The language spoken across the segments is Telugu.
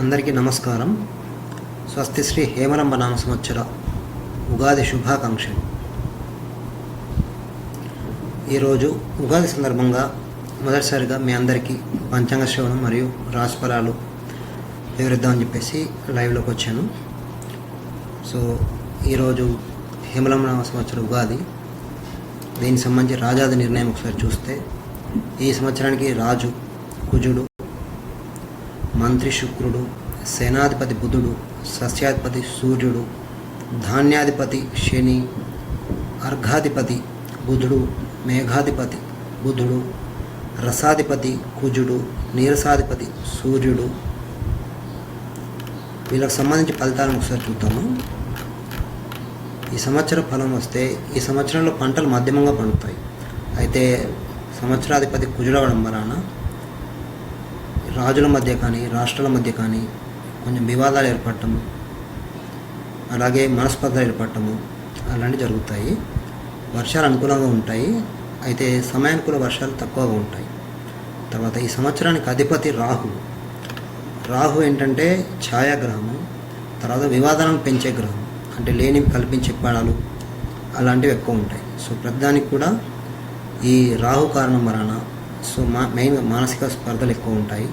అందరికీ నమస్కారం. స్వస్తి శ్రీ హేమరంబ నామ సంవత్సర ఉగాది శుభాకాంక్షలు. ఈరోజు ఉగాది సందర్భంగా మొదటిసారిగా మీ అందరికీ పంచాంగ శ్రవణం మరియు రాశిఫలాలు వివరిద్దామని చెప్పేసి లైవ్లోకి వచ్చాను. సో ఈరోజు హేమరంబ నామ సంవత్సర ఉగాది. దీనికి సంబంధించి రాజాది నిర్ణయం ఒకసారి చూస్తే, ఈ సంవత్సరానికి రాజు కుజుడు, మంత్రి శుక్రుడు, సేనాధిపతి బుధుడు, సస్యాధిపతి సూర్యుడు, ధాన్యాధిపతి శని, అర్ఘాధిపతి బుధుడు, మేఘాధిపతి బుధుడు, రసాధిపతి కుజుడు, నీరసాధిపతి సూర్యుడు. వీళ్ళకి సంబంధించి ఫలితాలను ఒకసారి చూద్దాము. ఈ సంవత్సర ఫలం వస్తే, ఈ సంవత్సరంలో పంటలు మధ్యమంగా పండుతాయి. అయితే సంవత్సరాధిపతి కుజుడవడం వలన రాజుల మధ్య కానీ రాష్ట్రాల మధ్య కానీ కొంచెం వివాదాలు ఏర్పడటము, అలాగే మనస్పర్ధలు ఏర్పడటము అలాంటివి జరుగుతాయి. వర్షాలు అనుకూలంగా ఉంటాయి, అయితే సమయానుకూల వర్షాలు తక్కువగా ఉంటాయి. తర్వాత ఈ సంవత్సరానికి అధిపతి రాహు ఏంటంటే ఛాయాగ్రహము, తర్వాత వివాదాలను పెంచే గ్రహం, అంటే లేనివి కల్పించే పడాలు అలాంటివి ఎక్కువ ఉంటాయి. సో ప్రతిదానికి కూడా ఈ రాహు కారణం వలన మెయిన్గా మానసిక స్పర్ధలు ఎక్కువ ఉంటాయి.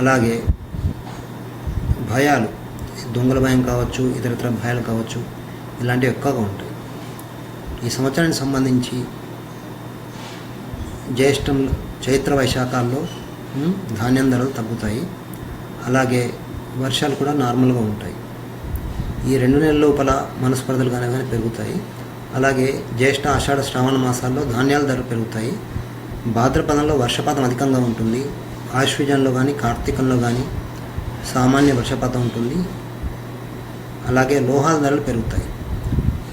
అలాగే భయాలు, దొంగల భయం కావచ్చు, ఇతరత్ర భయాలు కావచ్చు, ఇలాంటివి ఎక్కువగా ఉంటాయి. ఈ సంవత్సరానికి సంబంధించి చైత్ర వైశాఖాల్లో ధాన్యం ధరలు తగ్గుతాయి. అలాగే వర్షాలు కూడా నార్మల్గా ఉంటాయి. ఈ 2 నెలల లోపల మనస్పర్ధలు కానీ పెరుగుతాయి. అలాగే జ్యేష్ఠ ఆషాఢ శ్రావణ మాసాల్లో ధాన్యాల ధరలు పెరుగుతాయి. భాద్రపదంలో వర్షపాతం అధికంగా ఉంటుంది. ఆశ్వీజంలో కానీ కార్తీకంలో కానీ సామాన్య వర్షపాతం ఉంటుంది. అలాగే లోహాల ధరలు పెరుగుతాయి.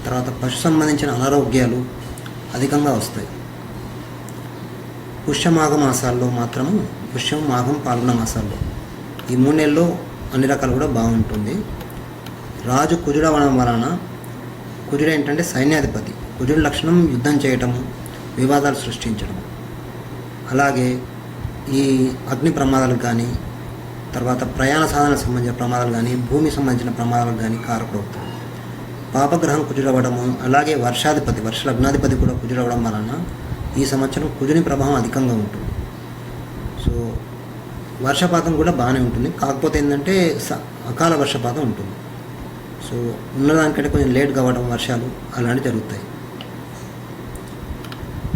తర్వాత పశు సంబంధించిన అనారోగ్యాలు అధికంగా వస్తాయి. పుష్యమాఘ మాసాల్లో మాత్రము, పుష్యం, మాఘం, పాల్గొన మాసాల్లో ఈ 3 నెలల్లో అన్ని రకాలు కూడా బాగుంటుంది. రాజు కుజుడవడం వలన, కుజుడు ఏంటంటే సైన్యాధిపతి. కుజుడి లక్షణం యుద్ధం చేయటము, వివాదాలు సృష్టించడం. అలాగే ఈ అగ్ని ప్రమాదాలకు కానీ, తర్వాత ప్రయాణ సాధనకు సంబంధించిన ప్రమాదాలు కానీ, భూమికి సంబంధించిన ప్రమాదాలకు కానీ కారకుడవుతాడు. పాపగ్రహం కుజుడవడము, అలాగే వర్షాధిపతి, లగ్నాధిపతి కూడా కుజుడవడం వలన ఈ సంవత్సరం కుజుని ప్రభావం అధికంగా ఉంటుంది. సో వర్షపాతం కూడా బాగానే ఉంటుంది, కాకపోతే ఏంటంటే అకాల వర్షపాతం ఉంటుంది. సో ఉన్నదానికంటే కొంచెం లేట్ కావడం వర్షాలు అలాంటివి జరుగుతాయి.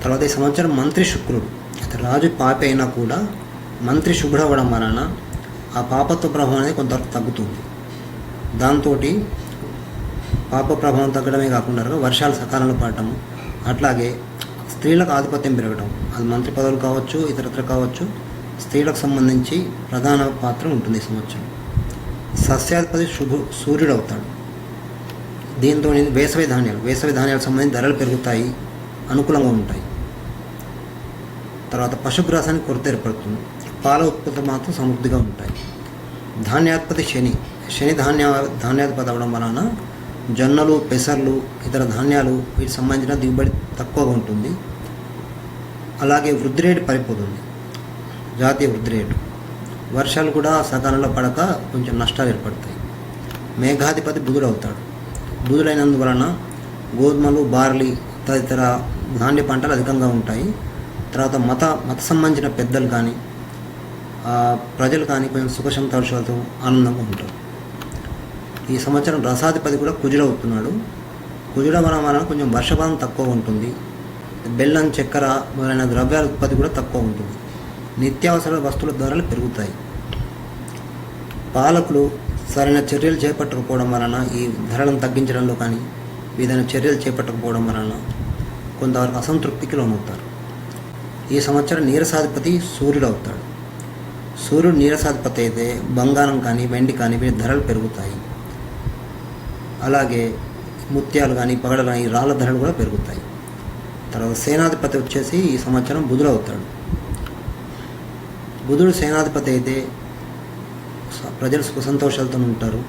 తర్వాత ఈ సంవత్సరం మంత్రి శుక్రుడు, అయితే రాజు పాప అయినా కూడా మంత్రి శుభ్రవ్వడం వలన ఆ పాపత్వ ప్రభావం అనేది కొంతవరకు తగ్గుతుంది. దాంతో పాప ప్రభావం తగ్గడమే కాకుండా వర్షాలు సకాలంలో పడటము, అట్లాగే స్త్రీలకు ఆధిపత్యం పెరగడం, అది మంత్రి పదవులు కావచ్చు, ఇతరత్ర కావచ్చు, స్త్రీలకు సంబంధించి ప్రధాన పాత్ర ఉంటుంది ఈ సంవత్సరం. సస్యాధిపతి సూర్యుడు అవుతాడు. దీంతో వేసవి ధాన్యాలకు సంబంధించి ధరలు పెరుగుతాయి, అనుకూలంగా ఉంటాయి. తర్వాత పశుగ్రాసానికి కొరత ఏర్పడుతుంది. పాల ఉత్పత్తులు మాత్రం సమృద్ధిగా ఉంటాయి. ధాన్యాధిపతి శని ధాన్యాధిపతి అవ్వడం వలన జొన్నలు, పెసర్లు, ఇతర ధాన్యాలు వీటికి సంబంధించిన దిగుబడి తక్కువగా ఉంటుంది. అలాగే వృద్ధి రేటు పడిపోతుంది, జాతీయ వృద్ధి రేటు. వర్షాలు కూడా సకాలంలో పడక కొంచెం నష్టాలు ఏర్పడతాయి. మేఘాధిపతి బుధుడు అవుతాడు. బుధుడైనందువలన గోధుమలు, బార్లీ తదితర ధాన్య పంటలు అధికంగా ఉంటాయి. తర్వాత మత సంబంధించిన పెద్దలు కానీ ప్రజలు కానీ కొంచెం సుఖ సంతోషాలతో ఆనందంగా ఉంటారు. ఈ సంవత్సరం రసాధిపతి కూడా కుజుడవుతున్నాడు. కుజుడవడం వలన కొంచెం వర్షపాతం తక్కువ ఉంటుంది. బెల్లం, చక్కెర మొదలైన ద్రవ్యాల ఉత్పత్తి కూడా తక్కువ ఉంటుంది. నిత్యావసర వస్తువుల ధరలు పెరుగుతాయి. పాలకులు సరైన చర్యలు చేపట్టకపోవడం వలన, ఈ ధరలను తగ్గించడంలో కానీ ఏదైనా చర్యలు చేపట్టకపోవడం వలన కొంతవరకు అసంతృప్తికి లోనవుతారు. ఈ సంవత్సరం నీరసాధిపతి సూర్యుడు అవుతాడు. సూర్యుడు నీరసాధిపతి అయితే బంగారం కానీ, వెండి కానీ వీటి ధరలు పెరుగుతాయి. అలాగే ముత్యాలు కానీ, పగడలు కానీ, రాళ్ళ ధరలు కూడా పెరుగుతాయి. తర్వాత సేనాధిపతి వచ్చేసి ఈ సంవత్సరం బుధుడు అవుతాడు. బుధుడు సేనాధిపతి అయితే ప్రజలు సుఖ సంతోషాలతో ఉంటారు.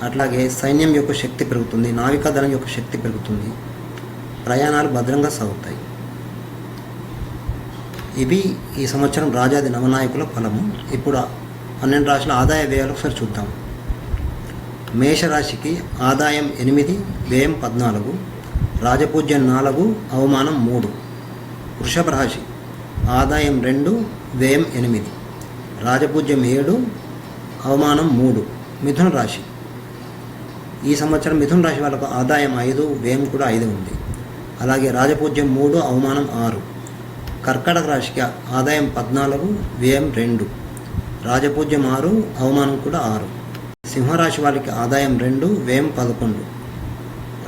అట్లాగే సైన్యం యొక్క శక్తి పెరుగుతుంది, నావికాదళం యొక్క శక్తి పెరుగుతుంది, ప్రయాణాలు భద్రంగా సాగుతాయి. ఇవి ఈ సంవత్సరం రాజాది నవనాయకుల ఫలము. ఇప్పుడు 12 రాశుల ఆదాయ వ్యయాలు ఒకసారి చూద్దాం. మేషరాశికి ఆదాయం 8, వ్యయం 14, రాజపూజ్యం 4, అవమానం 3. వృషభ రాశి ఆదాయం 2, వ్యయం 8, రాజపూజ్యం 7, అవమానం 3. మిథున రాశి ఈ సంవత్సరం మిథున రాశి వాళ్ళకు ఆదాయం 5, వ్యయం కూడా 5 ఉంది. అలాగే రాజపూజ్యం 3, అవమానం 6. కర్కాటక రాశికి ఆదాయం 14, వ్యయం 2, రాజపూజ్యం 6, అవమానం కూడా 6. సింహరాశి వాళ్ళకి ఆదాయం 2, వ్యయం 11,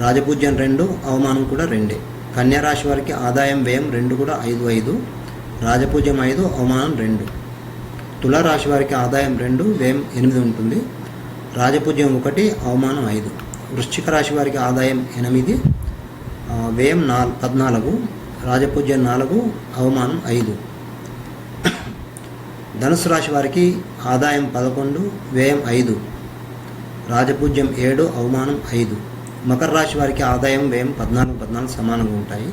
రాజపూజ్యం 2, అవమానం కూడా 2. కన్యారాశి వారికి ఆదాయం వ్యయం 2 కూడా 5, 5, రాజపూజ్యం 5, అవమానం 2. తులారాశి వారికి ఆదాయం 2, వ్యయం 8 ఉంటుంది, రాజపూజ్యం 1, అవమానం 5. వృశ్చిక రాశి వారికి ఆదాయం 8, వ్యయం 14, రాజపూజ్యం 4, అవమానం 5. ధనుసు రాశి వారికి ఆదాయం 11, వ్యయం 5, రాజపూజ్యం 7, అవమానం 5. మకర రాశి వారికి ఆదాయం వ్యయం 14 సమానంగా ఉంటాయి,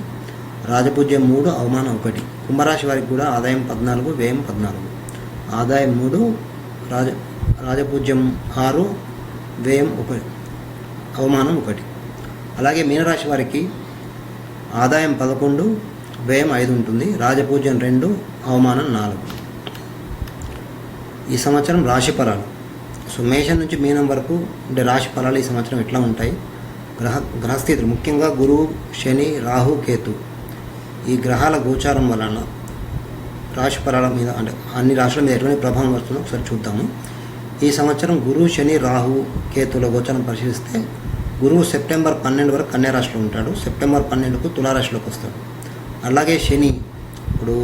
రాజపూజ్యం 3, అవమానం 1. కుంభరాశి వారికి కూడా ఆదాయం 14, వ్యయం 14, ఆదాయం 3, రాజపూజ్యం 6, వ్యయం 1, అవమానం 1. అలాగే మీనరాశి వారికి ఆదాయం 11, వ్యయం 5 ఉంటుంది, రాజపూజ్యం 2, అవమానం 4. ఈ సంవత్సరం రాశి ఫలాలు. సో మేషం నుంచి మీనం వరకు ఉండే రాశి ఫలాలు ఈ సంవత్సరం ఎట్లా ఉంటాయి? గ్రహస్థితులు ముఖ్యంగా గురువు, శని, రాహు, కేతు ఈ గ్రహాల గోచారం వలన రాశి ఫలాల మీద అంటే అన్ని రాశుల మీద ఎటువంటి ప్రభావం వస్తుందో ఒకసారి చూద్దాము. ఈ సంవత్సరం గురువు, శని, రాహు, కేతుల గోచారం పరిశీలిస్తే గురువు సెప్టెంబర్ 12 వరకు కన్యా రాశిలో ఉంటాడు, సెప్టెంబర్ 12కు తులారాశిలోకి వస్తాడు. అలాగే శని ఇప్పుడు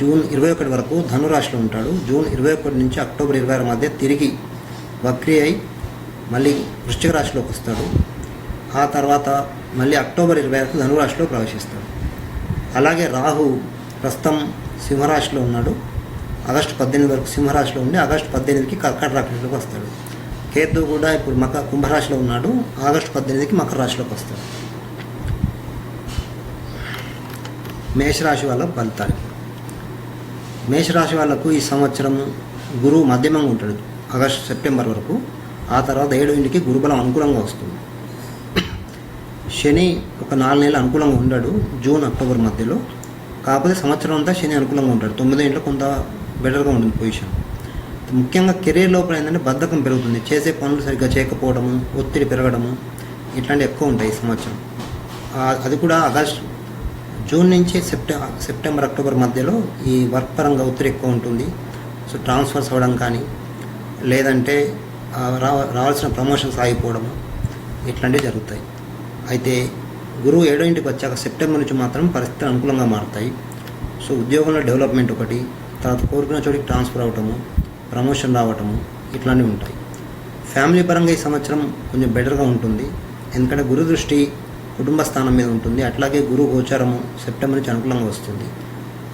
జూన్ 21 వరకు ధనురాశిలో ఉంటాడు, జూన్ 21 నుంచి అక్టోబర్ 26 మధ్య తిరిగి వక్రీ అయి మళ్ళీ వృశ్చిక రాశిలోకి వస్తాడు. ఆ తర్వాత మళ్ళీ అక్టోబర్ 26 ధనురాశిలో ప్రవేశిస్తాడు. అలాగే రాహు ప్రస్తుతం సింహరాశిలో ఉన్నాడు, ఆగస్టు 18 వరకు సింహరాశిలో ఉండి ఆగస్టు 18కి కర్కాటక రాశిలోకి వస్తాడు. కేతు కూడా ఇప్పుడు కుంభరాశిలో ఉన్నాడు, ఆగస్టు 18కి మకర రాశిలోకి వస్తాడు. మేషరాశి వాళ్ళ ఫలితాలు. మేషరాశి వాళ్ళకు ఈ సంవత్సరం గురువు మధ్యమంగా ఉంటాడు సెప్టెంబర్ వరకు, ఆ తర్వాత 7వ ఇంటికి గురుబలం అనుకూలంగా వస్తుంది. శని ఒక 4 నెలలు అనుకూలంగా ఉండడు, జూన్ అక్టోబర్ మధ్యలో. కాకపోతే సంవత్సరం అంతా శని అనుకూలంగా ఉంటాడు, 9వ ఇంట్లో కొంత బెటర్గా ఉంటుంది పొజిషన్. ముఖ్యంగా కెరీర్ లోపల ఏంటంటే బద్ధకం పెరుగుతుంది, చేసే పనులు సరిగ్గా చేయకపోవడము, ఒత్తిడి పెరగడము ఇట్లాంటివి ఎక్కువ ఉంటాయి ఈ సంవత్సరం. అది కూడా జూన్ నుంచి సెప్టెంబర్ అక్టోబర్ మధ్యలో ఈ వర్క్ పరంగా ఒత్తిడి ఎక్కువ ఉంటుంది. సో ట్రాన్స్ఫర్స్ అవ్వడం కానీ లేదంటే రావాల్సిన ప్రమోషన్స్ ఆగిపోవడము ఇట్లాంటివి జరుగుతాయి. అయితే గురువు 7వ ఇంటికి వచ్చాక సెప్టెంబర్ నుంచి మాత్రం పరిస్థితులు అనుకూలంగా మారుతాయి. సో ఉద్యోగంలో డెవలప్మెంట్ ఒకటి, తర్వాత కోరుకున్న చోటికి ట్రాన్స్ఫర్ అవ్వటము, ప్రమోషన్ రావటము ఇట్లాంటివి ఉంటాయి. ఫ్యామిలీ పరంగా ఈ సంవత్సరం కొంచెం బెటర్గా ఉంటుంది, ఎందుకంటే గురు దృష్టి కుటుంబ స్థానం మీద ఉంటుంది. అట్లాగే గురు గోచారము సెప్టెంబర్ నుంచి అనుకూలంగా వస్తుంది.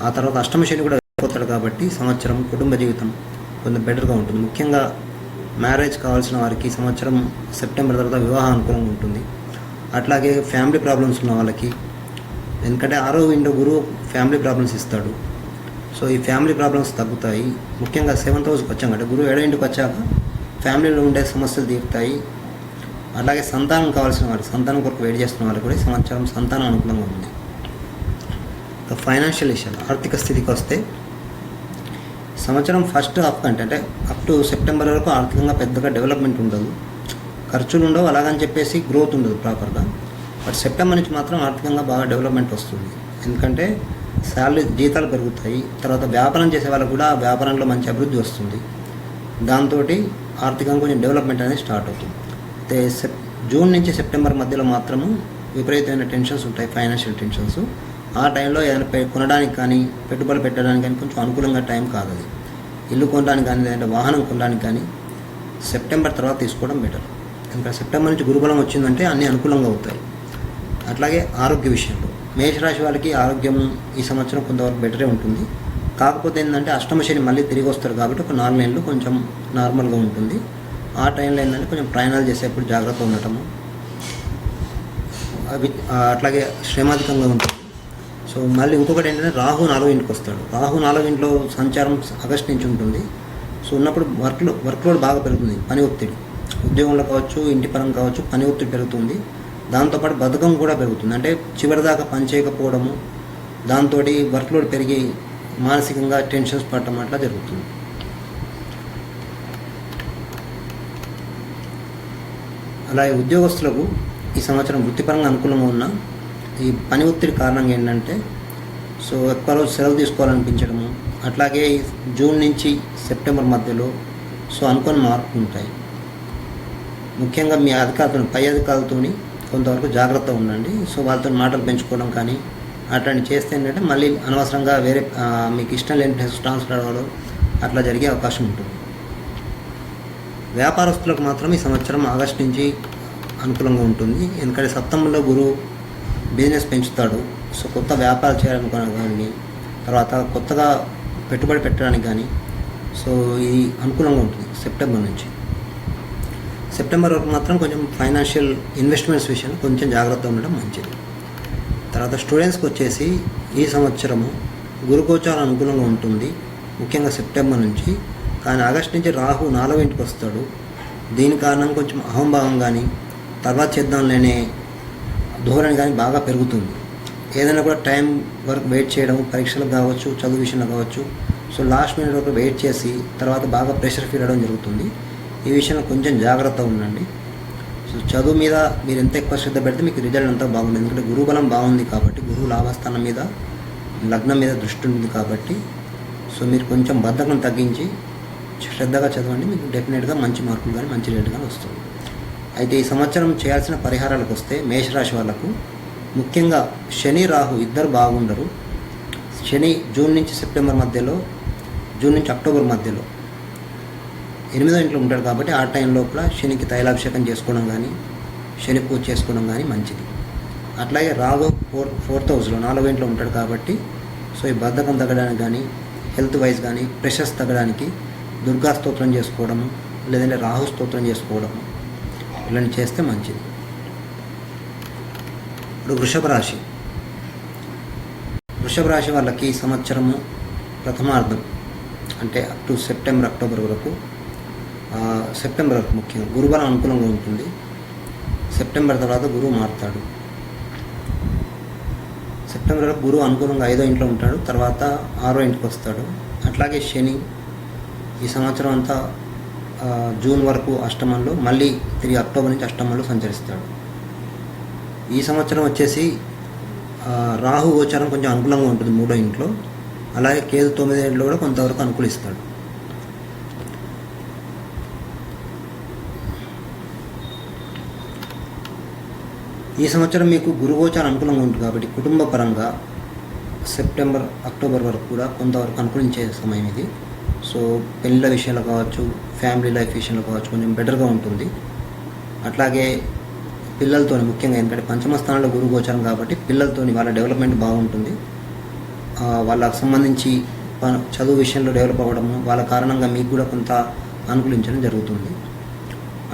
ఆ తర్వాత అష్టమ శని కూడా వెళ్ళిపోతాడు కాబట్టి సంవత్సరం కుటుంబ జీవితం కొంచెం బెటర్గా ఉంటుంది. ముఖ్యంగా మ్యారేజ్ కావాల్సిన వారికి ఈ సంవత్సరం సెప్టెంబర్ తర్వాత వివాహం అనుకూలంగా ఉంటుంది. అట్లాగే ఫ్యామిలీ ప్రాబ్లమ్స్ ఉన్న వాళ్ళకి, ఎందుకంటే 6వ విండో గురువు ఫ్యామిలీ ప్రాబ్లమ్స్ ఇస్తాడు. సో ఈ ఫ్యామిలీ ప్రాబ్లమ్స్ తగ్గుతాయి. ముఖ్యంగా 7th హౌస్కి వచ్చాం అంటే గురువు 7వ ఇంటికి వచ్చాక ఫ్యామిలీలో ఉండే సమస్యలు తీరుతాయి. అలాగే సంతానం కావాల్సిన వారు, సంతానం కొరకు వెయిట్ చేస్తున్న వాళ్ళు కూడా ఈ సంవత్సరం సంతానం అనుకూలంగా ఉంది. ఫైనాన్షియల్ విషయాలు, ఆర్థిక స్థితికి వస్తే సంవత్సరం ఫస్ట్ హాఫ్ కంటే అంటే అప్ టు సెప్టెంబర్ వరకు ఆర్థికంగా పెద్దగా డెవలప్మెంట్ ఉండదు, ఖర్చులు ఉండవు, అలాగని చెప్పేసి గ్రోత్ ఉండదు ప్రాపర్గా. బట్ సెప్టెంబర్ నుంచి మాత్రం ఆర్థికంగా బాగా డెవలప్మెంట్ వస్తుంది, ఎందుకంటే జీతాలు పెరుగుతాయి. తర్వాత వ్యాపారం చేసే వాళ్ళకు కూడా వ్యాపారంలో మంచి అభివృద్ధి వస్తుంది. దాంతో ఆర్థికంగా కొంచెం డెవలప్మెంట్ అనేది స్టార్ట్ అవుతుంది. అయితే జూన్ నుంచి సెప్టెంబర్ మధ్యలో మాత్రము విపరీతమైన టెన్షన్స్ ఉంటాయి, ఫైనాన్షియల్ టెన్షన్స్. ఆ టైంలో ఏదైనా కొనడానికి కానీ పెట్టుబడులు పెట్టడానికి కానీ కొంచెం అనుకూలంగా టైం కాదు. అది ఇల్లు కొనడానికి కానీ లేదంటే వాహనం కొనడానికి కానీ సెప్టెంబర్ తర్వాత తీసుకోవడం బెటర్, ఎందుకంటే సెప్టెంబర్ నుంచి గురుబలం వచ్చిందంటే అన్నీ అనుకూలంగా అవుతాయి. అట్లాగే ఆరోగ్య విషయంలో మేషరాశి వాళ్ళకి ఆరోగ్యం ఈ సంవత్సరం కొంతవరకు బెటరే ఉంటుంది. కాకపోతే ఏంటంటే అష్టమ శని మళ్ళీ తిరిగి వస్తారు కాబట్టి ఒక 4 నెలలు కొంచెం నార్మల్గా ఉంటుంది. ఆ టైంలో ఏంటంటే కొంచెం ప్రయాణాలు చేసేప్పుడు జాగ్రత్త ఉండటము, అవి అట్లాగే శ్రమాధికంగా ఉంటుంది. సో సో మళ్ళీ ఇంకొకటి ఏంటంటే రాహు 4వ ఇంటికి వస్తాడు. రాహు 4వ ఇంట్లో సంచారం ఆగస్ట్ నుంచి ఉంటుంది. సో ఉన్నప్పుడు వర్క్లోడ్ బాగా పెరుగుతుంది, పని ఒత్తిడి, ఉద్యోగంలో కావచ్చు, ఇంటి పరం కావచ్చు, పని ఒత్తిడి పెరుగుతుంది. దాంతోపాటు బద్ధకం కూడా పెరుగుతుంది. అంటే చివరిదాకా పని చేయకపోవడము, దాంతో వర్క్లోడ్ పెరిగి మానసికంగా టెన్షన్స్ పడటం అట్లా జరుగుతుంది. అలాగే ఉద్యోగస్తులకు ఈ సంవత్సరం వృత్తిపరంగా అనుకూలంగా ఉన్న ఈ పని ఒత్తిడి కారణంగా ఏంటంటే సో ఎక్కువ రోజు సెలవు తీసుకోవాలనిపించడము, అట్లాగే జూన్ నుంచి సెప్టెంబర్ మధ్యలో సో అనుకోని మార్పులు ఉంటాయి. ముఖ్యంగా మీ అధికారులతో, పై అధికారులతో కొంతవరకు జాగ్రత్త ఉండండి. సో వాళ్ళతో మాటలు పెంచుకోవడం కానీ అట్లాంటి చేస్తే ఏంటంటే మళ్ళీ అనవసరంగా వేరే మీకు ఇష్టం లేని ప్లేసెస్ ట్రాన్స్ఫర్ అవ్వడం అట్లా జరిగే అవకాశం ఉంటుంది. వ్యాపారస్తులకు మాత్రం ఈ సంవత్సరం ఆగస్టు నుంచి అనుకూలంగా ఉంటుంది. ఎందుకంటే సప్తమంలో గురువు బిజినెస్ పెంచుతాడు. సో కొత్త వ్యాపారం చేయడానికి కానీ, తర్వాత కొత్తగా పెట్టుబడి పెట్టడానికి కానీ సో ఇది అనుకూలంగా ఉంటుంది సెప్టెంబర్ నుంచి. సెప్టెంబర్ వరకు మాత్రం కొంచెం ఫైనాన్షియల్ ఇన్వెస్ట్మెంట్స్ విషయంలో కొంచెం జాగ్రత్త ఉండడం మంచిది. తర్వాత స్టూడెంట్స్కి వచ్చేసి ఈ సంవత్సరము గురుగోచారం అనుకూలంగా ఉంటుంది, ముఖ్యంగా సెప్టెంబర్ నుంచి. కానీ ఆగస్ట్ నుంచి రాహు 4వ ఇంటికి వస్తాడు. దీని కారణంగా కొంచెం అహంభావం కానీ, తర్వాత చేద్దాంలేనే ధోరణి కానీ బాగా పెరుగుతుంది. ఏదైనా కూడా టైం వరకు వెయిట్ చేయడం, పరీక్షలకు కావచ్చు, చదువు విషయంలో కావచ్చు. సో లాస్ట్ మినిట్ వరకు వెయిట్ చేసి తర్వాత బాగా ప్రెషర్ ఫీల్ అవ్వడం జరుగుతుంది. ఈ విషయంలో కొంచెం జాగ్రత్త ఉండండి. సో చదువు మీద మీరు ఎంత ఎక్కువ శ్రద్ధ పెడితే మీకు రిజల్ట్ అంతా బాగుంటుంది. ఎందుకంటే గురువు బలం బాగుంది కాబట్టి, గురువు లాభస్థానం మీద, లగ్నం మీద దృష్టి ఉంటుంది కాబట్టి సో మీరు కొంచెం బద్ధకం తగ్గించి శ్రద్ధగా చదవండి. మీకు డెఫినెట్గా మంచి మార్కులు కానీ మంచి రేటు కానీ వస్తుంది. అయితే ఈ సంవత్సరం చేయాల్సిన పరిహారాలకు వస్తే మేషరాశి వాళ్ళకు ముఖ్యంగా శని రాహు ఇద్దరు బాగుండరు. శని జూన్ నుంచి సెప్టెంబర్ మధ్యలో, జూన్ నుంచి అక్టోబర్ మధ్యలో 8వ ఇంట్లో ఉంటాడు కాబట్టి ఆ టైం లోపల శనికి తైలాభిషేకం చేసుకోవడం కానీ, శని పూజ చేసుకోవడం కానీ మంచిది. అట్లాగే రాహు 4th హౌస్లో 4వ ఇంట్లో ఉంటాడు కాబట్టి సో ఈ బద్ధకం తగ్గడానికి కానీ, హెల్త్ వైజ్ కానీ, ప్రెషర్స్ తగ్గడానికి దుర్గా స్తోత్రం చేసుకోవడము, లేదంటే రాహు స్తోత్రం చేసుకోవడము ఇలాంటి చేస్తే మంచిది. ఇప్పుడు వృషభ రాశి వాళ్ళకి ఈ సంవత్సరము ప్రథమార్థం అంటే అప్ టు సెప్టెంబర్ అక్టోబర్ వరకు, సెప్టెంబర్ వరకు ముఖ్యంగా గురుబలం అనుకూలంగా ఉంటుంది. సెప్టెంబర్ తర్వాత గురువు మారుతాడు. సెప్టెంబర్ వరకు గురువు అనుకూలంగా 5వ ఇంట్లో ఉంటాడు, తర్వాత 6వ ఇంటికి వస్తాడు. అట్లాగే శని ఈ సంవత్సరం అంతా జూన్ వరకు అష్టమంలో, మళ్ళీ తిరిగి అక్టోబర్ నుంచి అష్టమంలో సంచరిస్తాడు. ఈ సంవత్సరం వచ్చేసి రాహు గోచారం కొంచెం అనుకూలంగా ఉంటుంది 3వ ఇంట్లో. అలాగే కేతు 9వ ఇంట్లో కూడా కొంతవరకు అనుకూలిస్తాడు. ఈ సంవత్సరం మీకు గురుగోచారం అనుకూలంగా ఉంటుంది కాబట్టి కుటుంబ పరంగా సెప్టెంబర్ అక్టోబర్ వరకు కూడా కొంతవరకు అనుకూలించే సమయం ఇది. సో పెళ్ళిళ్ళ విషయంలో కావచ్చు, ఫ్యామిలీ లైఫ్ విషయంలో కావచ్చు కొంచెం బెటర్గా ఉంటుంది. అట్లాగే పిల్లలతో ముఖ్యంగా, ఎందుకంటే పంచమ స్థానంలో గురువు గోచారం కాబట్టి పిల్లలతో వాళ్ళ డెవలప్మెంట్ బాగుంటుంది. వాళ్ళకు సంబంధించి చదువు విషయంలో డెవలప్ అవ్వడము, వాళ్ళ కారణంగా మీకు కూడా కొంత అనుకూలించడం జరుగుతుంది.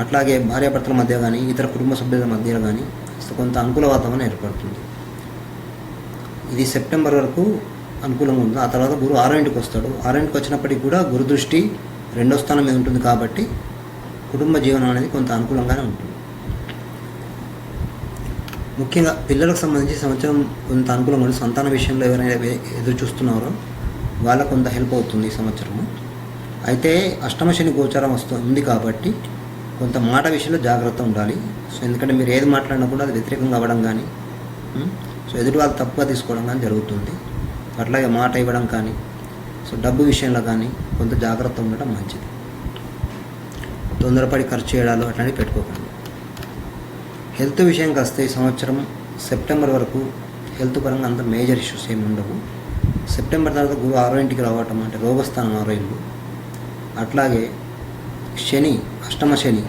అట్లాగే భార్యాభర్తల మధ్య కానీ, ఇతర కుటుంబ సభ్యుల మధ్య కానీ కొంత అనుకూల వాతావరణం ఏర్పడుతుంది. ఇది సెప్టెంబర్ వరకు అనుకూలంగా ఉంటుంది. ఆ తర్వాత గురువు 6వ ఇంటికి వస్తాడు. 6వ ఇంటికి వచ్చినప్పటికీ కూడా గురు దృష్టి 2వ స్థానం మీద ఉంటుంది కాబట్టి కుటుంబ జీవనం అనేది కొంత అనుకూలంగానే ఉంటుంది. ముఖ్యంగా పిల్లలకు సంబంధించి సంవత్సరం కొంత అనుకూలంగా ఉంటుంది. సంతాన విషయంలో ఎవరైనా ఎదురు చూస్తున్నారో వాళ్ళకు కొంత హెల్ప్ అవుతుంది ఈ సంవత్సరము. అయితే అష్టమ శని గోచారం ఉంది కాబట్టి కొంత మాట విషయంలో జాగ్రత్త ఉండాలి. సో ఎందుకంటే మీరు ఏది మాట్లాడినా కూడా అది వ్యతిరేకంగా అవ్వడం కానీ, సో ఎదుటి వాళ్ళు తప్పుగా తీసుకోవడం కానీ జరుగుతుంది. అట్లాగే మాట ఇవ్వడం కానీ, సో డబ్బు విషయంలో కానీ కొంత జాగ్రత్త ఉండడం మంచిది. తొందరపడి ఖర్చు చేయడాలు అట్లాంటివి పెట్టుకోకండి. హెల్త్ విషయంకి వస్తే ఈ సంవత్సరం సెప్టెంబర్ వరకు హెల్త్ పరంగా అంత మేజర్ ఇష్యూస్ ఏమి ఉండవు. సెప్టెంబర్ తర్వాత గురువు 6వ ఇంటికి రావటం అంటే రోగస్థానం 6వ ఇల్లు. అట్లాగే శని అష్టమ శని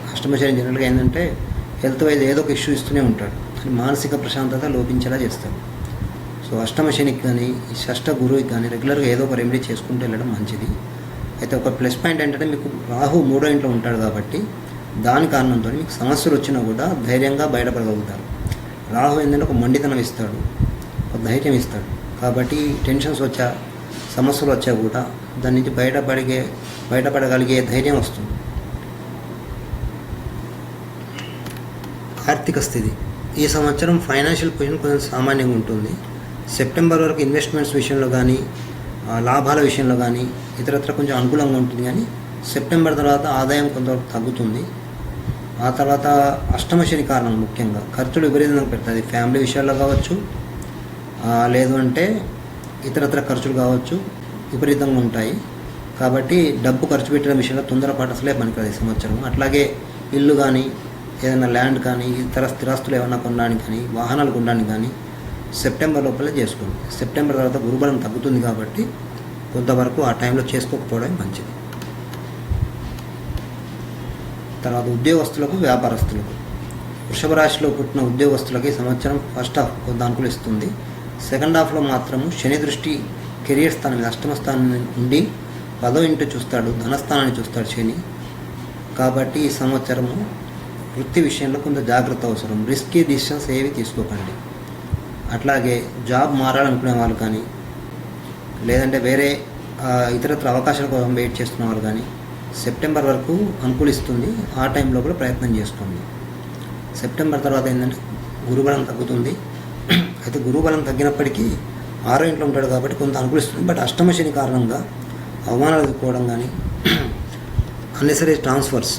జనరల్గా ఏంటంటే హెల్త్ వైజ్ ఏదో ఒక ఇష్యూ ఇస్తూనే ఉంటాడు, అని మానసిక ప్రశాంతత లోపించేలా చేస్తాడు. సో అష్టమ శనికి కానీ, ఈ షష్ఠ గురువుకి కానీ రెగ్యులర్గా ఏదో ఒక రెమెడీ చేసుకుంటూ వెళ్ళడం మంచిది. అయితే ఒక ప్లస్ పాయింట్ ఏంటంటే మీకు రాహు 3వ ఇంట్లో ఉంటాడు కాబట్టి దాని కారణంతో మీకు సమస్యలు వచ్చినా కూడా ధైర్యంగా బయటపడగలుగుతారు. రాహు ఏంటంటే ఒక మొండితనం ఇస్తాడు, ఒక ధైర్యం ఇస్తాడు. కాబట్టి టెన్షన్స్ వచ్చా, సమస్యలు వచ్చా కూడా దాని నుంచి బయటపడగలిగే ధైర్యం వస్తుంది. ఆర్థిక స్థితి ఈ సంవత్సరం ఫైనాన్షియల్ పొజిషన్ కొంచెం సామాన్యంగా ఉంటుంది. సెప్టెంబర్ వరకు ఇన్వెస్ట్మెంట్స్ విషయంలో కానీ, లాభాల విషయంలో కానీ ఇతరత్ర కొంచెం అనుకూలంగా ఉంటుంది. కానీ సెప్టెంబర్ తర్వాత ఆదాయం కొంతవరకు తగ్గుతుంది. ఆ తర్వాత అష్టమ శని కారణం ముఖ్యంగా ఖర్చులు విపరీతంగా పెడుతుంది. ఫ్యామిలీ విషయాల్లో కావచ్చు, లేదు అంటే ఇతరత్ర ఖర్చులు కావచ్చు, విపరీతంగా ఉంటాయి. కాబట్టి డబ్బు ఖర్చు పెట్టిన విషయంలో తొందరపాటు అసలే పనికిరాదు ఈ సంవత్సరం. అట్లాగే ఇల్లు కానీ, ఏదైనా ల్యాండ్ కానీ, ఇతర స్థిరాస్తులు ఏమైనా కొనడానికి కానీ, వాహనాలు కొనడానికి కానీ సెప్టెంబర్ లోపలే చేసుకోండి. సెప్టెంబర్ తర్వాత గురుబలం తగ్గుతుంది కాబట్టి కొంతవరకు ఆ టైంలో చేసుకోకపోవడం మంచిది. తర్వాత ఉద్యోగస్తులకు, వ్యాపారస్తులకు, వృషభ రాశిలో పుట్టిన ఉద్యోగస్తులకి సంవత్సరం ఫస్ట్ హాఫ్ కొంత అనుకూలిస్తుంది. సెకండ్ హాఫ్లో మాత్రము శని దృష్టి కెరియర్ స్థానం మీద అష్టమ స్థానం నుండి 10వ ఇంటి చూస్తాడు, ధనస్థానాన్ని చూస్తాడు శని. కాబట్టి ఈ సంవత్సరము వృత్తి విషయంలో కొంత జాగ్రత్త అవసరం. రిస్కీ డిసిషన్స్ ఏవి తీసుకోకండి. అట్లాగే జాబ్ మారాలనుకునే వాళ్ళు కానీ, లేదంటే వేరే ఇతరత్ర అవకాశాల కోసం వెయిట్ చేస్తున్న వాళ్ళు కానీ సెప్టెంబర్ వరకు అనుకూలిస్తుంది. ఆ టైంలో కూడా ప్రయత్నం చేసుకోండి. సెప్టెంబర్ తర్వాత ఏంటంటే గురుబలం తగ్గుతుంది. అయితే గురుబలం తగ్గినప్పటికీ 6వ ఇంట్లో ఉంటాడు కాబట్టి కొంత అనుకూలిస్తుంది. బట్ అష్టమ శని కారణంగా అవమానాలు ఎదుర్కోవడం కానీ, అన్నెసరీ ట్రాన్స్ఫర్స్,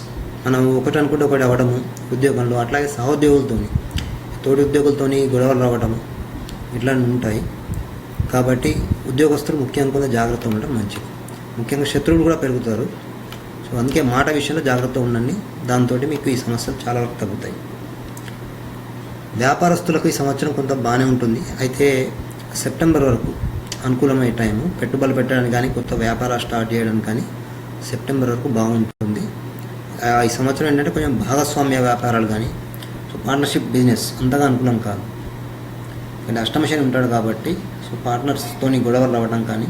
మనం ఒకటి అనుకుంటే ఒకటి అవ్వడము ఉద్యోగంలో, అట్లాగే సహోద్యోగులతోని, తోటి ఉద్యోగులతోని గొడవలు రావడము ఇట్లాంటివి ఉంటాయి. కాబట్టి ఉద్యోగస్తులు ముఖ్యంగా కొంత జాగ్రత్త ఉండడం మంచిది. ముఖ్యంగా శత్రువులు కూడా పెరుగుతారు. సో అందుకే మాట విషయంలో జాగ్రత్త ఉండండి. దాంతో మీకు ఈ సమస్యలు చాలా వరకు తగ్గుతాయి. వ్యాపారస్తులకు ఈ సంవత్సరం కొంత బాగానే ఉంటుంది. అయితే సెప్టెంబర్ వరకు అనుకూలమైన టైము. పెట్టుబడులు పెట్టడానికి కానీ, కొత్త వ్యాపారాలు స్టార్ట్ చేయడానికి కానీ సెప్టెంబర్ వరకు బాగుంటుంది. ఈ సంవత్సరం ఏంటంటే కొంచెం భాగస్వామ్య వ్యాపారాలు కానీ, సో పార్ట్నర్షిప్ బిజినెస్ అంతగా అనుకూలం కాదు. కానీ అష్టమ శని ఉంటాడు కాబట్టి సో పార్ట్నర్స్తోని గొడవలు రావడం కానీ,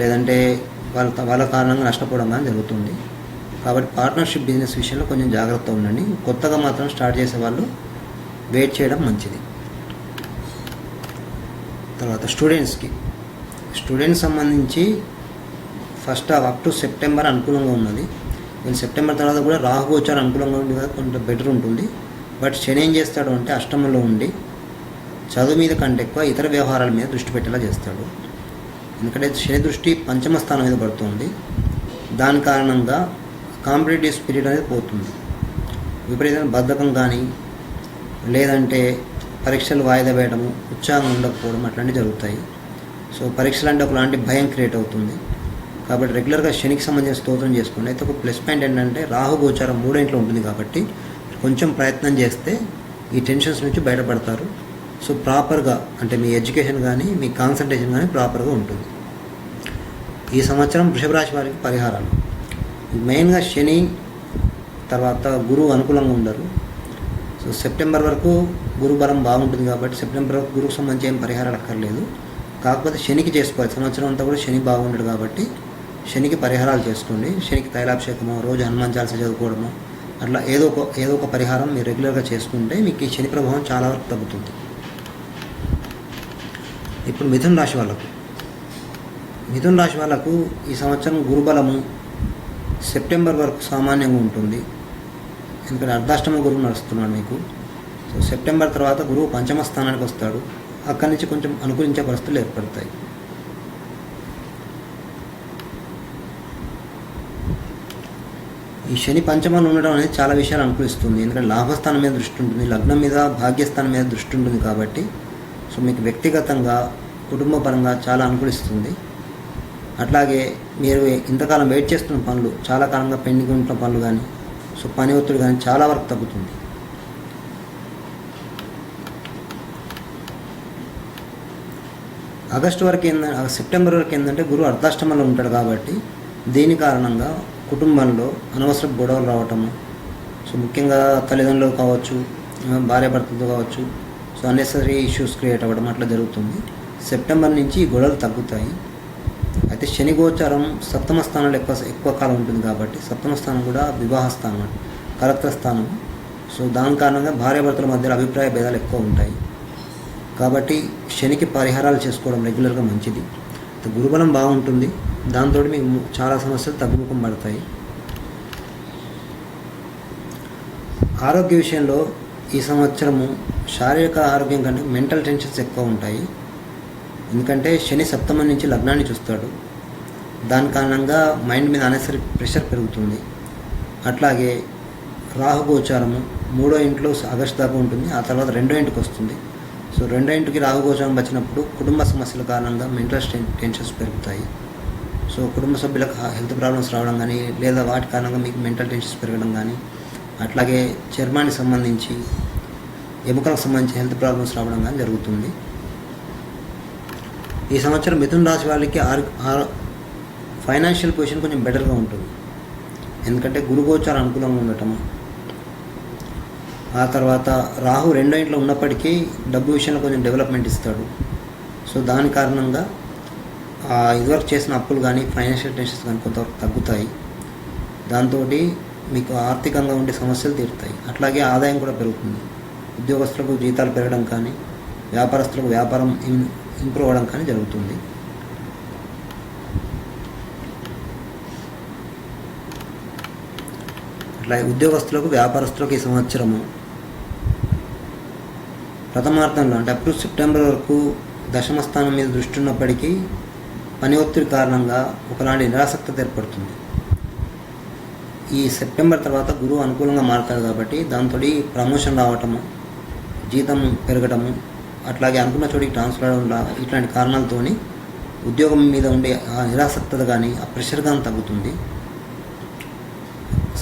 లేదంటే వాళ్ళ కారణంగా నష్టపోవడం కానీ జరుగుతుంది. కాబట్టి పార్ట్నర్షిప్ బిజినెస్ విషయంలో కొంచెం జాగ్రత్త ఉండండి. కొత్తగా మాత్రం స్టార్ట్ చేసే వాళ్ళు వెయిట్ చేయడం మంచిది. తర్వాత స్టూడెంట్స్ సంబంధించి ఫస్ట్ అప్ టు సెప్టెంబర్ అనుకూలంగా ఉన్నది. నేను సెప్టెంబర్ తర్వాత కూడా రాహుగోచారం అనుకూలంగా ఉంది కదా, కొంచెం బెటర్ ఉంటుంది. బట్ శని ఏం చేస్తాడు అంటే అష్టమంలో ఉండి చదువు మీద కంటే ఎక్కువ ఇతర వ్యవహారాల మీద దృష్టి పెట్టేలా చేస్తాడు. ఎందుకంటే శని దృష్టి పంచమ స్థానం మీద పడుతుంది. దాని కారణంగా కాంపిటేటివ్ స్పిరిట్ అనేది పోతుంది. విపరీతమైన బద్ధకం కానీ, లేదంటే పరీక్షలు వాయిదా వేయడము, ఉత్సాహం ఉండకపోవడం అట్లాంటివి జరుగుతాయి. సో పరీక్షలు అంటే ఒకలాంటి భయం క్రియేట్ అవుతుంది. కాబట్టి రెగ్యులర్గా శనికి సంబంధించిన స్తోత్రం చేసుకోండి. అయితే ఒక ప్లస్ పాయింట్ ఏంటంటే రాహు గోచారం 3వ ఇంట్లో ఉంటుంది కాబట్టి కొంచెం ప్రయత్నం చేస్తే ఈ టెన్షన్స్ నుంచి బయటపడతారు. సో ప్రాపర్గా అంటే మీ ఎడ్యుకేషన్ కానీ, మీ కాన్సన్ట్రేషన్ కానీ ప్రాపర్గా ఉంటుంది. ఈ సంవత్సరం వృషభ రాశి వారికి పరిహారాలు మెయిన్గా శని తర్వాత గురువు అనుకూలంగా ఉండరు. సో సెప్టెంబర్ వరకు గురు బలం బాగుంటుంది కాబట్టి సెప్టెంబర్ వరకు గురువుకు సంబంధించి ఏం పరిహారాలు అక్కర్లేదు. కాకపోతే శనికి చేసుకోవాలి. సంవత్సరం అంతా కూడా శని బాగుండడు కాబట్టి శనికి పరిహారాలు చేసుకోండి. శనికి తైలాభిషేకము, రోజు హనుమాన్ చాలీసా చదువుకోవడము, అట్లా ఏదో ఒక పరిహారం మీరు రెగ్యులర్గా చేసుకుంటే మీకు ఈ శని ప్రభావం చాలా వరకు తగ్గుతుంది. ఇప్పుడు మిథున రాశి వాళ్ళకు ఈ సంవత్సరం గురుబలము సెప్టెంబర్ వరకు సామాన్యంగా ఉంటుంది. ఎందుకంటే అర్ధాష్టమ గురువు నడుస్తున్నాడు మీకు. సో సెప్టెంబర్ తర్వాత గురువు పంచమ స్థానానికి వస్తాడు. అక్కడి నుంచి కొంచెం అనుకూలించే పరిస్థితులు ఏర్పడతాయి. ఈ శని పంచమంలో ఉండడం అనేది చాలా విషయాలు అనుకూలిస్తుంది. ఎందుకంటే లాభస్థానం మీద దృష్టి ఉంటుంది, లగ్నం మీద, భాగ్యస్థానం మీద దృష్టి ఉంటుంది కాబట్టి సో మీకు వ్యక్తిగతంగా, కుటుంబ పరంగా చాలా అనుకూలిస్తుంది. అట్లాగే మీరు ఇంతకాలం వెయిట్ చేస్తున్న పనులు, చాలా కాలంగా పెండింగ్ ఉంటున్న పనులు కానీ, సో పని ఒత్తిడి కానీ చాలా వరకు తగ్గుతుంది. సెప్టెంబర్ వరకు ఏంటంటే గురువు అర్ధాష్టమంలో ఉంటాడు కాబట్టి దీని కారణంగా కుటుంబంలో అనవసర గొడవలు రావటము, సో ముఖ్యంగా తల్లిదండ్రులు కావచ్చు, భార్యాభర్తలతో కావచ్చు, సో అన్నెసరీ ఇష్యూస్ క్రియేట్ అవ్వడం అట్లా జరుగుతుంది. సెప్టెంబర్ నుంచి ఈ గొడవలు తగ్గుతాయి. అయితే శని గోచారం సప్తమ స్థానంలో ఎక్కువ కాలం ఉంటుంది కాబట్టి సప్తమ స్థానం కూడా వివాహ స్థానం, కలత్ర స్థానం. సో దాని కారణంగా భార్యాభర్తల మధ్యలో అభిప్రాయ భేదాలు ఎక్కువ ఉంటాయి. కాబట్టి శనికి పరిహారాలు చేసుకోవడం రెగ్యులర్గా మంచిది. గురుబలం బాగుంటుంది, దాంతో మీకు చాలా సమస్యలు తగ్గుముఖం పడతాయి. ఆరోగ్య విషయంలో ఈ సంవత్సరము శారీరక ఆరోగ్యం కంటే మెంటల్ టెన్షన్స్ ఎక్కువ ఉంటాయి. ఎందుకంటే శని సప్తమం నుంచి లగ్నాన్ని చూస్తాడు, దాని కారణంగా మైండ్ మీద అనేసరి ప్రెషర్ పెరుగుతుంది. అట్లాగే రాహుగోచారము 3వ ఇంట్లో ఆగస్టు దాకా ఉంటుంది, ఆ తర్వాత 2వ ఇంటికి వస్తుంది. సో 2వ ఇంటికి రాహుగోచారం వచ్చినప్పుడు కుటుంబ సమస్యల కారణంగా మెంటల్ టెన్షన్స్ పెరుగుతాయి. సో కుటుంబ సభ్యులకు హెల్త్ ప్రాబ్లమ్స్ రావడం కానీ, లేదా వాటి కారణంగా మీకు మెంటల్ టెన్షన్స్ పెరగడం కానీ, అట్లాగే చర్మానికి సంబంధించి ఎముకలకు సంబంధించి హెల్త్ ప్రాబ్లమ్స్ రావడం కానీ జరుగుతుంది. ఈ సంవత్సరం మిథున రాశి వాళ్ళకి ఫైనాన్షియల్ పొజిషన్ కొంచెం బెటర్గా ఉంటుంది. ఎందుకంటే గురుగోచారం అనుకూలంగా ఉండటము, ఆ తర్వాత రాహు 2వ ఇంట్లో ఉన్నప్పటికీ డబ్బు విషయంలో కొంచెం డెవలప్మెంట్ ఇస్తాడు. సో దాని కారణంగా ఇదివరకు చేసిన అప్పులు కానీ ఫైనాన్షియల్ టెన్షన్స్ కానీ కొంతవరకు తగ్గుతాయి. దాంతో మీకు ఆర్థికంగా ఉండే సమస్యలు తీరుతాయి. అట్లాగే ఆదాయం కూడా పెరుగుతుంది. ఉద్యోగస్తులకు జీతాలు పెరగడం కానీ, వ్యాపారస్తులకు వ్యాపారం ఇంప్రూవ్ అవ్వడం కానీ జరుగుతుంది. అట్లాగే ఉద్యోగస్తులకు వ్యాపారస్తులకు ఈ సంవత్సరము ప్రథమార్థంలో అంటే అప్ టు సెప్టెంబర్ వరకు దశమ స్థానం మీద దృష్టి ఉన్నప్పటికీ పని ఒత్తిడి కారణంగా ఒకలాంటి నిరాసక్తత ఏర్పడుతుంది. ఈ సెప్టెంబర్ తర్వాత గురువు అనుకూలంగా మారుతాడు కాబట్టి దాంతో ప్రమోషన్ రావటము, జీతం పెరగటము, అట్లాగే అనుకున్న చోటికి ట్రాన్స్ఫర్ అవడం, ఇట్లాంటి కారణాలతోని ఉద్యోగం మీద ఉండే ఆ నిరాసక్తత కానీ ఆ ప్రెషర్ కానీ తగ్గుతుంది.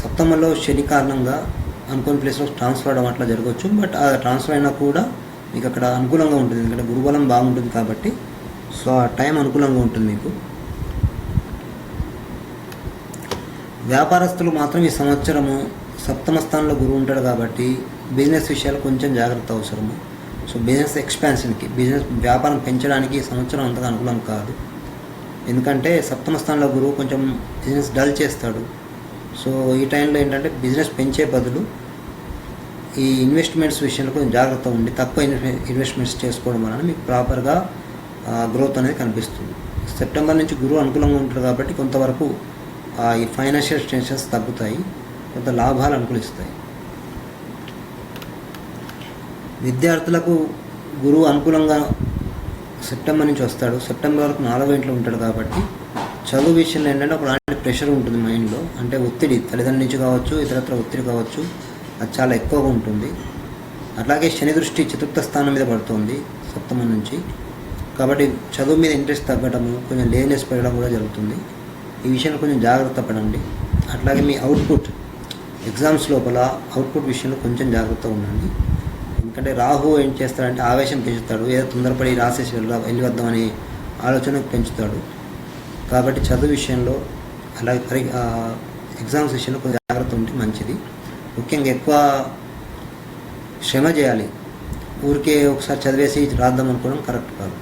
సప్తమంలో శని కారణంగా అనుకున్న ప్లేస్లో ట్రాన్స్ఫర్ అవడం అట్లా జరగవచ్చు. బట్ ఆ ట్రాన్స్ఫర్ అయినా కూడా మీకు అక్కడ అనుకూలంగా ఉంటుంది, ఎందుకంటే గురుబలం బాగుంటుంది కాబట్టి. సో ఆ టైం అనుకూలంగా ఉంటుంది మీకు. వ్యాపారస్తులు మాత్రం ఈ సంవత్సరము సప్తమ స్థానంలో గురువు ఉంటాడు కాబట్టి బిజినెస్ విషయాలు కొంచెం జాగ్రత్త అవసరము. సో బిజినెస్ ఎక్స్పాన్షన్కి, బిజినెస్ వ్యాపారం పెంచడానికి ఈ సంవత్సరం అంతగా అనుకూలం కాదు. ఎందుకంటే సప్తమ స్థానంలో గురువు కొంచెం బిజినెస్ డల్ చేస్తాడు. సో ఈ టైంలో ఏంటంటే బిజినెస్ పెంచే బదులు ఈ ఇన్వెస్ట్మెంట్స్ విషయంలో కొంచెం జాగ్రత్త ఉండి తక్కువ ఇన్వెస్ట్మెంట్స్ చేసుకోవడం వలన మీకు ప్రాపర్గా గ్రోత్ అనేది కనిపిస్తుంది. సెప్టెంబర్ నుంచి గురువు అనుకూలంగా ఉంటాడు కాబట్టి కొంతవరకు ఈ ఫైనాన్షియల్ టెన్షన్స్ తగ్గుతాయి, కొంత లాభాలు అనుకూలిస్తాయి. విద్యార్థులకు గురువు అనుకూలంగా సెప్టెంబర్ నుంచి వస్తాడు, సెప్టెంబర్ వరకు 4వ ఇంట్లో ఉంటాడు కాబట్టి చదువు విషయంలో ఏంటంటే ఒకలాంటి ప్రెషర్ ఉంటుంది మైండ్లో. అంటే ఒత్తిడి తల్లిదండ్రుల నుంచి కావచ్చు, ఇతరత్ర ఒత్తిడి కావచ్చు, అది చాలా ఎక్కువగా ఉంటుంది. అట్లాగే శని దృష్టి 4వ స్థానం మీద పడుతుంది సప్తమం నుంచి, కాబట్టి చదువు మీద ఇంట్రెస్ట్ తగ్గడము, కొంచెం లేజినెస్ పెరగడం కూడా జరుగుతుంది. ఈ విషయంలో కొంచెం జాగ్రత్త పడండి. అట్లాగే మీ అవుట్పుట్ ఎగ్జామ్స్ లోపల అవుట్పుట్ విషయంలో కొంచెం జాగ్రత్తగా ఉండండి. ఎందుకంటే రాహు ఏం చేస్తాడంటే ఆవేశం పెంచుతాడు, ఏదో తొందరపడి రాసేసి వెళ్ళివద్దామని ఆలోచన పెంచుతాడు. కాబట్టి చదువు విషయంలో అలాగే ఎగ్జామ్స్ విషయంలో కొంచెం జాగ్రత్త ఉంటే మంచిది. ముఖ్యంగా ఎక్కువ శ్రమ చేయాలి, ఊరికే ఒకసారి చదివేసి రాద్దాం అనుకోవడం కరెక్ట్ కాదు.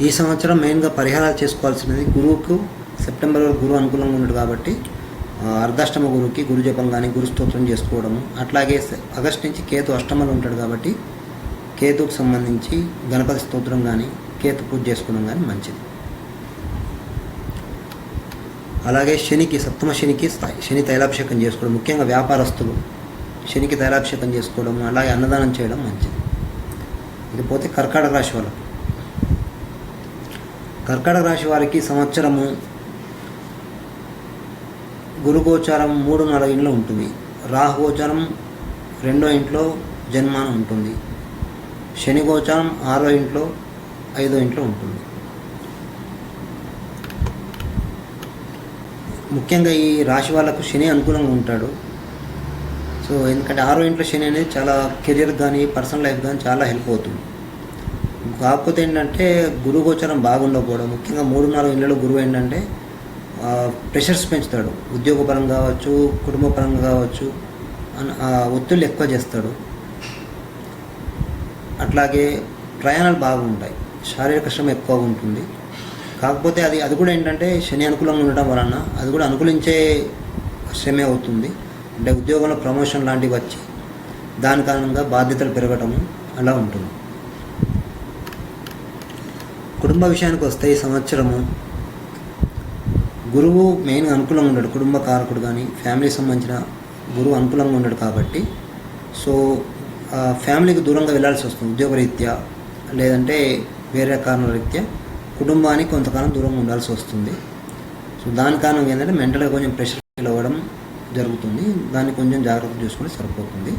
ఈ సంవత్సరం మెయిన్గా పరిహారాలు చేసుకోవాల్సినది గురువుకు సెప్టెంబర్ వరకు గురువు అనుకూలంగా ఉన్నాడు కాబట్టి అర్ధాష్టమ గురువుకి గురు జపం కానీ గురు స్తోత్రం చేసుకోవడము, అట్లాగే ఆగస్టు నుంచి కేతు అష్టమంలో ఉంటాడు కాబట్టి కేతుకు సంబంధించి గణపతి స్తోత్రం కానీ కేతు పూజ చేసుకోవడం కానీ మంచిది. అలాగే శనికి సప్తమ శనికి శని తైలాభిషేకం చేసుకోవడం, ముఖ్యంగా వ్యాపారస్తులు శనికి తైలాభిషేకం చేసుకోవడం, అలాగే అన్నదానం చేయడం మంచిది. ఇది పోతే కర్కాటక రాశి వాళ్ళకు, కర్కాటక రాశి వారికి సంవత్సరము గురుగోచారం 3-4 ఇంట్లో ఉంటుంది, రాహుగోచారం 2వ ఇంట్లో జన్మానం ఉంటుంది, శని గోచారం 6వ ఇంట్లో 5వ ఇంట్లో ఉంటుంది. ముఖ్యంగా ఈ రాశి వాళ్ళకు శని అనుకూలంగా ఉంటాడు. సో ఎందుకంటే 6వ ఇంట్లో శని అనేది చాలా కెరియర్ కానీ పర్సనల్ లైఫ్ కానీ చాలా హెల్ప్ అవుతుంది. కాకపోతే ఏంటంటే గురువు గోచరం బాగుండకపోవడం, ముఖ్యంగా 3-4 ఇళ్ళలో గురువు ఏంటంటే ప్రెషర్స్ పెంచుతాడు, ఉద్యోగపరంగా కావచ్చు, కుటుంబ పరంగా కావచ్చు, ఒత్తిళ్ళు ఎక్కువ చేస్తాడు. అట్లాగే ప్రయాణాలు బాగుంటాయి, శారీరక శ్రమ ఎక్కువగా ఉంటుంది. కాకపోతే అది కూడా ఏంటంటే శని అనుకూలంగా ఉండడం వలన అది కూడా అనుకూలించే శ్రమే అవుతుంది. అంటే ఉద్యోగంలో ప్రమోషన్ లాంటివి వచ్చి దాని కారణంగా బాధ్యతలు పెరగటము అలా ఉంటుంది. కుటుంబ విషయానికి వస్తే ఈ సంవత్సరము గురువు మెయిన్గా అనుకూలంగా ఉండడు. కుటుంబ కారకుడు కానీ ఫ్యామిలీకి సంబంధించిన గురువు అనుకూలంగా ఉండడు కాబట్టి సో ఫ్యామిలీకి దూరంగా వెళ్ళాల్సి వస్తుంది. ఉద్యోగరీత్యా లేదంటే వేరే కారణాల రీత్యా కుటుంబానికి కొంతకాలం దూరంగా ఉండాల్సి వస్తుంది. సో దాని కారణం ఏంటంటే మెంటల్గా కొంచెం ప్రెషర్ ఫీల్ అవ్వడం జరుగుతుంది. దాన్ని కొంచెం జాగ్రత్త చూసుకుంటే సరిపోతుంది.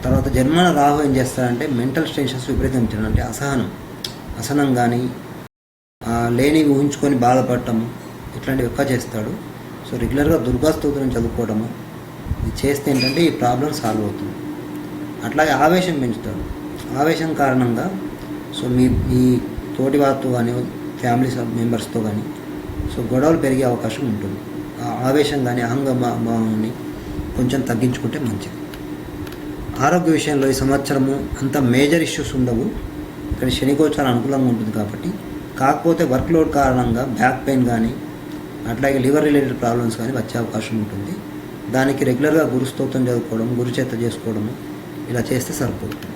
తర్వాత జన్మన రాహు ఏం చేస్తారంటే మెంటల్ టెన్షన్స్ విపరీతం ఇచ్చడం, అంటే అసహనం కానీ లేనివి ఊహించుకొని బాధపడటం ఇట్లాంటివి ఎక్కువ చేస్తాడు. సో రెగ్యులర్గా దుర్గా స్తోత్రం చదువుకోవడము ఇది చేస్తే ఏంటంటే ఈ ప్రాబ్లం సాల్వ్ అవుతుంది. అట్లాగే ఆవేశం పెంచుతాడు. ఆవేశం కారణంగా సో మీ తోటి వారితో కానీ ఫ్యామిలీ మెంబర్స్తో కానీ సో గొడవలు పెరిగే అవకాశం ఉంటుంది. ఆ ఆవేశం కానీ అహంభావాన్ని కొంచెం తగ్గించుకుంటే మంచిది. ఆరోగ్య విషయంలో ఈ సంవత్సరము అంత మేజర్ ఇష్యూస్ ఉండవు. ఇక్కడ శనిగోచారం అనుకూలంగా ఉంటుంది కాబట్టి, కాకపోతే వర్క్ లోడ్ కారణంగా బ్యాక్ పెయిన్ కానీ అట్లాగే లివర్ రిలేటెడ్ ప్రాబ్లమ్స్ కానీ వచ్చే అవకాశం ఉంటుంది. దానికి రెగ్యులర్గా గురు స్తోత్రం చదువుకోవడం, గురు చేత చేసుకోవడము ఇలా చేస్తే సరిపోతుంది.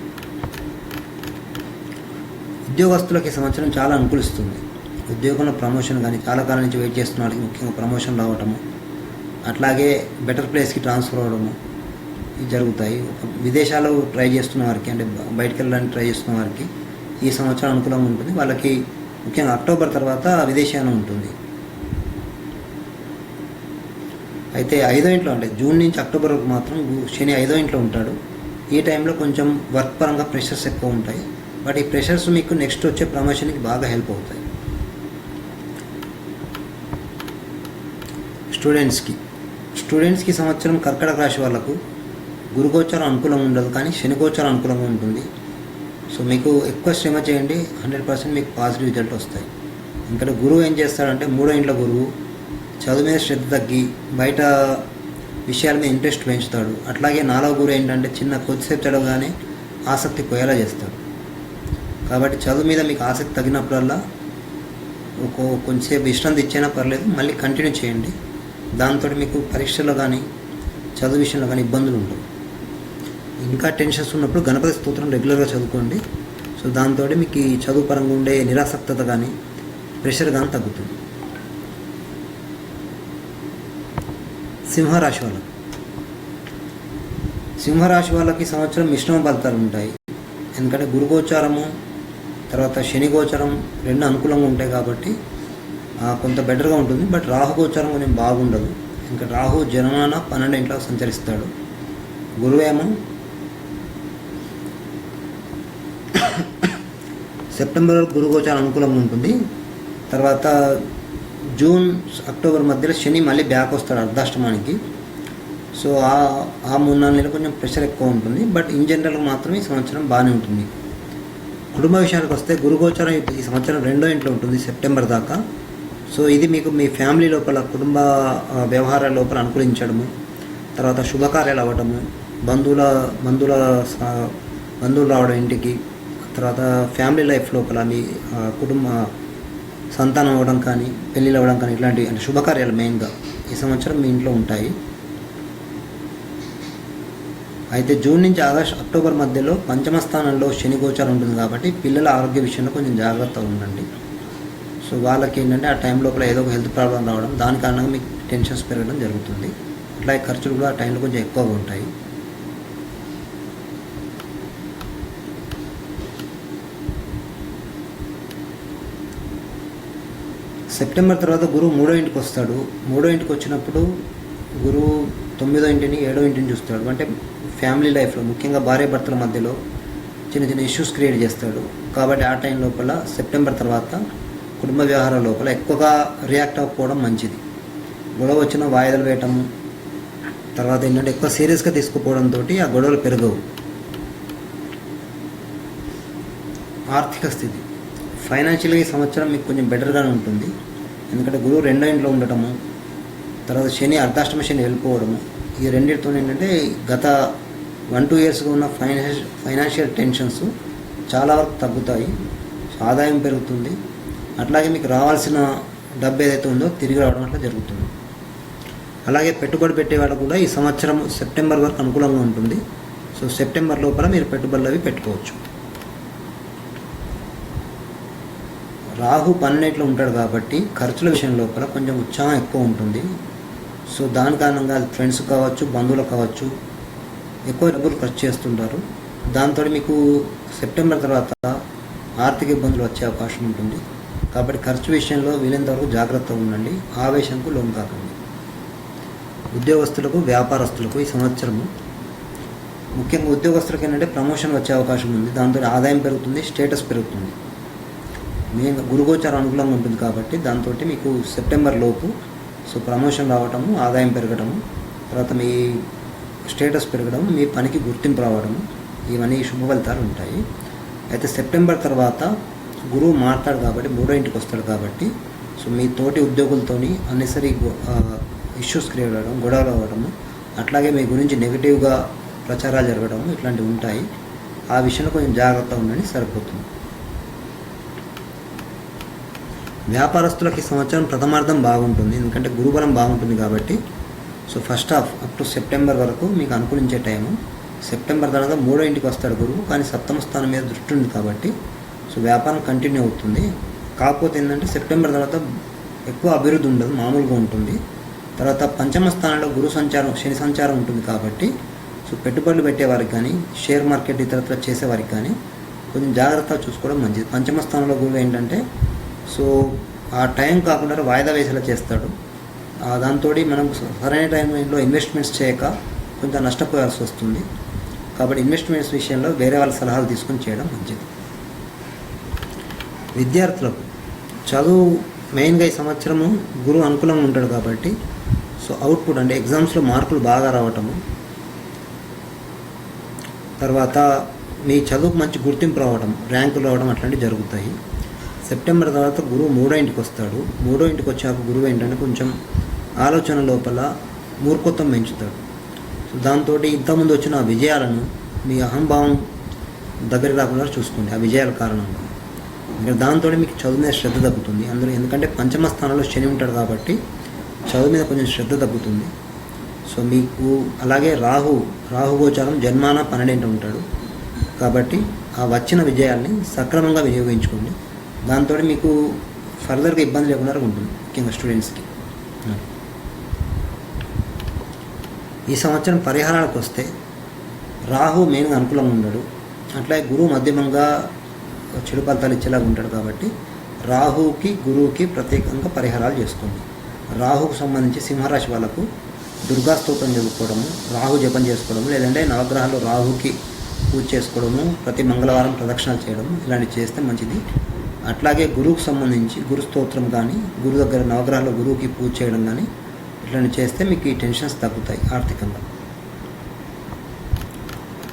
ఉద్యోగస్తులకి ఈ సంవత్సరం చాలా అనుకూలిస్తుంది. ఉద్యోగంలో ప్రమోషన్ కానీ చాలా కాలం నుంచి వెయిట్ చేస్తున్న వాళ్ళకి ముఖ్యంగా ప్రమోషన్ రావటము, అట్లాగే బెటర్ ప్లేస్కి ట్రాన్స్ఫర్ అవ్వడము ఇవి జరుగుతాయి. విదేశాలు ట్రై చేస్తున్న వారికి, అంటే బయటకు వెళ్ళడానికి ట్రై చేస్తున్న వారికి ఈ సంవత్సరం అనుకూలంగా ఉంటుంది. వాళ్ళకి ముఖ్యంగా అక్టోబర్ తర్వాత విదేశానం ఉంటుంది. అయితే 5వ ఇంట్లో, అంటే జూన్ నుంచి అక్టోబర్ వరకు మాత్రం శని 5వ ఇంట్లో ఉంటాడు. ఈ టైంలో కొంచెం వర్క్ పరంగా ప్రెషర్స్ ఎక్కువ ఉంటాయి. బట్ ఈ ప్రెషర్స్ మీకు నెక్స్ట్ వచ్చే ప్రమోషన్కి బాగా హెల్ప్ అవుతాయి. స్టూడెంట్స్కి సంవత్సరం కర్కటక రాశి వాళ్ళకు గురుగోచారం అనుకూలంగా ఉండదు, కానీ శనిగోచారం అనుకూలంగా ఉంటుంది. సో మీకు ఎక్కువ శ్రమ చేయండి, 100% మీకు పాజిటివ్ రిజల్ట్ వస్తాయి. ఇంకా గురువు ఏం చేస్తాడంటే 3వ ఇంట్లో గురువు చదువు మీద శ్రద్ధ తగ్గి బయట విషయాల మీద ఇంట్రెస్ట్ పెంచుతాడు. అట్లాగే 4వ గురువు ఏంటంటే కొద్దిసేపు చదవగానే ఆసక్తి పోయేలా చేస్తాడు. కాబట్టి చదువు మీద మీకు ఆసక్తి తగినప్పుడల్లా కొంచెంసేపు విశ్రాంతి ఇచ్చైనా పర్లేదు, మళ్ళీ కంటిన్యూ చేయండి. దాంతో మీకు పరీక్షల్లో కానీ చదువు విషయంలో కానీ ఇబ్బందులు ఉండవు. ఇంకా టెన్షన్స్ ఉన్నప్పుడు గణపతి స్తోత్రం రెగ్యులర్గా చదువుకోండి. సో దాంతో మీకు ఈ చదువు పరంగా ఉండే నిరాసక్తత కానీ ప్రెషర్ కానీ తగ్గుతుంది. సింహరాశి వాళ్ళకి సంవత్సరం మిశ్రమ ఫలితాలు ఉంటాయి. ఎందుకంటే గురుగోచారము తర్వాత శని గోచారం రెండు అనుకూలంగా ఉంటాయి కాబట్టి కొంత బెటర్గా ఉంటుంది. బట్ రాహుగోచారం కొంచెం బాగుండదు. ఇంకా రాహు జన్మన 12వ ఇంట్లో సంచరిస్తాడు. గురువేమో సెప్టెంబర్ వరకు గురుగోచారం అనుకూలంగా ఉంటుంది. తర్వాత జూన్ అక్టోబర్ మధ్యలో శని మళ్ళీ బ్యాక్ వస్తాడు అర్ధాష్టమానికి. సో ఆ 3-4 నెలలు కొంచెం ప్రెషర్ ఎక్కువ ఉంటుంది. బట్ ఇన్ జనరల్ మాత్రమే ఈ సంవత్సరం బాగానే ఉంటుంది. కుటుంబ విషయానికి వస్తే గురుగోచారం ఈ సంవత్సరం 2వ ఇంట్లో ఉంటుంది సెప్టెంబర్ దాకా. సో ఇది మీకు మీ ఫ్యామిలీ లోపల కుటుంబ వ్యవహారాల లోపల అనుకూలించడము, తర్వాత శుభకార్యాలు అవ్వటము, బంధువులు రావడం ఇంటికి, తర్వాత ఫ్యామిలీ లైఫ్ లోపల మీ కుటుంబ సంతానం అవ్వడం కానీ పెళ్ళిళ్ళు అవ్వడం కానీ ఇట్లాంటి అంటే శుభకార్యాలు మెయిన్గా ఈ సంవత్సరం మీ ఇంట్లో ఉంటాయి. అయితే జూన్ నుంచి అక్టోబర్ మధ్యలో పంచమ స్థానంలో శని గోచారం ఉంటుంది కాబట్టి పిల్లల ఆరోగ్య విషయంలో కొంచెం జాగ్రత్తగా ఉండండి. సో వాళ్ళకి ఏంటంటే ఆ టైం లోపల ఏదో ఒక హెల్త్ ప్రాబ్లం రావడం, దాని కారణంగా మీకు టెన్షన్స్ పెరగడం జరుగుతుంది. అట్లాగే ఖర్చులు కూడా ఆ టైంలో కొంచెం ఎక్కువగా ఉంటాయి. సెప్టెంబర్ తర్వాత గురువు 3వ ఇంటికి వస్తాడు. 3వ ఇంటికి వచ్చినప్పుడు గురువు 9వ ఇంటిని 7వ ఇంటిని చూస్తాడు. అంటే ఫ్యామిలీ లైఫ్లో ముఖ్యంగా భార్యాభర్తల మధ్యలో చిన్న చిన్న ఇష్యూస్ క్రియేట్ చేస్తాడు. కాబట్టి ఆ టైం లోపల సెప్టెంబర్ తర్వాత కుటుంబ వ్యవహారాల లోపల ఎక్కువగా రియాక్ట్ అవ్వకపోవడం మంచిది. గొడవ వచ్చిన వాయిదాలు వేయటము, తర్వాత ఏంటంటే ఎక్కువ సీరియస్గా తీసుకుపోవడంతో ఆ గొడవలు పెరగవు. ఆర్థిక స్థితి ఫైనాన్షియల్గా ఈ సంవత్సరం మీకు కొంచెం బెటర్గానే ఉంటుంది. ఎందుకంటే గురువు 2వ ఇంట్లో ఉండటము, తర్వాత శని అర్ధాష్టమ శని వెళ్ళిపోవడము, ఈ రెండింటితో ఏంటంటే గత 1-2 ఇయర్స్గా ఉన్న ఫైనాన్షియల్ టెన్షన్స్ చాలా వరకు తగ్గుతాయి. ఆదాయం పెరుగుతుంది. అట్లాగే మీకు రావాల్సిన డబ్బు ఏదైతే ఉందో తిరిగి రావడం అట్లా జరుగుతుంది. అలాగే పెట్టుబడి పెట్టే వాళ్ళకు కూడా ఈ సంవత్సరం సెప్టెంబర్ వరకు అనుకూలంగా ఉంటుంది. సో సెప్టెంబర్ లోపల మీరు పెట్టుబడులు అవి పెట్టుకోవచ్చు. రాహు 12లో ఉంటాడు కాబట్టి ఖర్చుల విషయం లోపల కొంచెం ఉత్సాహం ఎక్కువ ఉంటుంది. సో దాని కారణంగా ఫ్రెండ్స్ కావచ్చు, బంధువులు కావచ్చు, ఎక్కువ డబ్బులు ఖర్చు చేస్తుంటారు. దాంతో మీకు సెప్టెంబర్ తర్వాత ఆర్థిక ఇబ్బందులు వచ్చే అవకాశం ఉంటుంది. కాబట్టి ఖర్చు విషయంలో వీలైనంత వరకు జాగ్రత్తగా ఉండండి, ఆవేశంకు లోను కాకండి. ఉద్యోగస్తులకు, వ్యాపారస్తులకు ఈ సంవత్సరము ముఖ్యంగా ఉద్యోగస్తులకు ఏంటంటే ప్రమోషన్ వచ్చే అవకాశం ఉంది. దాంతో ఆదాయం పెరుగుతుంది, స్టేటస్ పెరుగుతుంది. మెయిన్గా గురుగోచారం అనుకూలంగా ఉంటుంది కాబట్టి దాంతో మీకు సెప్టెంబర్ లోపు సో ప్రమోషన్ రావటము, ఆదాయం పెరగడము, తర్వాత మీ స్టేటస్ పెరగడం, మీ పనికి గుర్తింపు రావడము, ఇవన్నీ శుభ ఫలితాలు ఉంటాయి. అయితే సెప్టెంబర్ తర్వాత గురువు మారుతాడు కాబట్టి 3వ ఇంటికి వస్తాడు కాబట్టి సో మీ తోటి ఉద్యోగులతోని అన్నెసరీ ఇష్యూస్ క్రియేట్ అవ్వడం, గొడవలు అవ్వడము, అట్లాగే మీ గురించి నెగిటివ్గా ప్రచారాలు జరగడము ఇట్లాంటివి ఉంటాయి. ఆ విషయంలో కొంచెం జాగ్రత్తగా ఉండండి, సరిపోతుంది. వ్యాపారస్తులకి సంవత్సరం ప్రథమార్థం బాగుంటుంది, ఎందుకంటే గురుబలం బాగుంటుంది కాబట్టి so first half up to September వరకు మీకు అనుకూలించే టైము. సెప్టెంబర్ తర్వాత 3వ ఇంటికి వస్తాడు గురువు, కానీ 7వ స్థానం మీద దృష్టి ఉంది కాబట్టి సో వ్యాపారం కంటిన్యూ అవుతుంది. కాకపోతే ఏంటంటే సెప్టెంబర్ తర్వాత ఎక్కువ అభివృద్ధి ఉండదు, మామూలుగా ఉంటుంది. తర్వాత 5వ స్థానంలో గురు సంచారం, శని సంచారం ఉంటుంది కాబట్టి సో పెట్టుబడులు పెట్టేవారికి కానీ, షేర్ మార్కెట్ ఇతరత్ర చేసేవారికి కానీ కొంచెం జాగ్రత్తగా చూసుకోవడం మంచిది. 5వ స్థానంలో గురువు ఏంటంటే సో ఆ టైం కాకుండా వాయిదా వేసేలా చేస్తాడు. దాంతో మనం సరైన టైంలో ఇన్వెస్ట్మెంట్స్ చేయక కొంచెం నష్టపోయాల్సి వస్తుంది. కాబట్టి ఇన్వెస్ట్మెంట్స్ విషయంలో వేరే వాళ్ళ సలహాలు తీసుకొని చేయడం మంచిది. విద్యార్థులకు చదువు మెయిన్గా ఈ సంవత్సరము గురువు అనుకూలంగా ఉంటాడు కాబట్టి సో అవుట్పుట్ అంటే ఎగ్జామ్స్లో మార్కులు బాగా రావటము, తర్వాత మీ చదువుకు మంచి గుర్తింపు రావడం, ర్యాంకులు రావడం అట్లాంటివి జరుగుతాయి. సెప్టెంబర్ తర్వాత గురువు 3వ ఇంటికి వస్తాడు. 3వ ఇంటికి వచ్చాక గురువు ఏంటంటే కొంచెం ఆలోచన లోపల మూర్ఖత్వం పెంచుతాడు. సో దాంతో ఇంతకుముందు వచ్చిన ఆ విజయాలను మీ అహంభావం దగ్గరికి రాకుండా చూసుకోండి. ఆ విజయాల కారణంగా ఇంకా దాంతో మీకు చదువు మీద శ్రద్ధ తగ్గుతుంది. అందులో ఎందుకంటే 5వ స్థానంలో శని ఉంటాడు కాబట్టి చదువు మీద కొంచెం శ్రద్ధ తగ్గుతుంది. సో మీకు అలాగే రాహు గోచారం జన్మాన 12 ఉంటాడు కాబట్టి ఆ వచ్చిన విజయాల్ని సక్రమంగా వినియోగించుకోండి. దాంతో మీకు ఫర్దర్గా ఇబ్బంది లేకుండా ఉంటుంది, ముఖ్యంగా స్టూడెంట్స్కి. ఈ సంవత్సరం పరిహారాలకు వస్తే రాహు మెయిన్గా అనుకూలంగా ఉన్నాడు, అట్లాగే గురువు మధ్యమంగా చెడు ఫలితాలు ఇచ్చేలాగా ఉంటాడు కాబట్టి రాహుకి, గురువుకి ప్రత్యేకంగా పరిహారాలు చేసుకోండి. రాహుకు సంబంధించి సింహరాశి వాళ్ళకు దుర్గా స్తోత్రం చదువుకోవడము, రాహు జపం చేసుకోవడము, లేదంటే నవగ్రహాలు రాహుకి పూజ చేసుకోవడము, ప్రతి మంగళవారం ప్రదక్షిణాలు చేయడము, ఇలాంటివి చేస్తే మంచిది. అట్లాగే గురువుకు సంబంధించి గురు స్తోత్రం కానీ, గురు దగ్గర నవగ్రహాల్లో గురువుకి పూజ చేయడం కానీ ఇట్లాంటివి చేస్తే మీకు ఈ టెన్షన్స్ తగ్గుతాయి ఆర్థికంగా.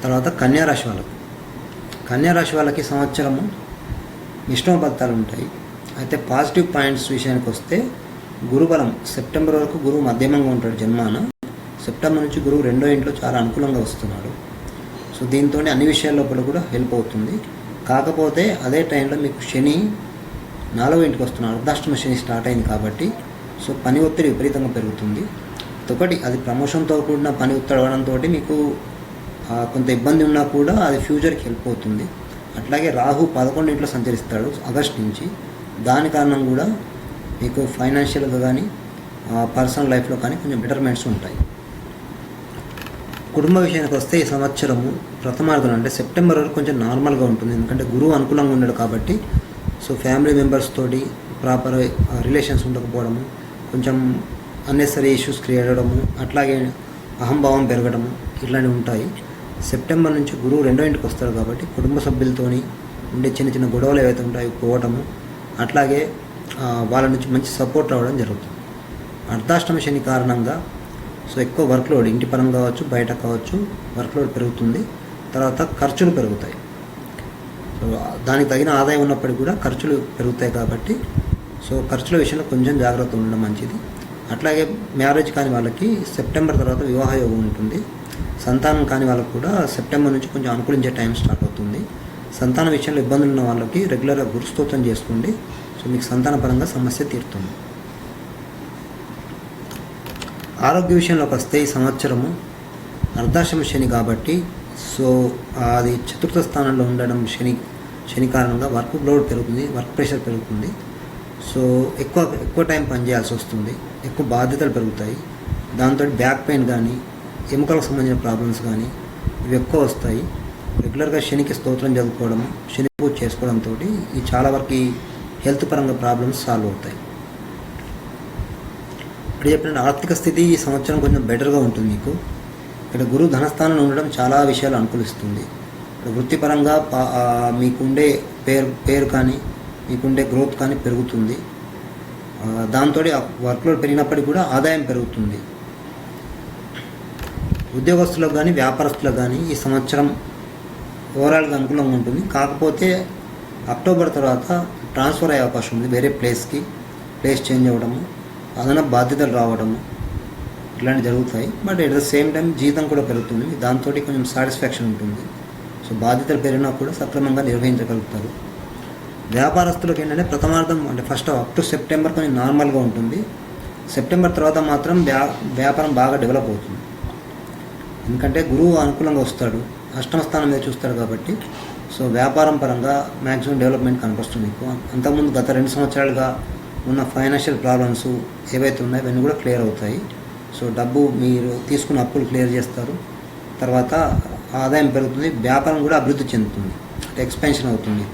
తర్వాత కన్యారాశి వాళ్ళకి సంవత్సరము మిశ్రమ ఫలితాలు ఉంటాయి. అయితే పాజిటివ్ పాయింట్స్ విషయానికి వస్తే గురుబలం సెప్టెంబర్ వరకు గురువు మధ్యమంగా ఉంటాడు జన్మాన. సెప్టెంబర్ నుంచి గురువు 2వ ఇంట్లో చాలా అనుకూలంగా వస్తున్నాడు. సో దీంతో అన్ని విషయాల లోపల కూడా హెల్ప్ అవుతుంది. కాకపోతే అదే టైంలో మీకు శని 4వ ఇంటికి వస్తున్నాడు, అర్ధాష్టమ శని స్టార్ట్ అయింది కాబట్టి సో పని ఒత్తిడి విపరీతంగా పెరుగుతుంది. ఒకటి అది ప్రమోషన్తో కూడిన పని ఒత్తిడి అవ్వడంతో మీకు కొంత ఇబ్బంది ఉన్నా కూడా అది ఫ్యూచర్కి హెల్ప్ అవుతుంది. అట్లాగే రాహు 11వ ఇంట్లో సంచరిస్తాడు ఆగస్ట్ నుంచి, దాని కారణం కూడా మీకు ఫైనాన్షియల్గా కానీ పర్సనల్ లైఫ్లో కానీ కొంచెం బెటర్మెంట్స్ ఉంటాయి. కుటుంబ విషయానికి వస్తే ఈ సంవత్సరము ప్రథమార్థం అంటే సెప్టెంబర్ వరకు కొంచెం నార్మల్గా ఉంటుంది, ఎందుకంటే గురువు అనుకూలంగా ఉండడు కాబట్టి సో ఫ్యామిలీ మెంబర్స్ తోటి ప్రాపర్ రిలేషన్స్ ఉండకపోవడము, కొంచెం అన్నెసరీ ఇష్యూస్ క్రియేట్ అవ్వడము, అట్లాగే అహంభావం పెరగడము ఇట్లాంటివి ఉంటాయి. సెప్టెంబర్ నుంచి గురువు 2వ ఇంటికి వస్తాడు కాబట్టి కుటుంబ సభ్యులతోని ఉండే చిన్న చిన్న గొడవలు ఏవైతే ఉంటాయో పోవడము, అట్లాగే వాళ్ళ నుంచి మంచి సపోర్ట్ రావడం జరుగుతుంది. అర్ధాష్టమ శని కారణంగా సో ఎక్కువ వర్క్లోడ్ ఇంటి పరంగా కావచ్చు, బయట కావచ్చు, వర్క్లోడ్ పెరుగుతుంది. తర్వాత ఖర్చులు పెరుగుతాయి. సో దానికి తగిన ఆదాయం ఉన్నప్పటికీ కూడా ఖర్చులు పెరుగుతాయి కాబట్టి సో ఖర్చుల విషయంలో కొంచెం జాగ్రత్త ఉండడం మంచిది. అట్లాగే మ్యారేజ్ కాని వాళ్ళకి సెప్టెంబర్ తర్వాత వివాహ యోగం ఉంటుంది. సంతానం కాని వాళ్ళకు కూడా సెప్టెంబర్ నుంచి కొంచెం అనుకూలించే టైం స్టార్ట్ అవుతుంది. సంతాన విషయంలో ఇబ్బందులు ఉన్న వాళ్ళకి రెగ్యులర్గా గురుస్తోత్రం చేసుకోండి. సో మీకు సంతాన పరంగా సమస్య తీరుతుంది. ఆరోగ్య విషయంలోకి వస్తే ఈ సంవత్సరము అర్ధాశ్రమ శని కాబట్టి సో అది చతుర్థ స్థానంలో ఉండడం శని కారణంగా వర్క్ లోడ్ పెరుగుతుంది, వర్క్ ప్రెషర్ పెరుగుతుంది. సో ఎక్కువ టైం పనిచేయాల్సి వస్తుంది, ఎక్కువ బాధ్యతలు పెరుగుతాయి. దాంతో బ్యాక్ పెయిన్ కానీ ఎముకలకు సంబంధించిన ప్రాబ్లమ్స్ కానీ ఇవి ఎక్కువ వస్తాయి. రెగ్యులర్గా శనికి స్తోత్రం చదువుకోవడం, శని పూజ చేసుకోవడంతో ఈ చాలా వరకు హెల్త్ పరంగా ప్రాబ్లమ్స్ సాల్వ్ అవుతాయి. ఇప్పుడు చెప్పిన ఆర్థిక స్థితి ఈ సంవత్సరం కొంచెం బెటర్గా ఉంటుంది మీకు. ఇక్కడ గురువు ధనస్థానంలో ఉండడం చాలా విషయాలు అనుకూలిస్తుంది. ఇక్కడ వృత్తిపరంగా మీకుండే పేరు కానీ మీకుండే గ్రోత్ కానీ పెరుగుతుంది. దాంతో వర్క్లోడ్ పెరిగినప్పటికీ కూడా ఆదాయం పెరుగుతుంది. ఉద్యోగస్తులకు కానీ వ్యాపారస్తులకు కానీ ఈ సంవత్సరం ఓవరాల్గా అనుకూలంగా ఉంటుంది. కాకపోతే అక్టోబర్ తర్వాత ట్రాన్స్ఫర్ అయ్యే అవకాశం ఉంది, వేరే ప్లేస్ చేంజ్ అవ్వడము, అదనపు బాధ్యతలు రావడము ఇట్లాంటివి జరుగుతాయి. But at the same time జీతం కూడా పెరుగుతుంది, దాంతో కొంచెం సాటిస్ఫాక్షన్ ఉంటుంది. సో బాధ్యతలు పెరిగినా కూడా సక్రమంగా నిర్వహించగలుగుతారు. వ్యాపారస్తులకు ఏంటంటే ప్రథమార్థం అంటే ఫస్ట్ అప్ టు సెప్టెంబర్ కొంచెం నార్మల్గా ఉంటుంది. సెప్టెంబర్ తర్వాత మాత్రం వ్యాపారం బాగా డెవలప్ అవుతుంది. ఎందుకంటే గురువు అనుకూలంగా వస్తాడు, అష్టమ స్థానం మీద చూస్తాడు కాబట్టి సో వ్యాపారం పరంగా మ్యాక్సిమం డెవలప్మెంట్ కనిపిస్తుంది మీకు. అంతకుముందు గత 2 సంవత్సరాలుగా ఉన్న ఫైనాన్షియల్ ప్రాబ్లమ్స్ ఏవైతే ఉన్నాయో అవన్నీ కూడా క్లియర్ అవుతాయి. సో డబ్బు మీరు తీసుకున్న అప్పులు క్లియర్ చేస్తారు. తర్వాత ఆదాయం పెరుగుతుంది, వ్యాపారం కూడా అభివృద్ధి చెందుతుంది, అంటే ఎక్స్పాన్షన్ అవుతుంది.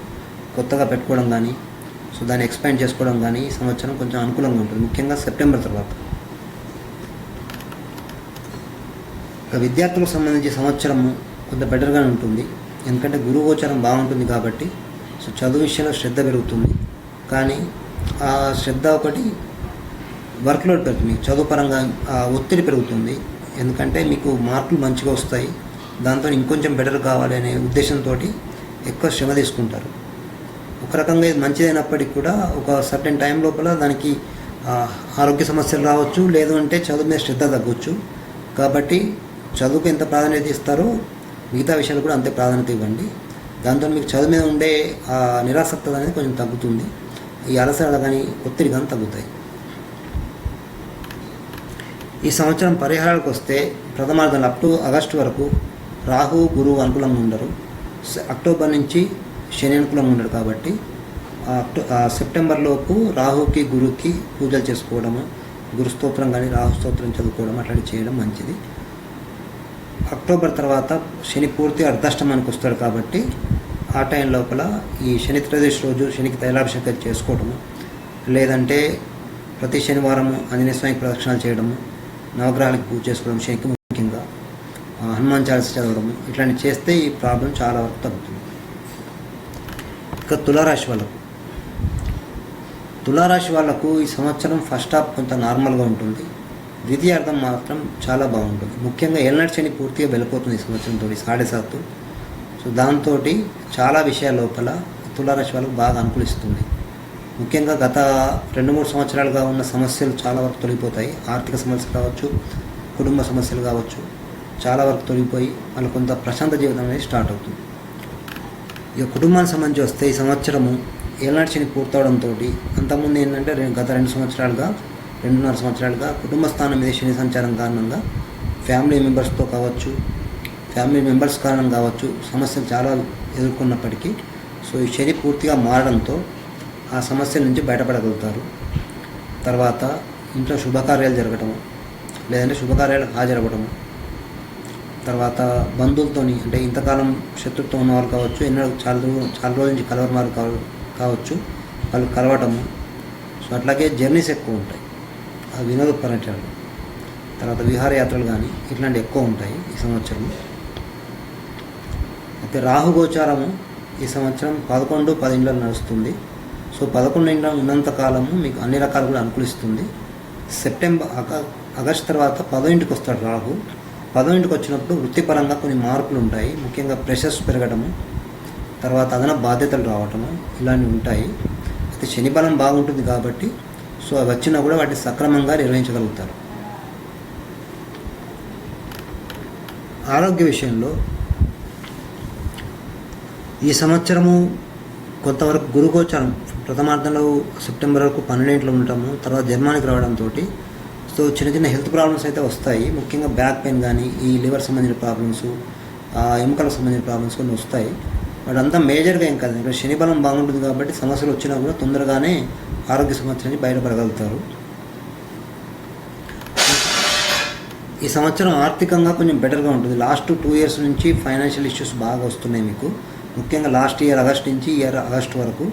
కొత్తగా పెట్టుకోవడం కానీ సో దాన్ని ఎక్స్పాండ్ చేసుకోవడం కానీ ఈ సంవత్సరం కొంచెం అనుకూలంగా ఉంటుంది, ముఖ్యంగా సెప్టెంబర్ తర్వాత. ఇక విద్యార్థులకు సంబంధించి సంవత్సరం కొంత బెటర్గా ఉంటుంది. ఎందుకంటే గురువు గోచారం బాగుంటుంది కాబట్టి సో చదువు విషయంలో శ్రద్ధ పెరుగుతుంది. కానీ ఆ శ్రద్ధ ఒకటి వర్క్లోడ్ పెరుగుతుంది, చదువు పరంగా ఒత్తిడి పెరుగుతుంది. ఎందుకంటే మీకు మార్కులు మంచిగా వస్తాయి, దాంతో ఇంకొంచెం బెటర్ కావాలి అనే ఉద్దేశంతో ఎక్కువ శ్రమ తీసుకుంటారు. ఒక రకంగా ఇది మంచిదైనప్పటికీ కూడా ఒక సర్టెన్ టైం లోపల దానికి ఆరోగ్య సమస్యలు రావచ్చు, లేదు అంటే చదువు మీద శ్రద్ధ తగ్గవచ్చు. కాబట్టి చదువుకు ఎంత ప్రాధాన్యత ఇస్తారో మిగతా విషయాలు కూడా అంతే ప్రాధాన్యత ఇవ్వండి. దాంతో మీకు చదువు మీద ఉండే నిరాసక్తత అనేది కొంచెం తగ్గుతుంది, ఈ అలసట కానీ ఒత్తిడి కానీ తగ్గుతాయి. ఈ సంవత్సరం పరిహారాలకు వస్తే ప్రథమార్థం అప్ టు ఆగస్టు వరకు రాహు గురువు అనుకూలంగా ఉండరు. అక్టోబర్ నుంచి శని అనుకూలంగా ఉండడు కాబట్టి సెప్టెంబర్లోపు రాహుకి గురువుకి పూజలు చేసుకోవడము, గురు స్తోత్రం కానీ రాహు స్తోత్రం చదువుకోవడం అట్లాంటివి చేయడం మంచిది. అక్టోబర్ తర్వాత శని పూర్తి అర్ధాష్టమానికి వస్తాడు కాబట్టి ఆ టైం లోపల ఈ శని త్రయోదశి రోజు శనికి తైలాభిషేకం చేసుకోవడము, లేదంటే ప్రతి శనివారము ఆంజనేయ స్వామికి ప్రదక్షిణాలు చేయడము, నవగ్రహాలకు పూజ చేసుకోవడం, శనికి ముఖ్యంగా హనుమాన్ చాలీసా చదవడము ఇట్లాంటివి చేస్తే ఈ ప్రాబ్లం చాలా వరకు తగ్గుతుంది. ఇక తులారాశి వాళ్ళకు ఈ సంవత్సరం ఫస్ట్ హాఫ్ కొంత నార్మల్గా ఉంటుంది, ద్వితీయార్థం మాత్రం చాలా బాగుంటుంది. ముఖ్యంగా ఏళ్ళనాటి శని పూర్తిగా వెళ్ళిపోతుంది ఈ సంవత్సరంతో 7.5. సో దాంతో చాలా విషయాల లోపల తులారాశి వాళ్ళకు బాగా అనుకూలిస్తుంది. ముఖ్యంగా గత 2-3 సంవత్సరాలుగా ఉన్న సమస్యలు చాలా వరకు తొలగిపోతాయి. ఆర్థిక సమస్యలు కావచ్చు, కుటుంబ సమస్యలు కావచ్చు, చాలా వరకు తొలగిపోయి వాళ్ళకు కొంత ప్రశాంత జీవితం అనేది స్టార్ట్ అవుతుంది. ఇక కుటుంబానికి సంబంధించి వస్తే ఈ సంవత్సరము ఏళ్ళనాటి శని పూర్తవడంతో అంతకుముందు ఏంటంటే గత 2.5 సంవత్సరాలుగా కుటుంబ స్థానం మీద శని సంచారం కారణంగా ఫ్యామిలీ మెంబర్స్ కారణం కావచ్చు సమస్యలు చాలా ఎదుర్కొన్నప్పటికీ సో ఈ శని పూర్తిగా మారడంతో ఆ సమస్యల నుంచి బయటపడగలుగుతారు. తర్వాత ఇంట్లో శుభకార్యాలు జరగటము, లేదంటే శుభకార్యాలకు హాజరవ్వడము, తర్వాత బంధువులతోని అంటే ఇంతకాలం శత్రుత్వం ఉన్న వాళ్ళు కావచ్చు, చాలా రోజుల నుంచి కలవని వారు కావచ్చు, వాళ్ళు కలవటము. సో అట్లాగే జర్నీస్ ఎక్కువ ఉంటాయి, వినోద పర్యటనలు, తర్వాత విహారయాత్రలు కానీ ఇట్లాంటివి ఎక్కువ ఉంటాయి ఈ సంవత్సరం. అయితే రాహు గోచారము ఈ సంవత్సరం 11-10 ఇండ్లలో నడుస్తుంది. సో 11 ఇండ్ల ఉన్నంత కాలము మీకు అన్ని రకాలు కూడా అనుకూలిస్తుంది. ఆగస్టు తర్వాత 10వ ఇంటికి వస్తాడు రాహు. 10వ ఇంటికి వచ్చినప్పుడు వృత్తిపరంగా కొన్ని మార్పులు ఉంటాయి, ముఖ్యంగా ప్రెషర్స్ పెరగడము, తర్వాత అదనపు బాధ్యతలు రావటము ఇలాంటివి ఉంటాయి. అయితే శని బలం బాగుంటుంది కాబట్టి సో అవి వచ్చినా కూడా వాటిని సక్రమంగా నిర్వహించగలుగుతారు. ఆరోగ్య విషయంలో ఈ సంవత్సరము కొంతవరకు గురుగోచారం ప్రథమార్థంలో సెప్టెంబర్ వరకు 12 ఇంట్లో ఉంటాము, తర్వాత జన్మానికి రావడంతో సో చిన్న చిన్న హెల్త్ ప్రాబ్లమ్స్ అయితే వస్తాయి, ముఖ్యంగా బ్యాక్ పెయిన్ కానీ ఈ లివర్ సంబంధించిన ప్రాబ్లమ్స్, ఎముకలకు సంబంధించిన ప్రాబ్లమ్స్ కొన్ని వస్తాయి. బట్ అంతా మేజర్గా ఏం కాదు. ఇక్కడ శని బలం బాగుంటుంది కాబట్టి సమస్యలు వచ్చినా కూడా తొందరగానే ఆరోగ్య సమస్య నుంచి బయటపడగలుగుతారు. ఈ సంవత్సరం ఆర్థికంగా కొంచెం బెటర్గా ఉంటుంది. లాస్ట్ 2 years నుంచి ఫైనాన్షియల్ ఇష్యూస్ బాగా వస్తున్నాయి మీకు, ముఖ్యంగా లాస్ట్ ఇయర్ ఆగస్ట్ నుంచి ఇయర్ ఆగస్ట్ వరకు.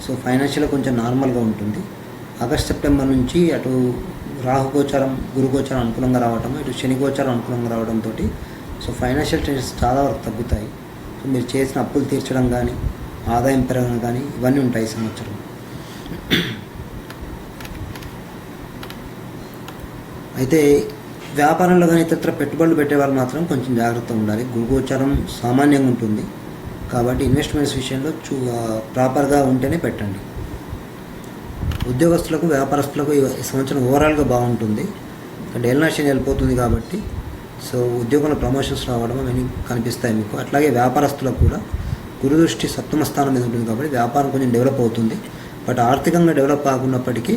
సో ఫైనాన్షియల్గా కొంచెం నార్మల్గా ఉంటుంది. ఆగస్ట్ సెప్టెంబర్ నుంచి అటు రాహుగోచారం గురుగోచారం అనుకూలంగా రావటం, ఇటు శనిగోచారం అనుకూలంగా రావడంతో సో ఫైనాన్షియల్ టెన్షన్స్ చాలా వరకు తగ్గుతాయి. సో మీరు చేసిన అప్పులు తీర్చడం కానీ ఆదాయం పెరగడం కానీ ఇవన్నీ ఉంటాయి ఈ సంవత్సరం. అయితే వ్యాపారంలో కానీ ఇతర పెట్టుబడులు పెట్టేవాళ్ళు మాత్రం కొంచెం జాగ్రత్తగా ఉండాలి. గురుగోచారం సామాన్యంగా ఉంటుంది కాబట్టి ఇన్వెస్ట్మెంట్స్ విషయంలో ప్రాపర్గా ఉంటేనే పెట్టండి. ఉద్యోగస్తులకు వ్యాపారస్తులకు ఈ సంవత్సరం ఓవరాల్గా బాగుంటుంది. అంటే ఏలినాటి వెళ్ళిపోతుంది కాబట్టి సో ఉద్యోగంలో ప్రమోషన్స్ రావడం అవన్నీ కనిపిస్తాయి మీకు. అట్లాగే వ్యాపారస్తులకు కూడా గురుదృష్టి 7వ స్థానం మీద ఉంటుంది కాబట్టి వ్యాపారం కొంచెం డెవలప్ అవుతుంది. బట్ ఆర్థికంగా డెవలప్ కాకున్నప్పటికీ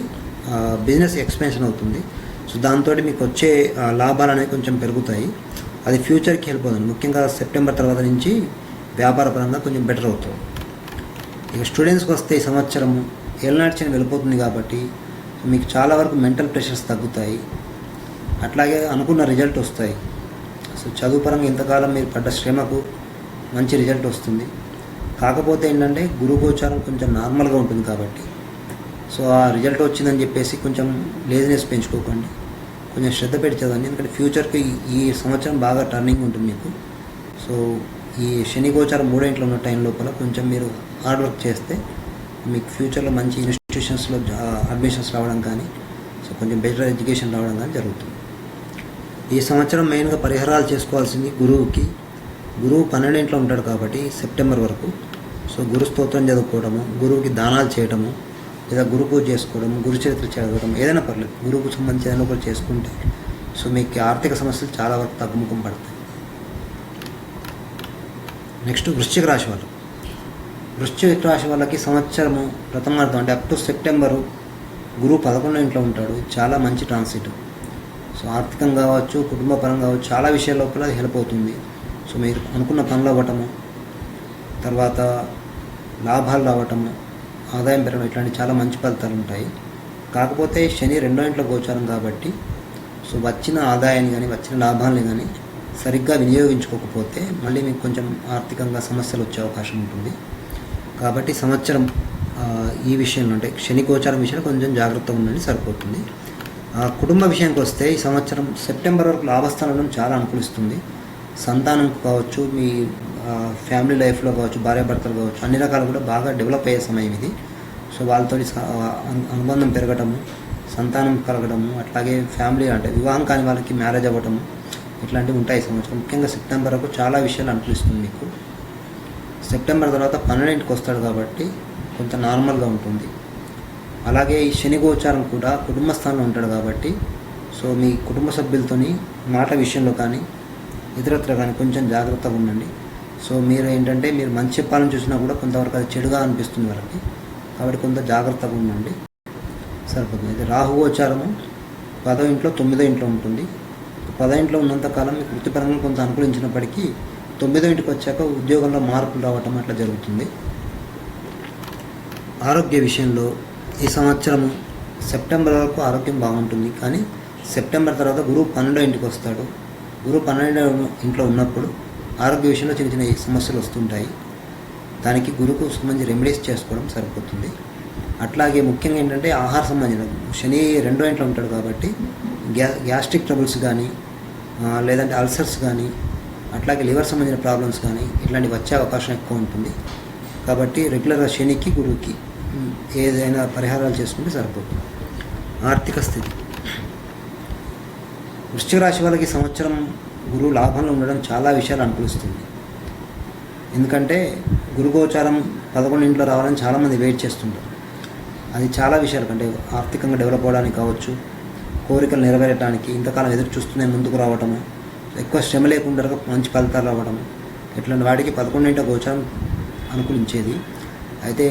బిజినెస్ ఎక్స్పెన్షన్ అవుతుంది. సో దాంతో మీకు వచ్చే లాభాలు అనేవి కొంచెం పెరుగుతాయి. అది ఫ్యూచర్కి హెల్ప్ అవుతుంది. ముఖ్యంగా సెప్టెంబర్ తర్వాత నుంచి వ్యాపార పరంగా కొంచెం బెటర్ అవుతుంది. ఇక స్టూడెంట్స్కి వస్తే ఈ సంవత్సరం ఏలినాటి వెళ్ళిపోతుంది కాబట్టి మీకు చాలా వరకు మెంటల్ ప్రెషర్స్ తగ్గుతాయి. అట్లాగే అనుకున్న రిజల్ట్ వస్తాయి. సో చదువు పరంగా ఇంతకాలం మీరు పడ్డ శ్రమకు మంచి రిజల్ట్ వస్తుంది. కాకపోతే ఏంటంటే గురుగోచారం కొంచెం నార్మల్గా ఉంటుంది కాబట్టి సో ఆ రిజల్ట్ వచ్చిందని చెప్పేసి కొంచెం లేజినెస్ పెంచుకోకండి, కొంచెం శ్రద్ధ పెట్టి చదవండి. ఎందుకంటే ఫ్యూచర్కి ఈ సంవత్సరం బాగా టర్నింగ్ ఉంటుంది మీకు. సో ఈ శని గోచారం 3వ ఇంట్లో ఉన్న టైం లోపల కొంచెం మీరు హార్డ్ వర్క్ చేస్తే మీకు ఫ్యూచర్లో మంచి ఇన్స్టిట్యూషన్స్లో అడ్మిషన్స్ రావడం కానీ సో కొంచెం బెటర్ ఎడ్యుకేషన్ రావడం కానీ జరుగుతుంది. ఈ సంవత్సరం మెయిన్గా పరిహారాలు చేసుకోవాల్సింది గురువుకి. గురువు 12వ ఇంట్లో ఉంటాడు కాబట్టి సెప్టెంబర్ వరకు సో గురు స్తోత్రం చదువుకోవడము, గురువుకి దానాలు చేయడము, లేదా గురు పూజ చేసుకోవడం, గురు చరిత్ర చదవడం ఏదైనా పర్లేదు, గురువుకు సంబంధించి ఏదైనా ఒకటి చేసుకుంటే సో మీకు ఆర్థిక సమస్యలు చాలా వరకు తగ్గుముఖం పడతాయి. నెక్స్ట్ వృశ్చిక రాశి వాళ్ళు. వృశ్చిక రాశి వాళ్ళకి సంవత్సరము ప్రథమార్థం అంటే అప్ టు సెప్టెంబరు గురువు 11వ ఇంట్లో ఉంటాడు. చాలా మంచి ట్రాన్సిట్. సో ఆర్థికంగా కావచ్చు, కుటుంబ పరంగా కావచ్చు, చాలా విషయాల లోపల అది హెల్ప్ అవుతుంది. సో మీరు అనుకున్న పనులు అవ్వటము, తర్వాత లాభాలు రావటము, ఆదాయం పెరగడం ఇట్లాంటి చాలా మంచి ఫలితాలు ఉంటాయి. కాకపోతే శని 2వ ఇంట్లో గోచారం కాబట్టి సో వచ్చిన ఆదాయాన్ని కానీ వచ్చిన లాభాలని కానీ సరిగ్గా వినియోగించుకోకపోతే మళ్ళీ మీకు కొంచెం ఆర్థికంగా సమస్యలు వచ్చే అవకాశం ఉంటుంది. కాబట్టి సంవత్సరం ఈ విషయంలో అంటే శని గోచారం విషయంలో కొంచెం జాగ్రత్తగా ఉండండి, సరిపోతుంది. కుటుంబ విషయానికి వస్తే ఈ సంవత్సరం సెప్టెంబర్ వరకు లాభస్థానం చాలా అనుకూలిస్తుంది. సంతానం కావచ్చు, మీ ఫ్యామిలీ లైఫ్లో కావచ్చు, భార్యాభర్తలు కావచ్చు, అన్ని రకాలు కూడా బాగా డెవలప్ అయ్యే సమయం ఇది. సో వాళ్ళతో అనుబంధం పెరగటము, సంతానం కలగడము, అట్లాగే ఫ్యామిలీ అంటే వివాహం కాని వాళ్ళకి మ్యారేజ్ అవ్వటము ఇట్లాంటివి ఉంటాయి సంవత్సరం. ముఖ్యంగా సెప్టెంబర్ వరకు చాలా విషయాలు అనుకూలిస్తుంది మీకు. సెప్టెంబర్ తర్వాత 12వ ఇంటికి వస్తాడు కాబట్టి కొంత నార్మల్గా ఉంటుంది. అలాగే ఈ శని గోచారం కూడా కుటుంబ స్థానంలో ఉంటాడు కాబట్టి సో మీ కుటుంబ సభ్యులతోని మాట విషయంలో కానీ ఇతరత్ర కానీ కొంచెం జాగ్రత్తగా ఉండండి. సో మీరు ఏంటంటే మీరు మంచి చెప్పాలని చూసినా కూడా కొంతవరకు అది చెడుగా అనిపిస్తుంది వాళ్ళకి, కాబట్టి కొంత జాగ్రత్తగా ఉండండి, సరిపోతుంది. అయితే రాహు గోచారము 10వ ఇంట్లో 9వ ఇంట్లో ఉంటుంది. 10వ ఇంట్లో ఉన్నంతకాలం మీకు వృత్తిపరంగా కొంత అనుకూలించినప్పటికీ 9వ ఇంటికి వచ్చాక ఉద్యోగంలో మార్పులు రావటం అట్లా జరుగుతుంది. ఆరోగ్య విషయంలో ఈ సంవత్సరము సెప్టెంబర్ వరకు ఆరోగ్యం బాగుంటుంది. కానీ సెప్టెంబర్ తర్వాత గురువు 12వ ఇంటికి వస్తాడు. గురువు 12వ ఇంట్లో ఉన్నప్పుడు ఆరోగ్య విషయంలో చిన్న చిన్న సమస్యలు వస్తుంటాయి. దానికి గురువుకు సంబంధించి రెమెడీస్ చేసుకోవడం సరిపోతుంది. అట్లాగే ముఖ్యంగా ఏంటంటే ఆహార సంబంధించిన శని 2వ ఇంట్లో ఉంటాడు కాబట్టి గ్యాస్ట్రిక్ ట్రబుల్స్ కానీ లేదంటే అల్సర్స్ కానీ అట్లాగే లివర్ సంబంధించిన ప్రాబ్లమ్స్ కానీ ఇట్లాంటివి వచ్చే అవకాశం ఎక్కువ ఉంటుంది. కాబట్టి రెగ్యులర్గా శనికి గురువుకి ఏదైనా పరిహారాలు చేసుకుంటే సరిపోతుంది. ఆర్థిక స్థితి వృశ్చిక రాశి వాళ్ళకి సంవత్సరం గురువు లాభంలో ఉండడం చాలా విషయాలు అనుకూలిస్తుంది. ఎందుకంటే గురుగోచారం 11వ ఇంట్లో రావాలని చాలామంది వెయిట్ చేస్తుంటారు. అది చాలా విషయాలు అంటే ఆర్థికంగా డెవలప్ అవ్వడానికి కావచ్చు, కోరికలు నెరవేరడానికి ఇంతకాలం ఎదురు చూస్తూనే ముందుకు రావటము, ఎక్కువ శ్రమ లేకుండా మంచి ఫలితాలు రావడము ఇట్లాంటి వాటికి 11వ ఇంట్లో గోచారం అనుకూలించేది. అయితే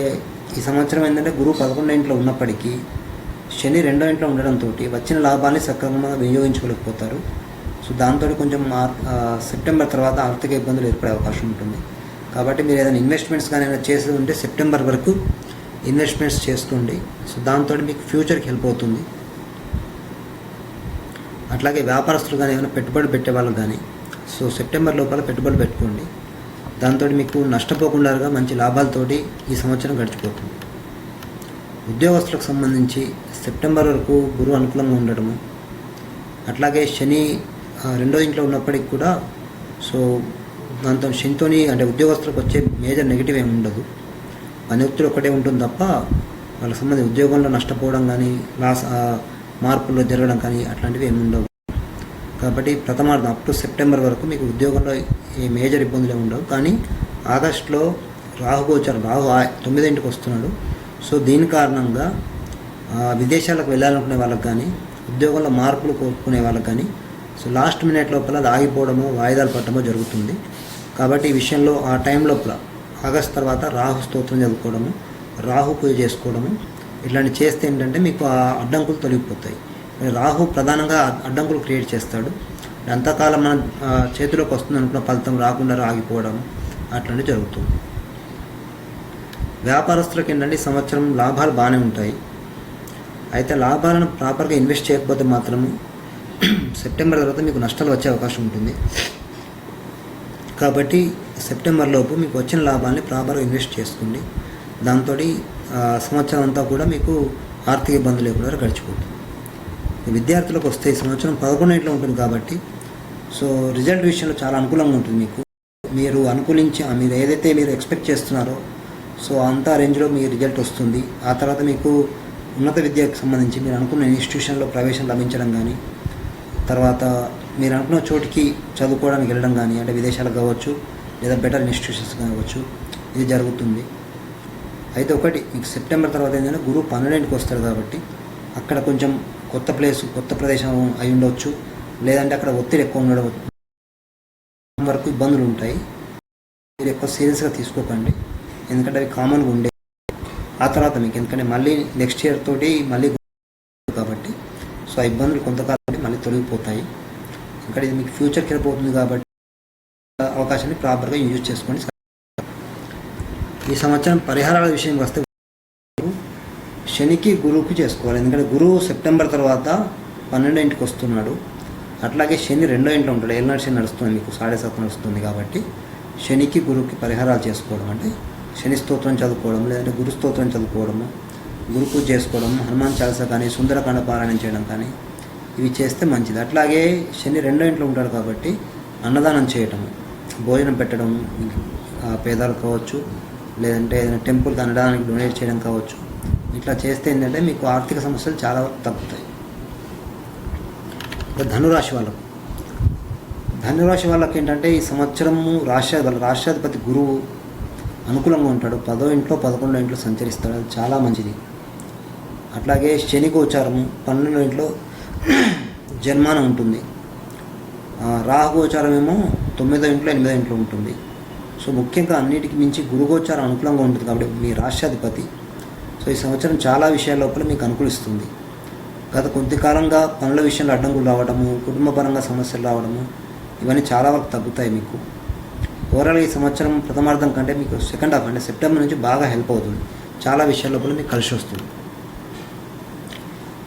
ఈ సంవత్సరం ఏంటంటే గురువు 11వ ఇంట్లో ఉన్నప్పటికీ శని రెండో ఇంట్లో ఉండడంతో వచ్చిన లాభాన్ని సక్రమంగా వినియోగించుకోలేకపోతారు. సో దాంతో కొంచెం సెప్టెంబర్ తర్వాత ఆర్థిక ఇబ్బందులు ఏర్పడే అవకాశం ఉంటుంది. కాబట్టి మీరు ఏదైనా ఇన్వెస్ట్మెంట్స్ కానీ ఏదైనా చేసి ఉంటే సెప్టెంబర్ వరకు ఇన్వెస్ట్మెంట్స్ చేసుకోండి. సో దాంతో మీకు ఫ్యూచర్కి హెల్ప్ అవుతుంది. అట్లాగే వ్యాపారస్తులు కానీ ఏమైనా పెట్టుబడి పెట్టే వాళ్ళకి కానీ సో సెప్టెంబర్ లోపల పెట్టుబడి పెట్టుకోండి. దాంతో మీకు నష్టపోకుండా మంచి లాభాలతోటి ఈ సంవత్సరం గడిచిపోతుంది. ఉద్యోగస్తులకు సంబంధించి సెప్టెంబర్ వరకు గురువు అనుకూలంగా ఉండడము, అట్లాగే శని రెండో ఇంట్లో ఉన్నప్పటికి కూడా సో దాంతో శనితోని అంటే ఉద్యోగస్తులకు వచ్చే మేజర్ నెగిటివ్ ఏమి ఉండదు. పని ఒత్తిడి ఒకటే ఉంటుంది తప్ప వాళ్ళకి సంబంధించి ఉద్యోగంలో నష్టపోవడం కానీ మార్పుల్లో జరగడం కానీ అట్లాంటివి ఏమి ఉండవు. కాబట్టి ప్రథమార్థం అప్ టు సెప్టెంబర్ వరకు మీకు ఉద్యోగంలో ఏ మేజర్ ఇబ్బందులు ఏమి ఉండవు. కానీ ఆగస్టులో రాహు 9వ ఇంటికి వస్తున్నాడు. సో దీని కారణంగా విదేశాలకు వెళ్ళాలనుకునే వాళ్ళకి కానీ ఉద్యోగంలో మార్పులు కోరుకునే వాళ్ళకి కానీ సో లాస్ట్ మినిట్ లోపల అది ఆగిపోవడమో వాయిదాలు పట్టడమో జరుగుతుంది. కాబట్టి ఈ విషయంలో ఆ టైం లోపల ఆగస్ట్ తర్వాత రాహు స్తోత్రం చదువుకోవడము, రాహు పూజ చేసుకోవడము ఇట్లాంటి చేస్తే ఏంటంటే మీకు ఆ అడ్డంకులు తొలగిపోతాయి. రాహు ప్రధానంగా అడ్డంకులు క్రియేట్ చేస్తాడు. అంతకాలం మన చేతిలోకి వస్తుంది అనుకున్న ఫలితం రాకుండా ఆగిపోవడం అట్లాంటివి జరుగుతుంది. వ్యాపారస్తులకు ఏంటంటే ఈ సంవత్సరం లాభాలు బాగానే ఉంటాయి. అయితే లాభాలను ప్రాపర్గా ఇన్వెస్ట్ చేయకపోతే మాత్రం సెప్టెంబర్ తర్వాత మీకు నష్టాలు వచ్చే అవకాశం ఉంటుంది. కాబట్టి సెప్టెంబర్ లోపు మీకు వచ్చిన లాభాన్ని ప్రాపర్గా ఇన్వెస్ట్ చేసుకోండి. దాంతో సంవత్సరం అంతా కూడా మీకు ఆర్థిక ఇబ్బందులు లేకుండా గడిచిపోతుంది. విద్యార్థులకు వస్తే ఈ సంవత్సరం 11 ఇంట్లో ఉంటుంది కాబట్టి సో రిజల్ట్ విషయంలో చాలా అనుకూలంగా ఉంటుంది. మీరు అనుకూలించి మీరు ఏదైతే మీరు ఎక్స్పెక్ట్ చేస్తున్నారో సో అంత రేంజ్లో మీ రిజల్ట్ వస్తుంది. ఆ తర్వాత మీకు ఉన్నత విద్యకు సంబంధించి మీరు అనుకున్న ఇన్స్టిట్యూషన్లో ప్రవేశం లభించడం కానీ, తర్వాత మీరు అనుకున్న చోటికి చదువుకోవడానికి వెళ్ళడం కానీ, అంటే విదేశాలకు కావచ్చు లేదా బెటర్ ఇన్స్టిట్యూషన్స్ కావచ్చు, ఇది జరుగుతుంది. అయితే ఒకటి మీకు సెప్టెంబర్ తర్వాత ఏంటంటే గురువు 12కి వస్తాడు కాబట్టి అక్కడ కొంచెం కొత్త ప్లేసు కొత్త ప్రదేశం అయి ఉండవచ్చు, లేదంటే అక్కడ ఒత్తిడి ఎక్కువ ఉండడం వరకు ఇబ్బందులు ఉంటాయి. మీరు ఎక్కువ సీరియస్గా తీసుకోకండి, ఎందుకంటే అవి కామన్గా ఉండే. ఆ తర్వాత మీకు ఎందుకంటే మళ్ళీ నెక్స్ట్ ఇయర్ తోటి మళ్ళీ కాబట్టి సో ఆ ఇబ్బందులు కొంతకాలం మళ్ళీ తొలగిపోతాయి. ఇంకా ఇది మీకు ఫ్యూచర్కి వెళ్ళిపోతుంది కాబట్టి అవకాశాన్ని ప్రాపర్గా యూజ్ చేసుకోండి. ఈ సంవత్సరం పరిహారాల విషయంకి వస్తే శనికి గురువుకి చేసుకోవాలి. ఎందుకంటే గురువు సెప్టెంబర్ తర్వాత 12వ ఇంటికి వస్తున్నాడు. అట్లాగే శని రెండో ఇంట్లో ఉంటాడు. ఏళ్ళనాడు శని నడుస్తుంది, మీకు 7.5 నడుస్తుంది. కాబట్టి శనికి గురువుకి పరిహారాలు చేసుకోవడం అంటే శని స్తోత్రం చదువుకోవడం, లేదంటే గురు స్తోత్రం చదువుకోవడము, గురు పూజ చేసుకోవడం, హనుమాన్ చాలీసా కానీ సుందరకాండ పారాయణం చేయడం కానీ ఇవి చేస్తే మంచిది. అట్లాగే శని రెండో ఇంట్లో ఉంటాడు కాబట్టి అన్నదానం చేయటము, భోజనం పెట్టడం పేదలకు కావచ్చు, లేదంటే ఏదైనా టెంపుల్కి అన్నదానానికి డొనేట్ చేయడం కావచ్చు. ఇట్లా చేస్తే ఏంటంటే మీకు ఆర్థిక సమస్యలు చాలా తగ్గుతాయి. ధనురాశి వాళ్ళకి ఏంటంటే ఈ సంవత్సరము రాష్ట్రాధిపతి గురువు అనుకూలంగా ఉంటాడు. 10వ ఇంట్లో 11వ ఇంట్లో సంచరిస్తాడు, అది చాలా మంచిది. అట్లాగే శని గోచారము 12వ ఇంట్లో జన్మానం ఉంటుంది. రాహు గోచారం ఏమో 9వ ఇంట్లో 8వ ఇంట్లో ఉంటుంది. సో ముఖ్యంగా అన్నిటికి మించి గురుగోచారం అనుకూలంగా ఉంటుంది కాబట్టి మీ రాష్ట్రాధిపతి సో ఈ సంవత్సరం చాలా విషయాల లోపల మీకు అనుకూలిస్తుంది. గత కొంతకాలంగా పనుల విషయంలో అడ్డంకులు రావడము, కుటుంబపరంగా సమస్యలు రావడము ఇవన్నీ చాలా వరకు తగ్గుతాయి మీకు. ఓవరాల్గా ఈ సంవత్సరం ప్రథమార్థం కంటే మీకు సెకండ్ హాఫ్ అంటే సెప్టెంబర్ నుంచి బాగా హెల్ప్ అవుతుంది. చాలా విషయాల లోపల మీకు కలిసి వస్తుంది.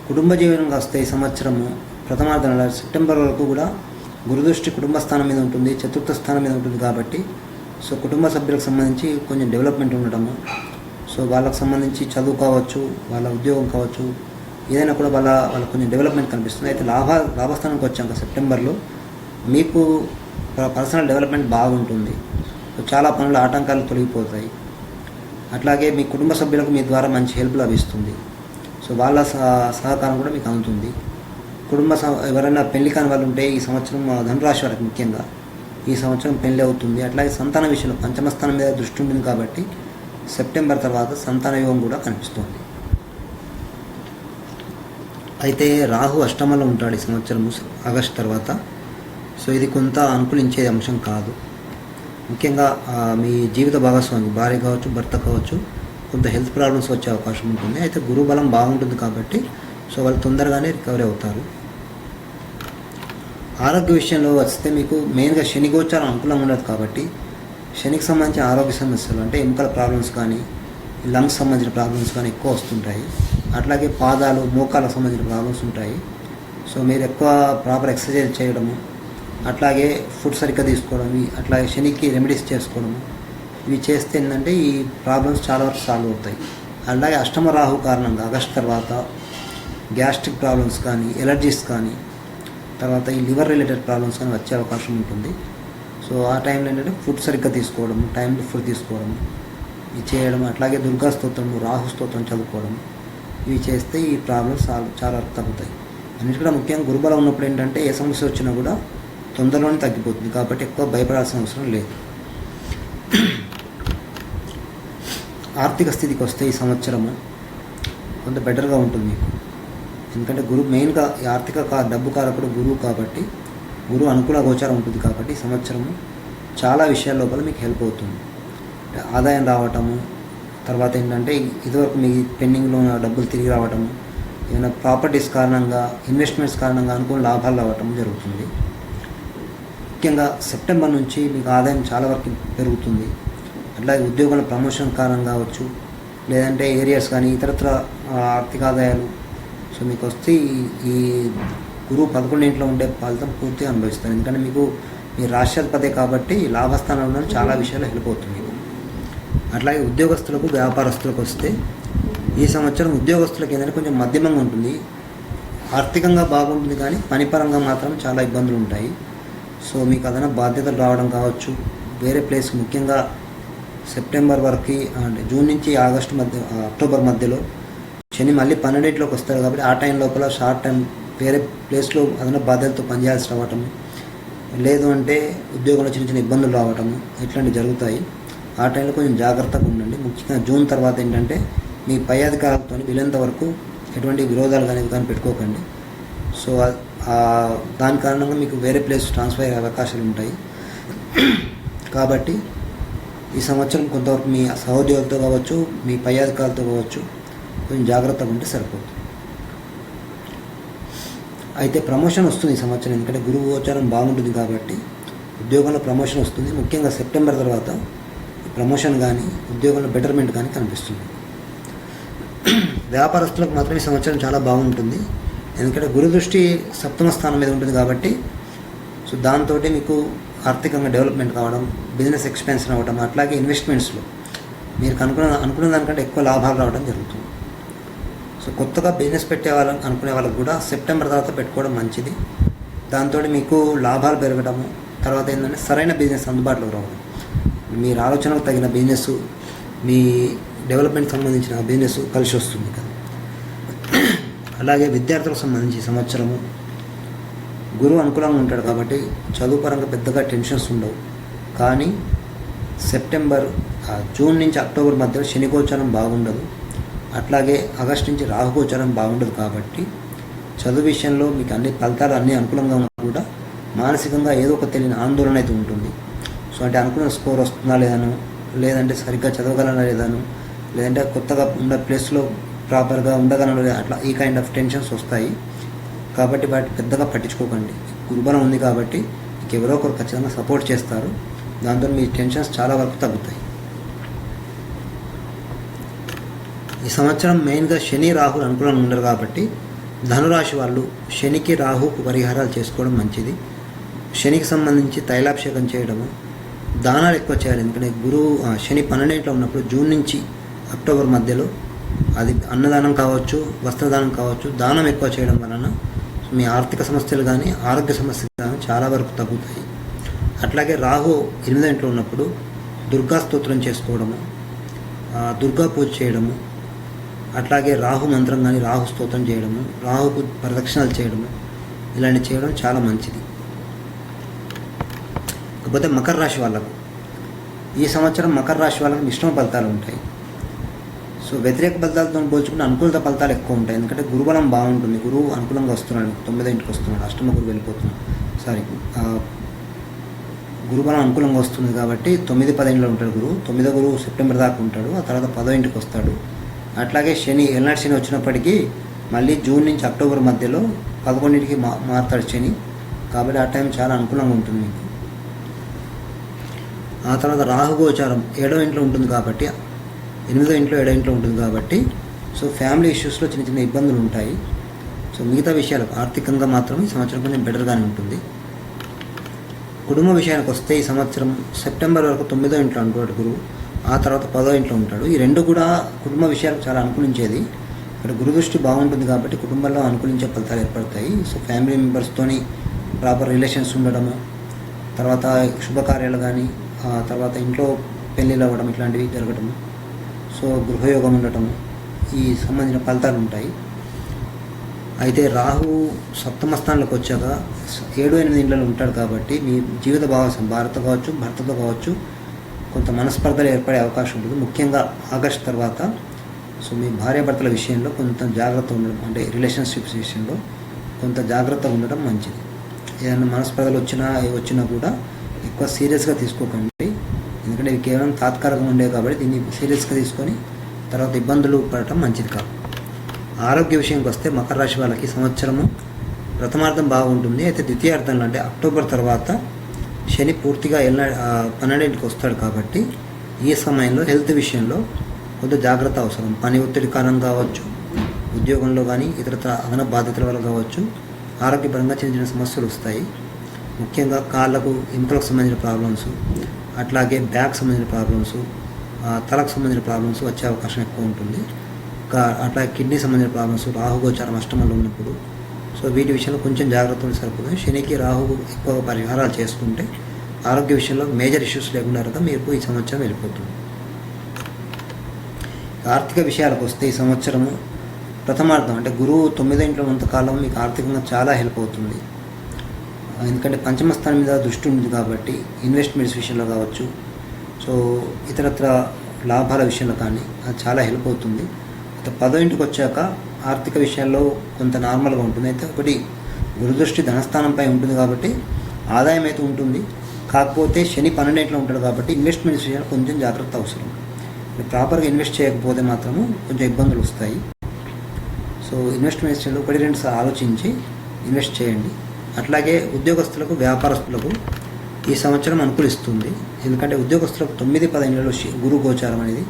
కుటుంబ జీవనంగా వస్తే ఈ సంవత్సరము ప్రథమార్థం సెప్టెంబర్ వరకు కూడా గురుదృష్టి కుటుంబ స్థానం మీద ఉంటుంది, చతుర్థ స్థానం మీద ఉంటుంది. కాబట్టి సో కుటుంబ సభ్యులకు సంబంధించి కొంచెం డెవలప్మెంట్ ఉండడము, సో వాళ్ళకు సంబంధించి చదువు కావచ్చు, వాళ్ళ ఉద్యోగం కావచ్చు, ఏదైనా కూడా వాళ్ళకు కొంచెం డెవలప్మెంట్ కనిపిస్తుంది. అయితే లాభస్థానానికి వచ్చాక సెప్టెంబర్లో మీకు పర్సనల్ డెవలప్మెంట్ బాగుంటుంది. చాలా పనుల ఆటంకాలు తొలగిపోతాయి. అట్లాగే మీ కుటుంబ సభ్యులకు మీ ద్వారా మంచి హెల్ప్ లభిస్తుంది. సో వాళ్ళ సహకారం కూడా మీకు అందుతుంది. ఎవరైనా పెళ్లి కాని వాళ్ళు ఉంటే ఈ సంవత్సరం ధనురాశి వారికి ముఖ్యంగా ఈ సంవత్సరం పెళ్లి అవుతుంది. అట్లాగే సంతాన విషయంలో పంచమ స్థానం మీద దృష్టి ఉంటుంది కాబట్టి సెప్టెంబర్ తర్వాత సంతాన యోగం కూడా కనిపిస్తుంది. అయితే రాహు అష్టమంలో ఉంటాడు ఈ సంవత్సరం ఆగస్టు తర్వాత. సో ఇది కొంత అనుకూలించే అంశం కాదు. ముఖ్యంగా మీ జీవిత భాగస్వామి భార్య కావచ్చు, భర్త కావచ్చు, కొంత హెల్త్ ప్రాబ్లమ్స్ వచ్చే అవకాశం ఉంటుంది. అయితే గురువు బలం బాగుంటుంది కాబట్టి సో వాళ్ళు తొందరగానే రికవరీ అవుతారు. ఆరోగ్య విషయంలో వస్తే మీకు మెయిన్గా శని గోచారం అనుకూలంగా ఉండదు కాబట్టి శనికి సంబంధించిన ఆరోగ్య సమస్యలు అంటే ఎముకల ప్రాబ్లమ్స్ కానీ లంగ్స్ సంబంధించిన ప్రాబ్లమ్స్ కానీ ఎక్కువ వస్తుంటాయి. అట్లాగే పాదాలు మోకాలకు సంబంధించిన ప్రాబ్లమ్స్ ఉంటాయి. సో మీరు ఎక్కువ ప్రాపర్ ఎక్సర్సైజ్ చేయడము, అట్లాగే ఫుడ్ సరిగ్గా తీసుకోవడం, అట్లాగే శనికి రెమెడీస్ చేసుకోవడము, ఇవి చేస్తే ఏంటంటే ఈ ప్రాబ్లమ్స్ చాలా వరకు సాల్వ్ అవుతాయి. అలాగే అష్టమ రాహు కారణంగా ఆగస్ట్ తర్వాత గ్యాస్ట్రిక్ ప్రాబ్లమ్స్ కానీ ఎలర్జీస్ కానీ తర్వాత ఈ లివర్ రిలేటెడ్ ప్రాబ్లమ్స్ కానీ వచ్చే అవకాశం ఉంటుంది. సో ఆ టైంలో ఏంటంటే ఫుడ్ సరిగ్గా తీసుకోవడం, టైంలో ఫుడ్ తీసుకోవడం, ఇవి చేయడం, అట్లాగే దుర్గా స్తోత్రము, రాహు స్తోత్రం చదువుకోవడం, ఇవి చేస్తే ఈ ప్రాబ్లమ్స్ చాలా వరకు తగ్గుతాయి. అన్నిటికన్నా ముఖ్యంగా గురుబలం ఉన్నప్పుడు ఏంటంటే ఏ సమస్య వచ్చినా కూడా తొందరలోనే తగ్గిపోతుంది కాబట్టి ఎక్కువ భయపడాల్సిన అవసరం లేదు. ఆర్థిక స్థితికి వస్తే ఈ సంవత్సరము కొంత బెటర్గా ఉంటుంది మీకు. ఎందుకంటే గురువు మెయిన్గా ఈ ఆర్థిక డబ్బు కారకుడు గురువు కాబట్టి గురువు అనుకూల గోచారం ఉంటుంది కాబట్టి ఈ సంవత్సరము చాలా విషయాల లోపల మీకు హెల్ప్ అవుతుంది. ఆదాయం రావటము, తర్వాత ఏంటంటే ఇదివరకు మీ పెండింగ్లో ఉన్న డబ్బులు తిరిగి రావటము, ఏమైనా ప్రాపర్టీస్ కారణంగా ఇన్వెస్ట్మెంట్స్ కారణంగా అనుకూల లాభాలు రావటం జరుగుతుంది. ముఖ్యంగా సెప్టెంబర్ నుంచి మీకు ఆదాయం చాలా వరకు పెరుగుతుంది. అట్లాగే ఉద్యోగాల ప్రమోషన్ కారణంగా కావచ్చు, లేదంటే ఏరియాస్ కానీ ఇతరత్ర ఆర్థిక ఆదాయాలు సో మీకు వస్తే ఈ గురువు 11 ఇంట్లో ఉండే ఫలితం పూర్తిగా అనుభవిస్తారు. ఎందుకంటే మీకు మీ రాష్ట్రాధిపతి కాబట్టి లాభస్థానంలో చాలా విషయాలు హెల్ప్ అవుతుంది మీకు. అట్లాగే ఉద్యోగస్తులకు వ్యాపారస్తులకు వస్తే ఈ సంవత్సరం ఉద్యోగస్తులకు ఏంటంటే కొంచెం మధ్యమంగా ఉంటుంది. ఆర్థికంగా బాగుంటుంది కానీ పనిపరంగా మాత్రం చాలా ఇబ్బందులు ఉంటాయి. సో మీకు అదన బాధ్యతలు రావడం కావచ్చు, వేరే ప్లేస్ ముఖ్యంగా సెప్టెంబర్ వరకు అంటే జూన్ నుంచి అక్టోబర్ మధ్యలో శని మళ్ళీ 12 వస్తారు కాబట్టి ఆ టైం లోపల షార్ట్ టైం వేరే ప్లేస్లో అదన బాధ్యతలతో పనిచేయాల్సి రావటము, లేదు అంటే ఉద్యోగంలో చిన్న చిన్న ఇబ్బందులు రావటము ఇట్లాంటివి జరుగుతాయి. ఆ టైంలో కొంచెం జాగ్రత్తగా ఉండండి. ముఖ్యంగా జూన్ తర్వాత ఏంటంటే మీ పై అధికారులతో వీలైనంత వరకు ఎటువంటి విరోధాలు కానీ పెట్టుకోకండి. సో దాని కారణంగా మీకు వేరే ప్లేస్ ట్రాన్స్ఫర్ అయ్యే అవకాశాలు ఉంటాయి. కాబట్టి ఈ సంవత్సరం కొంతవరకు మీ సహోద్యోగులతో కావచ్చు, మీ పై అధికారులతో కావచ్చు కొంచెం జాగ్రత్తగా ఉంటే సరిపోతుంది. అయితే ప్రమోషన్ వస్తుంది ఈ సంవత్సరం, ఎందుకంటే గురువు గోచారం బాగుంటుంది కాబట్టి ఉద్యోగంలో ప్రమోషన్ వస్తుంది. ముఖ్యంగా సెప్టెంబర్ తర్వాత ప్రమోషన్ కానీ ఉద్యోగంలో బెటర్మెంట్ కానీ కనిపిస్తుంది. వ్యాపారస్తులకు మాత్రం ఈ సంవత్సరం చాలా బాగుంటుంది. ఎందుకంటే గురు దృష్టి 7వ స్థానం మీద ఉంటుంది కాబట్టి సో దాంతో మీకు ఆర్థికంగా డెవలప్మెంట్ కావడం, బిజినెస్ ఎక్స్పెన్షన్ అవ్వడం, అట్లాగే ఇన్వెస్ట్మెంట్స్లో మీరు అనుకున్న దానికంటే ఎక్కువ లాభాలు రావడం జరుగుతుంది. సో కొత్తగా బిజినెస్ అనుకునే వాళ్ళకు కూడా సెప్టెంబర్ తర్వాత పెట్టుకోవడం మంచిది. దాంతో మీకు లాభాలు పెరగడము, తర్వాత ఏంటంటే సరైన బిజినెస్ అందుబాటులోకి రావడం, మీరు ఆలోచనకు తగిన బిజినెస్, మీ డెవలప్మెంట్ సంబంధించిన బిజినెస్ కలిసి వస్తుంది కదా. అలాగే విద్యార్థులకు సంబంధించి సంవత్సరము గురువు అనుకూలంగా ఉంటాడు కాబట్టి చదువు పరంగా పెద్దగా టెన్షన్స్ ఉండవు. కానీ జూన్ నుంచి అక్టోబర్ మధ్యలో శని గోచారం బాగుండదు, అట్లాగే ఆగస్ట్ నుంచి రాహు గోచారం బాగుండదు కాబట్టి చదువు విషయంలో మీకు అన్ని ఫలితాలు అన్నీ అనుకూలంగా ఉన్నా కూడా మానసికంగా ఏదో ఒక తెలియని ఆందోళన అయితే ఉంటుంది. సో అంటే అనుకున్న స్కోర్ వస్తుందా లేదను, లేదంటే సరిగ్గా చదవగలనా లేదను, లేదంటే కొత్తగా ఉన్న ప్లేస్లో ప్రాపర్గా ఉండగలను లేదా, అట్లా ఈ కైండ్ ఆఫ్ టెన్షన్స్ వస్తాయి. కాబట్టి వాటి పెద్దగా పట్టించుకోకండి. గురుబలం ఉంది కాబట్టి మీకు ఎవరో ఒకరు ఖచ్చితంగా సపోర్ట్ చేస్తారు. దాంతో మీ టెన్షన్స్ చాలా వరకు తగ్గుతాయి. ఈ సంవత్సరం మెయిన్గా శని రాహులు అనుకూలంగా ఉండరు కాబట్టి ధనురాశి వాళ్ళు శనికి రాహుకు పరిహారాలు చేసుకోవడం మంచిది. శనికి సంబంధించి తైలాభిషేకం చేయడము, దానాలు ఎక్కువ చేయాలి. ఎందుకంటే శని 12 ఉన్నప్పుడు జూన్ నుంచి అక్టోబర్ మధ్యలో అది అన్నదానం కావచ్చు, వస్త్రదానం కావచ్చు, దానం ఎక్కువ చేయడం వలన మీ ఆర్థిక సమస్యలు కానీ ఆరోగ్య సమస్యలు కానీ చాలా వరకు తగ్గుతాయి. అట్లాగే రాహు 8 ఉన్నప్పుడు దుర్గా స్తోత్రం చేసుకోవడము, దుర్గా పూజ చేయడము, అట్లాగే రాహు మంత్రం కానీ రాహు స్తోత్రం చేయడము, రాహుకు ప్రదక్షిణాలు చేయడము, ఇలాంటివి చేయడం చాలా మంచిది. కాకపోతే మకర రాశి వాళ్ళకు ఈ సంవత్సరం మకర రాశి వాళ్ళకి మిశ్రమ ఫలితాలు ఉంటాయి. సో వ్యతిరేక ఫలితాలతో పోల్చుకుంటే అనుకూలత ఫలితాలు ఎక్కువ ఉంటాయి. ఎందుకంటే గురుబలం బాగుంటుంది, గురువు అనుకూలంగా వస్తున్నాడు, 9 వస్తున్నాడు, అష్టమ గురువు వెళ్ళిపోతున్నాడు, గురుబలం అనుకూలంగా వస్తుంది కాబట్టి 9-10 ఉంటాడు గురువు. 9వ గురువు సెప్టెంబర్ దాకా ఉంటాడు, ఆ తర్వాత 10వ వస్తాడు. అట్లాగే శని ఎల్నాటి శని వచ్చినప్పటికీ మళ్ళీ జూన్ నుంచి అక్టోబర్ మధ్యలో 11కి మారుతాడు శని, కాబట్టి ఆ టైం చాలా అనుకూలంగా ఉంటుంది మీకు. ఆ తర్వాత రాహుగోచారం 7వ ఇంట్లో ఉంటుంది కాబట్టి, 8వ ఇంట్లో 7వ ఇంట్లో ఉంటుంది కాబట్టి సో ఫ్యామిలీ ఇష్యూస్లో చిన్న చిన్న ఇబ్బందులు ఉంటాయి. సో మిగతా విషయాలకు ఆర్థికంగా మాత్రం ఈ సంవత్సరం కొంచెం బెటర్గానే ఉంటుంది. కుటుంబ విషయానికి వస్తే ఈ సంవత్సరం సెప్టెంబర్ వరకు 9వ ఇంట్లో ఉంటాడు గురువు, ఆ తర్వాత 10వ ఇంట్లో ఉంటాడు. ఈ రెండు కూడా కుటుంబ విషయాలకు చాలా అనుకూలించేది. ఇక్కడ గురు దృష్టి బాగుంటుంది కాబట్టి కుటుంబంలో అనుకూలించే ఫలితాలు ఏర్పడతాయి. సో ఫ్యామిలీ మెంబర్స్తోని ప్రాపర్ రిలేషన్స్ ఉండడము, తర్వాత శుభకార్యాలు కానీ, తర్వాత ఇంట్లో పెళ్ళిళ్ళు అవ్వడం ఇట్లాంటివి జరగటము, సో గృహయోగం ఉండటము, ఈ సంబంధించిన ఫలితాలు ఉంటాయి. అయితే రాహు సప్తమ స్థానంలోకి వచ్చాక 7-8 ఇండ్లలో ఉంటాడు కాబట్టి మీ జీవిత భాగస్వామి భర్తతో కావచ్చు కొంత మనస్పర్ధలు ఏర్పడే అవకాశం ఉంటుంది. ముఖ్యంగా ఆగస్టు తర్వాత సో మీ భార్యాభర్తల విషయంలో కొంత జాగ్రత్త ఉండడం, అంటే రిలేషన్షిప్స్ విషయంలో కొంత జాగ్రత్త ఉండడం మంచిది. ఏదైనా మనస్పర్ధలు వచ్చినా కూడా ఎక్కువ సీరియస్గా తీసుకోకండి, ఎందుకంటే ఇవి కేవలం తాత్కాలికంగా ఉండేవి కాబట్టి దీన్ని సీరియస్గా తీసుకొని తర్వాత ఇబ్బందులు పడటం మంచిది కాదు. ఆరోగ్య విషయంకి వస్తే మకర రాశి వాళ్ళకి సంవత్సరము ప్రథమార్థం బాగుంటుంది. అయితే ద్వితీయార్థంలో అంటే అక్టోబర్ తర్వాత శని పూర్తిగా 12కి వస్తాడు కాబట్టి ఈ సమయంలో హెల్త్ విషయంలో కొంత జాగ్రత్త అవసరం. పని ఒత్తిడి కారణం కావచ్చు, ఉద్యోగంలో కానీ ఇతరత్ర అదన బాధ్యతల వల్ల కావచ్చు ఆరోగ్యపరంగా చిన్న చిన్న సమస్యలు వస్తాయి. ముఖ్యంగా కాళ్ళకు ఎముకలకు సంబంధించిన ప్రాబ్లమ్స్, అట్లాగే బ్యాక్ సంబంధించిన ప్రాబ్లమ్స్, తలకు సంబంధించిన ప్రాబ్లమ్స్ వచ్చే అవకాశం ఎక్కువ ఉంటుంది. అట్లా కిడ్నీ సంబంధించిన ప్రాబ్లమ్స్ రాహుగోచారం అష్టమంలో ఉన్నప్పుడు సో వీటి విషయంలో కొంచెం జాగ్రత్త ఉంటే సరిపోతుంది. శనికి రాహువు ఎక్కువగా పరిహారాలు చేసుకుంటే ఆరోగ్య విషయంలో మేజర్ ఇష్యూస్ లేకుండా మీకు ఈ సంవత్సరం వెళ్ళిపోతుంది. ఆర్థిక విషయాలకు వస్తే ఈ సంవత్సరము ప్రథమార్థం అంటే గురువు 9వ ఇంట్లో ఉన్నంతకాలం మీకు ఆర్థికంగా చాలా హెల్ప్ అవుతుంది. ఎందుకంటే పంచమ స్థానం మీద దృష్టి ఉంది కాబట్టి ఇన్వెస్ట్మెంట్స్ విషయంలో కావచ్చు, సో ఇతరత్ర లాభాల విషయంలో కానీ అది చాలా హెల్ప్ అవుతుంది. అయితే 10వ ఇంటికి వచ్చాక ఆర్థిక విషయాల్లో కొంత నార్మల్గా ఉంటుంది. అయితే ఒకటి గురుదృష్టి ధనస్థానంపై ఉంటుంది కాబట్టి ఆదాయం అయితే ఉంటుంది, కాకపోతే శని 12వ ఇంట్లో ఉంటాడు కాబట్టి ఇన్వెస్ట్మెంట్స్ విషయాలు కొంచెం జాగ్రత్త అవసరం. ప్రాపర్గా ఇన్వెస్ట్ చేయకపోతే మాత్రము కొంచెం ఇబ్బందులు వస్తాయి. సో ఇన్వెస్ట్మెంట్స్ విషయంలో 1-2 సార్లు ఆలోచించి ఇన్వెస్ట్ చేయండి. అట్లాగే ఉద్యోగస్తులకు వ్యాపారస్తులకు ఈ సంవత్సరం అనుకూలిస్తుంది. ఎందుకంటే ఉద్యోగస్తులకు 9-10 ఇండ్లలో గురు గోచారం అనేది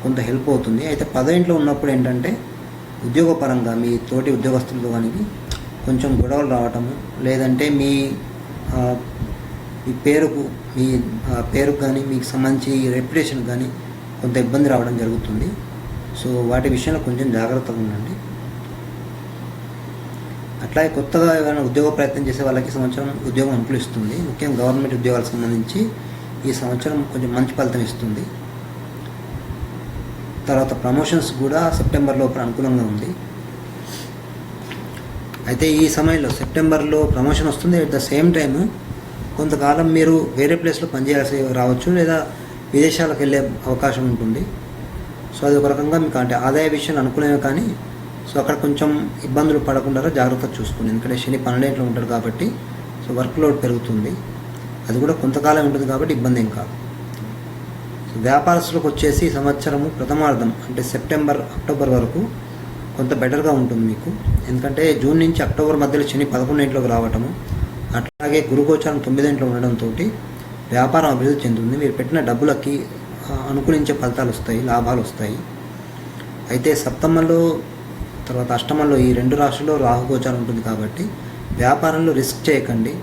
కొంత హెల్ప్ అవుతుంది. అయితే 10వ ఇంట్లో ఉన్నప్పుడు ఏంటంటే ఉద్యోగపరంగా మీ తోటి ఉద్యోగస్తులతో కానీ కొంచెం గొడవలు రావటము, లేదంటే మీ పేరుకు కానీ మీకు సంబంధించి రెప్యుటేషన్ కానీ కొంత ఇబ్బంది రావడం జరుగుతుంది. సో వాటి విషయంలో కొంచెం జాగ్రత్తగా ఉండండి. అట్లాగే కొత్తగా ఏమైనా ఉద్యోగ ప్రయత్నం చేసే వాళ్ళకి సంవత్సరం ఉద్యోగం అనుకూలిస్తుంది. ముఖ్యంగా గవర్నమెంట్ ఉద్యోగాలకు సంబంధించి ఈ సంవత్సరం కొంచెం మంచి ఫలితం ఇస్తుంది. తర్వాత ప్రమోషన్స్ కూడా సెప్టెంబర్ లోపల అనుకూలంగా ఉంది. అయితే ఈ సమయంలో సెప్టెంబర్లో ప్రమోషన్ వస్తుంది. అట్ ద సేమ్ టైము కొంతకాలం మీరు వేరే ప్లేస్లో పనిచేయాల్సి రావచ్చు, లేదా విదేశాలకు వెళ్ళే అవకాశం ఉంటుంది. సో అది ఒక రకంగా మీకు అంటే ఆదాయ విషయాలు అనుకూలమే, కానీ సో అక్కడ కొంచెం ఇబ్బందులు పడకుండా జాగ్రత్త చూసుకోండి. ఎందుకంటే శని 12వ ఇంట్లో ఉంటాడు కాబట్టి సో వర్క్ లోడ్ పెరుగుతుంది. అది కూడా కొంతకాలం ఉంటుంది కాబట్టి ఇబ్బంది ఏం కాదు. సో వ్యాపారస్తులకు వచ్చేసి ఈ సంవత్సరము ప్రథమార్థం అంటే సెప్టెంబర్ అక్టోబర్ వరకు కొంత బెటర్గా ఉంటుంది మీకు. ఎందుకంటే జూన్ నుంచి అక్టోబర్ మధ్యలో శని 11వ ఇంట్లోకి రావటము, అట్లాగే గురుగోచారం 9వ ఇంట్లో ఉండడంతో వ్యాపారం అభివృద్ధి చెందుతుంది. మీరు పెట్టిన డబ్బులకి అనుకూలించే ఫలితాలు వస్తాయి, లాభాలు వస్తాయి. అయితే సప్తమంలో తర్వాత అష్టమంలో ఈ 2 రాశుల్లో రాహుగోచారం ఉంటుంది కాబట్టి వ్యాపారంలో రిస్క్ చేయకండి.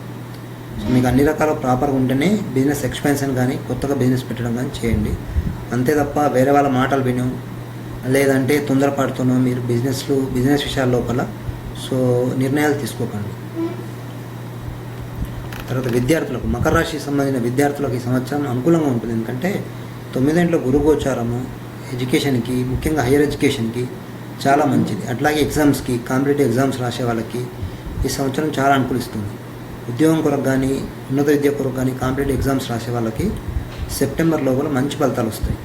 మీకు అన్ని రకాల ప్రాపర్గా ఉంటేనే బిజినెస్ ఎక్స్పెన్షన్ కానీ కొత్తగా బిజినెస్ పెట్టడం కానీ చేయండి. అంతే తప్ప వేరే వాళ్ళ మాటలు వినో లేదంటే తొందరపడుతున్నో మీరు బిజినెస్ విషయాల లోపల సో నిర్ణయాలు తీసుకోకండి. తర్వాత విద్యార్థులకు మకర రాశికి సంబంధించిన విద్యార్థులకు ఈ సంవత్సరం అనుకూలంగా ఉంటుంది. ఎందుకంటే 9వ ఇంట్లో గురుగోచారము ఎడ్యుకేషన్కి, ముఖ్యంగా హైయర్ ఎడ్యుకేషన్కి చాలా మంచిది. అట్లాగే ఎగ్జామ్స్కి, కాంపిటేటివ్ ఎగ్జామ్స్ రాసే వాళ్ళకి ఈ సంవత్సరం చాలా అనుకూలిస్తుంది. ఉద్యోగం కొరకు కానీ ఉన్నత విద్య కొరకు కానీ కాంపిటేటివ్ ఎగ్జామ్స్ రాసే వాళ్ళకి సెప్టెంబర్ లోపల మంచి ఫలితాలు వస్తాయి.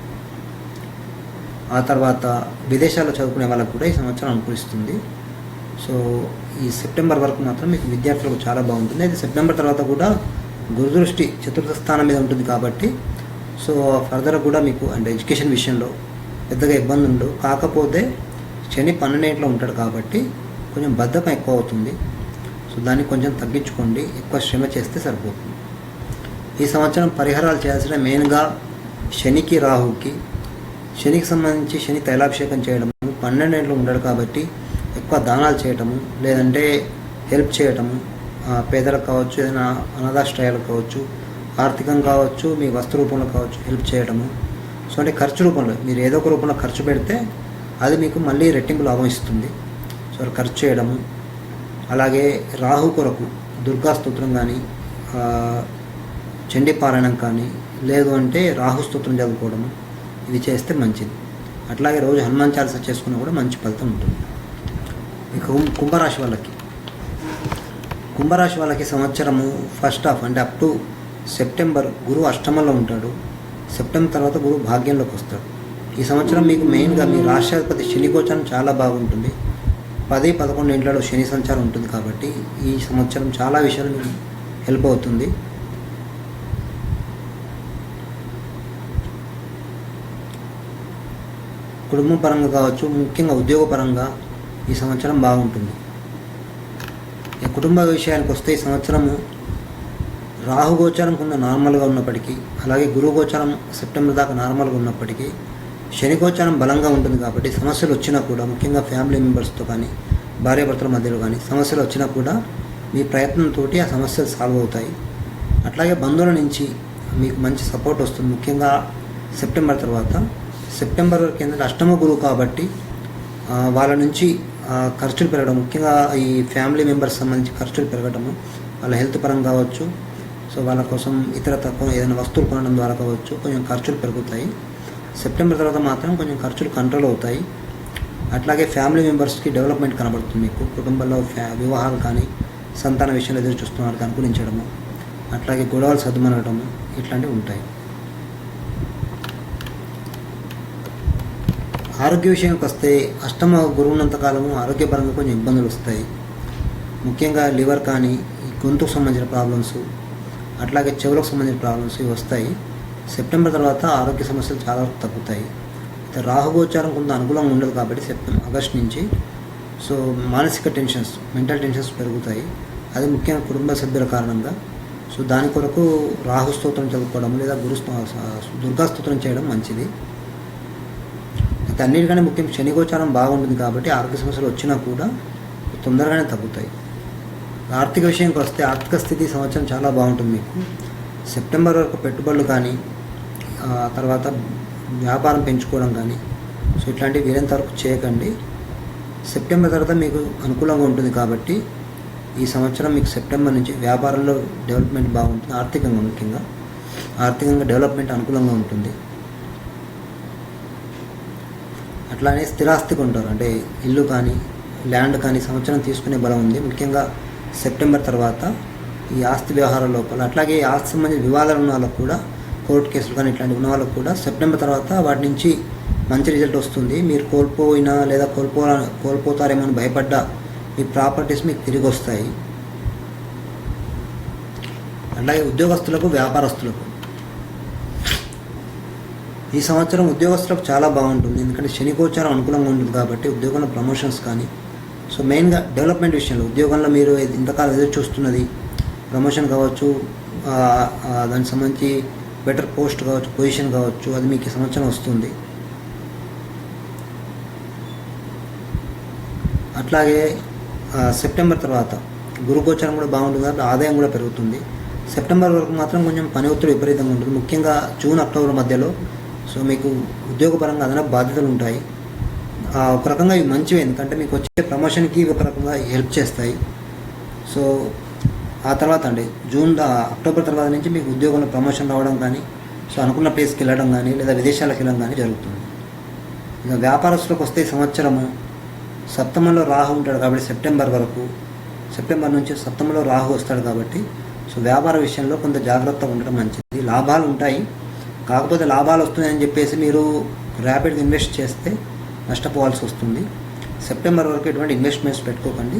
ఆ తర్వాత విదేశాల్లో చదువుకునే వాళ్ళకు కూడా ఈ సంవత్సరం అనుకూలిస్తుంది. సో ఈ సెప్టెంబర్ వరకు మాత్రం మీకు విద్యార్థులకు చాలా బాగుంటుంది. అయితే సెప్టెంబర్ తర్వాత కూడా గురుదృష్టి 4వ స్థానం మీద ఉంటుంది కాబట్టి సో ఫర్దర్ కూడా మీకు అంటే ఎడ్యుకేషన్ విషయంలో పెద్దగా ఇబ్బంది ఉండవు. కాకపోతే శని 12 ఉంటాడు కాబట్టి కొంచెం బద్ధకం ఎక్కువ అవుతుంది. సో దాన్ని కొంచెం తగ్గించుకోండి, ఎక్కువ శ్రమ చేస్తే సరిపోతుంది. ఈ సంవత్సరం పరిహారాలు చేయాల్సిన మెయిన్గా శనికి, రాహుకి. శనికి సంబంధించి శని తైలాభిషేకం చేయడము, 12 ఉంటాడు కాబట్టి ఎక్కువ దానాలు చేయటము, లేదంటే హెల్ప్ చేయటము, పేదలకు కావచ్చు, ఏదైనా అనాథాశ్రయాలకు కావచ్చు, ఆర్థికంగా కావచ్చు, మీ వస్తు రూపంలో కావచ్చు హెల్ప్ చేయడము. సో అంటే ఖర్చు రూపంలో మీరు ఏదో ఒక రూపంలో ఖర్చు పెడితే అది మీకు మళ్ళీ రెట్టింపు లాభం ఇస్తుంది. సో ఖర్చు చేయడము. అలాగే రాహు కొరకు దుర్గా స్తోత్రం కానీ, చండీ పారాయణం కానీ, లేదు అంటే రాహు స్తోత్రం చదువుకోవడము, ఇది చేస్తే మంచిది. అట్లాగే రోజు హనుమాన్ చాలీసా చేసుకున్నా కూడా మంచి ఫలితం ఉంటుంది. ఇక కుంభరాశి వాళ్ళకి సంవత్సరము ఫస్ట్ హాఫ్ అంటే అప్ టు సెప్టెంబర్ గురువు అష్టమంలో ఉంటాడు. సెప్టెంబర్ తర్వాత గురువు భాగ్యంలోకి వస్తాడు. ఈ సంవత్సరం మీకు మెయిన్గా మీ రాష్ట్రాధిపతి శని గోచారం చాలా బాగుంటుంది. 10, 11 ఇంట్లలో శని సంచారం ఉంటుంది కాబట్టి ఈ సంవత్సరం చాలా విషయాలు మీకు హెల్ప్ అవుతుంది. కుటుంబ పరంగా కావచ్చు, ముఖ్యంగా ఉద్యోగపరంగా ఈ సంవత్సరం బాగుంటుంది. ఈ కుటుంబ విషయానికి వస్తే ఈ సంవత్సరము రాహు గోచారం కొంత నార్మల్గా ఉన్నప్పటికీ, అలాగే గురువు గోచారం సెప్టెంబర్ దాకా నార్మల్గా ఉన్నప్పటికీ, శని గోచారం బలంగా ఉంటుంది కాబట్టి సమస్యలు వచ్చినా కూడా, ముఖ్యంగా ఫ్యామిలీ మెంబర్స్తో కానీ, భార్యాభర్తల మధ్యలో కానీ సమస్యలు వచ్చినా కూడా మీ ప్రయత్నంతో ఆ సమస్యలు సాల్వ్ అవుతాయి. అట్లాగే బంధువుల నుంచి మీకు మంచి సపోర్ట్ వస్తుంది. ముఖ్యంగా సెప్టెంబర్ తర్వాత. సెప్టెంబర్ వరకు ఏంటంటే అష్టమ గురువు కాబట్టి వాళ్ళ నుంచి ఖర్చులు పెరగడం, ముఖ్యంగా ఈ ఫ్యామిలీ మెంబర్స్ సంబంధించి ఖర్చులు పెరగడము, వాళ్ళ హెల్త్ పరంగా కావచ్చు, సో వాళ్ళ కోసం ఇతర తక్కువ ఏదైనా వస్తువులు కొనడం ద్వారా కావచ్చు కొంచెం ఖర్చులు పెరుగుతాయి. సెప్టెంబర్ తర్వాత మాత్రం కొంచెం ఖర్చులు కంట్రోల్ అవుతాయి. అట్లాగే ఫ్యామిలీ మెంబర్స్కి డెవలప్మెంట్ కనబడుతుంది. మీకు కుటుంబంలో వివాహాలు కానీ, సంతాన విషయంలో ఎదురు చూస్తున్నారు అనుకూలించడము, అట్లాగే గొడవలు సర్దుమనడము, ఇట్లాంటివి ఉంటాయి. ఆరోగ్య విషయానికి వస్తే అష్టమ గురువున్నంతకాలము ఆరోగ్యపరంగా కొంచెం ఇబ్బందులు వస్తాయి. ముఖ్యంగా లివర్ కానీ, గొంతుకు సంబంధించిన ప్రాబ్లమ్స్, అట్లాగే చెవులకు సంబంధించిన ప్రాబ్లమ్స్ ఇవి వస్తాయి. సెప్టెంబర్ తర్వాత ఆరోగ్య సమస్యలు చాలా తగ్గుతాయి. అయితే రాహుగోచారం కొంత అనుకూలంగా ఉండదు కాబట్టి ఆగస్ట్ నుంచి సో మానసిక టెన్షన్స్, మెంటల్ టెన్షన్స్ పెరుగుతాయి. అది ముఖ్యంగా కుటుంబ సభ్యుల కారణంగా. సో దాని కొరకు రాహు స్తోత్రం చదువుకోవడం లేదా దుర్గా స్తోత్రం చేయడం మంచిది. అయితే అన్నిటికంటే ముఖ్యం శని గోచారం బాగుంటుంది కాబట్టి ఆరోగ్య సమస్యలు వచ్చినా కూడా తొందరగానే తగ్గుతాయి. ఆర్థిక విషయానికి వస్తే ఆర్థిక స్థితి సంవత్సరం చాలా బాగుంటుంది. మీకు సెప్టెంబర్ వరకు పెట్టుబడులు కానీ, తర్వాత వ్యాపారం పెంచుకోవడం కానీ, సో ఇట్లాంటివి వీరంత వరకు చేయకండి. సెప్టెంబర్ తర్వాత మీకు అనుకూలంగా ఉంటుంది కాబట్టి ఈ సంవత్సరం మీకు సెప్టెంబర్ నుంచి వ్యాపారంలో డెవలప్మెంట్ బాగుంటుంది. ఆర్థికంగా ముఖ్యంగా ఆర్థికంగా డెవలప్మెంట్ అనుకూలంగా ఉంటుంది. అట్లానే స్థిరాస్తి కొంటారు, అంటే ఇల్లు కానీ ల్యాండ్ కానీ సంవత్సరం తీసుకునే బలం ఉంది. ముఖ్యంగా సెప్టెంబర్ తర్వాత ఈ ఆస్తి వ్యవహారాల లోపల, అట్లాగే ఆస్తి సంబంధించిన వివాదాలు ఉన్న వాళ్ళకు కూడా, కోర్టు కేసులు కానీ ఇట్లాంటివి ఉన్న వాళ్ళకు కూడా సెప్టెంబర్ తర్వాత వాటి నుంచి మంచి రిజల్ట్ వస్తుంది. మీరు కోల్పోయినా లేదా కోల్పోతారేమో అని భయపడ్డా మీ ప్రాపర్టీస్ మీకు తిరిగి వస్తాయి. అట్లాగే ఉద్యోగస్తులకు, వ్యాపారస్తులకు ఈ సంవత్సరం ఉద్యోగస్తులకు చాలా బాగుంటుంది. ఎందుకంటే శని గోచారం అనుకూలంగా ఉంటుంది కాబట్టి ఉద్యోగంలో ప్రమోషన్స్ కానీ, సో మెయిన్గా డెవలప్మెంట్ విషయంలో ఉద్యోగంలో మీరు ఇంతకాలం ఎదురు చూస్తున్నది ప్రమోషన్ కావచ్చు, దానికి సంబంధించి బెటర్ పోస్ట్ కావచ్చు, పొజిషన్ కావచ్చు, అది మీకు ఈ సంవత్సరం వస్తుంది. అట్లాగే సెప్టెంబర్ తర్వాత గురు గోచారం కూడా బాగుంటుంది కాబట్టి ఆదాయం కూడా పెరుగుతుంది. సెప్టెంబర్ వరకు మాత్రం కొంచెం పని ఒత్తిడి విపరీతంగా ఉంటుంది. ముఖ్యంగా జూన్, అక్టోబర్ మధ్యలో సో మీకు ఉద్యోగపరంగా అదనపు బాధ్యతలు ఉంటాయి. ఒక రకంగా ఇవి మంచివి, ఎందుకంటే మీకు వచ్చే ప్రమోషన్కి ఒక రకంగా హెల్ప్ చేస్తాయి. సో ఆ తర్వాత అక్టోబర్ తర్వాత నుంచి మీకు ఉద్యోగంలో ప్రమోషన్ రావడం కానీ, సో అనుకున్న ప్లేస్కి వెళ్ళడం కానీ, లేదా విదేశాలకు వెళ్ళడం కానీ జరుగుతుంది. ఇక వ్యాపారస్తులకు వస్తే సంవత్సరము సప్తమంలో రాహు ఉంటాడు కాబట్టి సెప్టెంబర్ నుంచి సప్తమంలో రాహు వస్తాడు కాబట్టి సో వ్యాపార విషయంలో కొంత జాగ్రత్తగా ఉండడం మంచిది. లాభాలు ఉంటాయి, కాకపోతే లాభాలు వస్తున్నాయని చెప్పేసి మీరు ర్యాపిడ్గా ఇన్వెస్ట్ చేస్తే నష్టపోవాల్సి వస్తుంది. సెప్టెంబర్ వరకు ఎటువంటి ఇన్వెస్ట్మెంట్స్ పెట్టుకోకండి.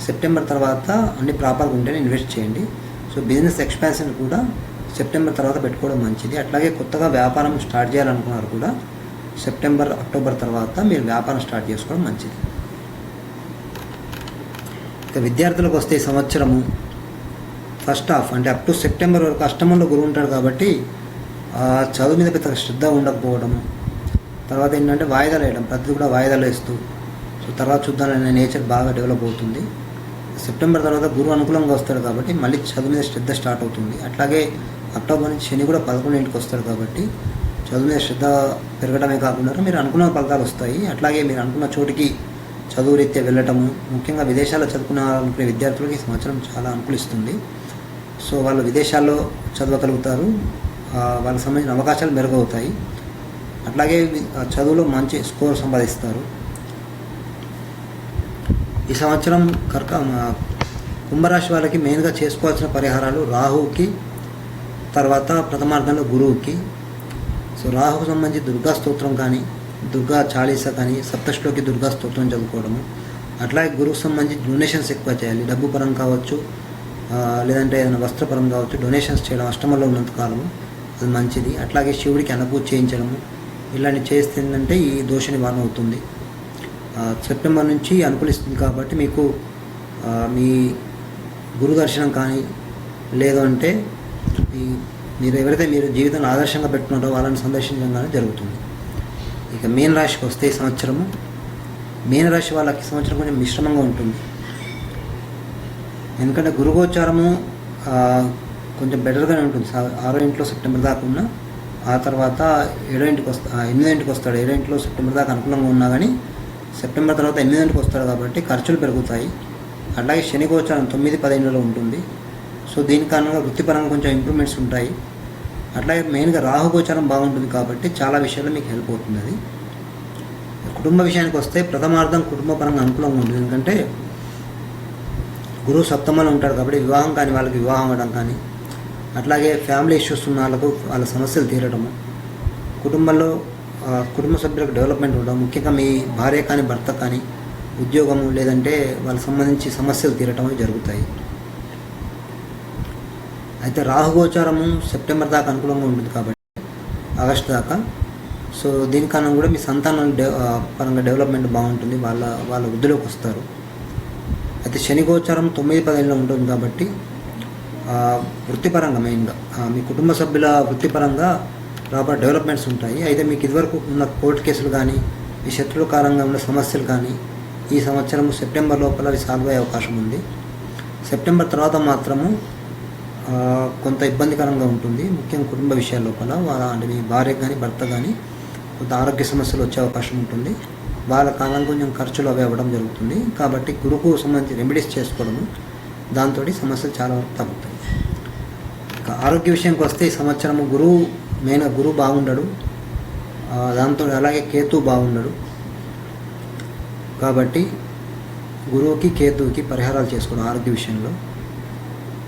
సెప్టెంబర్ తర్వాత అన్ని ప్రాపర్గా ఉంటేనే ఇన్వెస్ట్ చేయండి. సో బిజినెస్ ఎక్స్పాన్షన్ కూడా సెప్టెంబర్ తర్వాత పెట్టుకోవడం మంచిది. అట్లాగే కొత్తగా వ్యాపారం స్టార్ట్ చేయాలనుకున్నారు కూడా సెప్టెంబర్ అక్టోబర్ తర్వాత మీరు వ్యాపారం స్టార్ట్ చేసుకోవడం మంచిది. ఇక విద్యార్థులకు వస్తే ఈ సంవత్సరము ఫస్ట్ హాఫ్ అంటే అప్ టు సెప్టెంబర్ వరకు అష్టమంలో గురువు ఉంటాడు కాబట్టి చదువు మీద పెద్ద శ్రద్ధ ఉండకపోవడము, తర్వాత ఏంటంటే వాయిదాలు వేయడం, ప్రతిదీ కూడా వాయిదాలు వేస్తూ సో తర్వాత చూద్దామనే నేచర్ బాగా డెవలప్ అవుతుంది. సెప్టెంబర్ తర్వాత గురువు అనుకూలంగా వస్తాడు కాబట్టి మళ్ళీ చదువు మీద శ్రద్ధ స్టార్ట్ అవుతుంది. అట్లాగే అక్టోబర్ నుంచి శని కూడా 11ంటికి వస్తాడు కాబట్టి చదువు మీద శ్రద్ధ పెరగడమే కాకుండా మీరు అనుకున్న ఫలితాలు వస్తాయి. అట్లాగే మీరు అనుకున్న చోటికి చదువు రీత్యా వెళ్ళటము, ముఖ్యంగా విదేశాల్లో చదువుకునే విద్యార్థులకి ఈ సంవత్సరం చాలా అనుకూలిస్తుంది. సో వాళ్ళు విదేశాల్లో చదవగలుగుతారు, వాళ్ళకి సంబంధించిన అవకాశాలు మెరుగవుతాయి. అట్లాగే చదువులో మంచి స్కోర్ సంపాదిస్తారు. ఈ సంవత్సరం కుంభరాశి వాళ్ళకి మెయిన్గా చేసుకోవాల్సిన పరిహారాలు రాహువుకి, తర్వాత ప్రథమార్థంలో గురువుకి. సో రాహుకు సంబంధించి దుర్గా స్తోత్రం కానీ, దుర్గా చాలీసా కానీ, సప్తశ్లోకి దుర్గా స్తోత్రం చదువుకోవడము. అట్లాగే గురువుకు సంబంధించి డొనేషన్స్ ఎక్కువ చేయాలి, డబ్బు పరం కావచ్చు, లేదంటే ఏదైనా వస్త్రపరం కావచ్చు. డొనేషన్స్ చేయడం అష్టమంలో ఉన్నంత కాలము అది మంచిది. అట్లాగే శివుడికి అన్నపూజ చేయించడము, ఇలాంటివి చేస్తే ఏంటంటే ఈ దోష నివారణ అవుతుంది. సెప్టెంబర్ నుంచి అనుకూలిస్తుంది కాబట్టి మీకు మీ గురు దర్శనం కానీ, లేదు అంటే మీరు ఎవరైతే మీరు జీవితంలో ఆదర్శంగా పెట్టుకుంటారో వాళ్ళని సందర్శించడం కానీ జరుగుతుంది. ఇక మీన రాశికి వస్తే ఈ సంవత్సరము మీన రాశి వాళ్ళకి సంవత్సరం కొంచెం మిశ్రమంగా ఉంటుంది. ఎందుకంటే గురుగోచారము కొంచెం బెటర్గానే ఉంటుంది. 6వ ఇంట్లో సెప్టెంబర్ దాకా ఉన్న, ఆ తర్వాత 8వ ఇంటికి వస్తాడు. 7వ ఇంట్లో సెప్టెంబర్ దాకా అనుకూలంగా ఉన్నా కానీ సెప్టెంబర్ తర్వాత 8వ ఇంటికి వస్తాడు కాబట్టి ఖర్చులు పెరుగుతాయి. అట్లాగే శని గోచారం 9, 10 ఉంటుంది. సో దీని కారణంగా వృత్తిపరంగా కొంచెం ఇంప్రూవ్మెంట్స్ ఉంటాయి. అట్లాగే మెయిన్గా రాహు గోచారం బాగుంటుంది కాబట్టి చాలా విషయాల్లో మీకు హెల్ప్ అవుతుంది. అది కుటుంబ విషయానికి వస్తే ప్రథమార్థం కుటుంబపరంగా అనుకూలంగా ఉంటుంది. ఎందుకంటే గురువు సప్తమంలో ఉంటాడు కాబట్టి వివాహం కాని వాళ్ళకి వివాహం అవ్వడం కానీ, అట్లాగే ఫ్యామిలీ ఇష్యూస్ ఉన్న వాళ్ళకు వాళ్ళ సమస్యలు తీరడము, కుటుంబంలో కుటుంబ సభ్యులకు డెవలప్మెంట్ ఉండడం, ముఖ్యంగా మీ భార్య కానీ భర్త కానీ ఉద్యోగము లేదంటే వాళ్ళకి సంబంధించి సమస్యలు తీరటం జరుగుతాయి. అయితే రాహుగోచారము సెప్టెంబర్ దాకా అనుకూలంగా ఉంటుంది కాబట్టి ఆగస్టు దాకా. సో దీని కారణం కూడా మీ సంతానం పరంగా డెవలప్మెంట్ బాగుంటుంది, వాళ్ళ వృద్ధిలోకి వస్తారు. అయితే శని గోచారం 9, 10 ఉంటుంది కాబట్టి వృత్తిపరంగా మెయిన్గా మీ కుటుంబ సభ్యుల వృత్తిపరంగా ప్రాపర్ డెవలప్మెంట్స్ ఉంటాయి. అయితే మీకు ఇదివరకు ఉన్న కోర్టు కేసులు కానీ, ఈ శత్రుల కారణంగా ఉన్న సమస్యలు కానీ ఈ సంవత్సరం సెప్టెంబర్ లోపల అవి సాల్వ్ అయ్యే అవకాశం ఉంది. సెప్టెంబర్ తర్వాత మాత్రము కొంత ఇబ్బందికరంగా ఉంటుంది, ముఖ్యంగా కుటుంబ విషయాల లోపల. అంటే మీ భార్య కానీ భర్త కానీ కొంత ఆరోగ్య సమస్యలు వచ్చే అవకాశం ఉంటుంది. వాళ్ళ కాలం కొంచెం ఖర్చులు అవి అవ్వడం జరుగుతుంది. కాబట్టి గురువుకు సంబంధించి రెమెడీస్ చేసుకోవడము, దాంతో సమస్యలు చాలా వరకు తగ్గుతాయి. ఇక ఆరోగ్య విషయానికి వస్తే ఈ సంవత్సరము మెయిన్గా గురువు బాగుండడు, దాంతో అలాగే కేతు బాగుండడు. కాబట్టి గురువుకి కేతువుకి పరిహారాలు చేసుకోవడం ఆరోగ్య విషయంలో.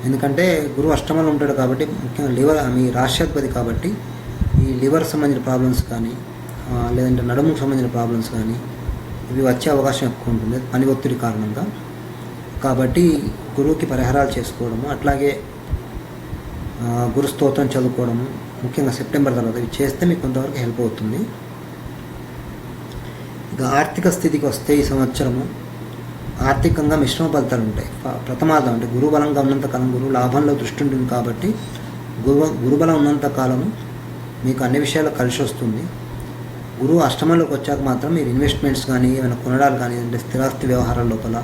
ఎందుకంటే గురువు అష్టమంలో ఉంటాడు కాబట్టి ముఖ్యంగా లివర్ మీ రాష్ట్రాధిపతి కాబట్టి ఈ లివర్ సంబంధించిన ప్రాబ్లమ్స్ కానీ, లేదంటే నడుముకు సంబంధించిన ప్రాబ్లమ్స్ కానీ ఇవి వచ్చే అవకాశం ఎక్కువ ఉంటుంది పని ఒత్తిడి కారణంగా. కాబట్టి గురువుకి పరిహారాలు చేసుకోవడము, అట్లాగే గురు స్తోత్రం చదువుకోవడము, ముఖ్యంగా సెప్టెంబర్ తర్వాత ఇవి చేస్తే మీకు కొంతవరకు హెల్ప్ అవుతుంది. ఇక ఆర్థిక స్థితికి వస్తే ఈ సంవత్సరము ఆర్థికంగా మిశ్రమ ఫలితాలు ఉంటాయి. ప్రథమార్థం అంటే గురుబలంగా ఉన్నంతకాలం గురువు లాభంలో దృష్టి ఉంటుంది కాబట్టి గురుబలం ఉన్నంత కాలము మీకు అన్ని విషయాలు కలిసి వస్తుంది. గురువు అష్టమంలోకి వచ్చాక మాత్రం మీరు ఇన్వెస్ట్మెంట్స్ కానీ ఏమైనా కొనడాలు కానీ అంటే స్థిరాస్తి వ్యవహారాల లోపల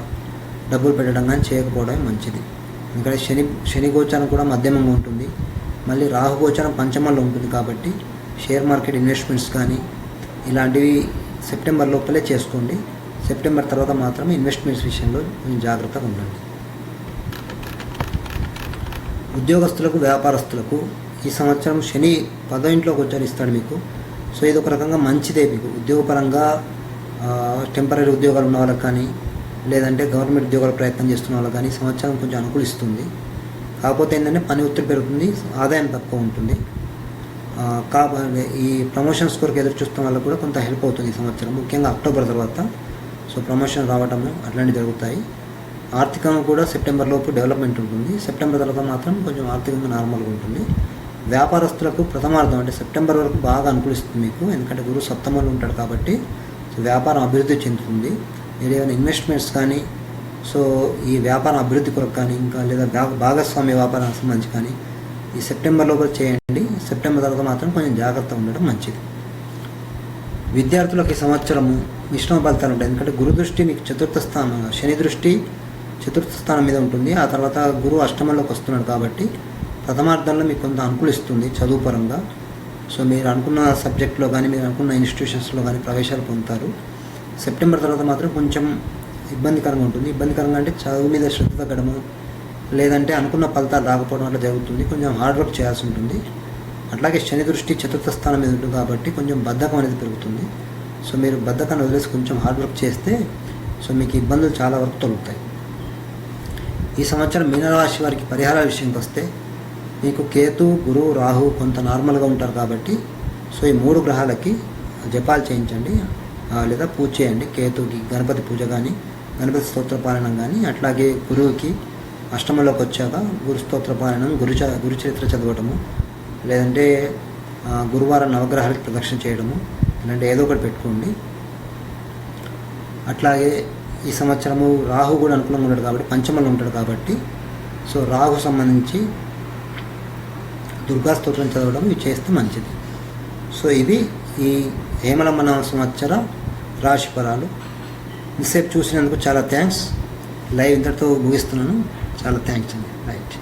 డబ్బులు పెట్టడం కానీ చేయకపోవడం మంచిది. ఎందుకంటే శని గోచారం కూడా మధ్యమంగా ఉంటుంది, మళ్ళీ రాహు గోచారం పంచమంలో ఉంటుంది కాబట్టి షేర్ మార్కెట్ ఇన్వెస్ట్మెంట్స్ కానీ ఇలాంటివి సెప్టెంబర్ లోపలే చేసుకోండి. సెప్టెంబర్ తర్వాత మాత్రం ఇన్వెస్ట్మెంట్స్ విషయంలో కొంచెం జాగ్రత్తగా ఉండండి. ఉద్యోగస్తులకు వ్యాపారస్తులకు ఈ సంవత్సరం శని 10వ ఇంట్లోకి గోచరిస్తాడు మీకు. సో ఇది ఒక రకంగా మంచిదే మీకు ఉద్యోగపరంగా. టెంపరీ ఉద్యోగాలు ఉన్న వాళ్ళకి కానీ, లేదంటే గవర్నమెంట్ ఉద్యోగాలు ప్రయత్నం చేస్తున్న వాళ్ళకి కానీ సంవత్సరం కొంచెం అనుకూలిస్తుంది. కాకపోతే ఏంటంటే పని ఒత్తిడి పెరుగుతుంది, ఆదాయం తక్కువ ఉంటుంది. కాబట్టి ఈ ప్రమోషన్స్ కొరకు ఎదురు చూస్తున్న వాళ్ళకి కూడా కొంత హెల్ప్ అవుతుంది ఈ సంవత్సరం, ముఖ్యంగా అక్టోబర్ తర్వాత. సో ప్రమోషన్ రావటము అట్లాంటివి జరుగుతాయి. ఆర్థికంగా కూడా సెప్టెంబర్ లోపు డెవలప్మెంట్ ఉంటుంది. సెప్టెంబర్ తర్వాత మాత్రం కొంచెం ఆర్థికంగా నార్మల్గా ఉంటుంది. వ్యాపారస్తులకు ప్రథమార్థం అంటే సెప్టెంబర్ వరకు బాగా అనుకూలిస్తుంది మీకు, ఎందుకంటే గురువు సప్తమంలో ఉంటాడు కాబట్టి సో వ్యాపారం అభివృద్ధి చెందుతుంది. మీరు ఏమైనా ఇన్వెస్ట్మెంట్స్ కానీ సో ఈ వ్యాపారం అభివృద్ధి కొరకు కానీ ఇంకా లేదా భాగస్వామ్య వ్యాపారానికి సంబంధించి కానీ ఈ సెప్టెంబర్ లోపల చేయండి. సెప్టెంబర్ తర్వాత మాత్రం కొంచెం జాగ్రత్తగా ఉండడం మంచిది. విద్యార్థులకు ఈ సంవత్సరము మిశ్రమ ఫలితాలు ఉంటాయి, ఎందుకంటే గురు దృష్టి మీకు చతుర్థ స్థానం, శని దృష్టి చతుర్థ స్థానం మీద ఉంటుంది. ఆ తర్వాత గురువు అష్టమంలోకి వస్తున్నాడు కాబట్టి ప్రథమార్థంలో మీకు కొంత అనుకూలిస్తుంది చదువు పరంగా. సో మీరు అనుకున్న సబ్జెక్ట్లో కానీ మీరు అనుకున్న ఇన్స్టిట్యూషన్స్లో కానీ ప్రవేశాలు పొందుతారు. సెప్టెంబర్ తర్వాత మాత్రం కొంచెం ఇబ్బందికరంగా ఉంటుంది. ఇబ్బందికరంగా అంటే చదువు మీద శ్రద్ధ తగ్గడము, లేదంటే అనుకున్న ఫలితాలు రాకపోవడం అట్లా జరుగుతుంది. కొంచెం హార్డ్ వర్క్ చేయాల్సి ఉంటుంది. అట్లాగే శని దృష్టి చతుర్థ స్థానం మీద ఉంటుంది కాబట్టి కొంచెం బద్ధకం అనేది పెరుగుతుంది. సో మీరు బద్ధకాన్ని వదిలేసి కొంచెం హార్డ్ వర్క్ చేస్తే సో మీకు ఇబ్బందులు చాలా వరకు తొలుగుతాయి. ఈ సంవత్సరం మీనరాశి వారికి పరిహారాల విషయంకి వస్తే మీకు కేతు, గురువు, రాహు కొంత నార్మల్గా ఉంటారు కాబట్టి సో ఈ 3 గ్రహాలకి జపాలు చేయించండి లేదా పూజ చేయండి. కేతుకి గణపతి పూజ కానీ గణపతి స్తోత్ర పారాయణం కానీ, అట్లాగే గురువుకి అష్టమంలోకి వచ్చాక గురు స్తోత్ర పారాయణం, గురు చరిత్ర చదవటము, లేదంటే గురువారం నవగ్రహాలకు ప్రదక్షిణ చేయడము, ఇలాంటి ఏదో ఒకటి పెట్టుకోండి. అట్లాగే ఈ సంవత్సరము రాహు కూడా అనుకూలంగా ఉంటాడు కాబట్టి పంచమంలో ఉంటాడు కాబట్టి సో రాహు సంబంధించి దుర్గా స్తోత్రం చదవడం ఇవి చేస్తే మంచిది. సో ఇది ఈ హేమలమ్మన సంవత్సర రాశి ఫలాలు. ఇంతసేపు చూసినందుకు చాలా థ్యాంక్స్. లైవ్ ఇంతటితో ముగిస్తున్నాను. చాలా థ్యాంక్స్ అండి. రైట్.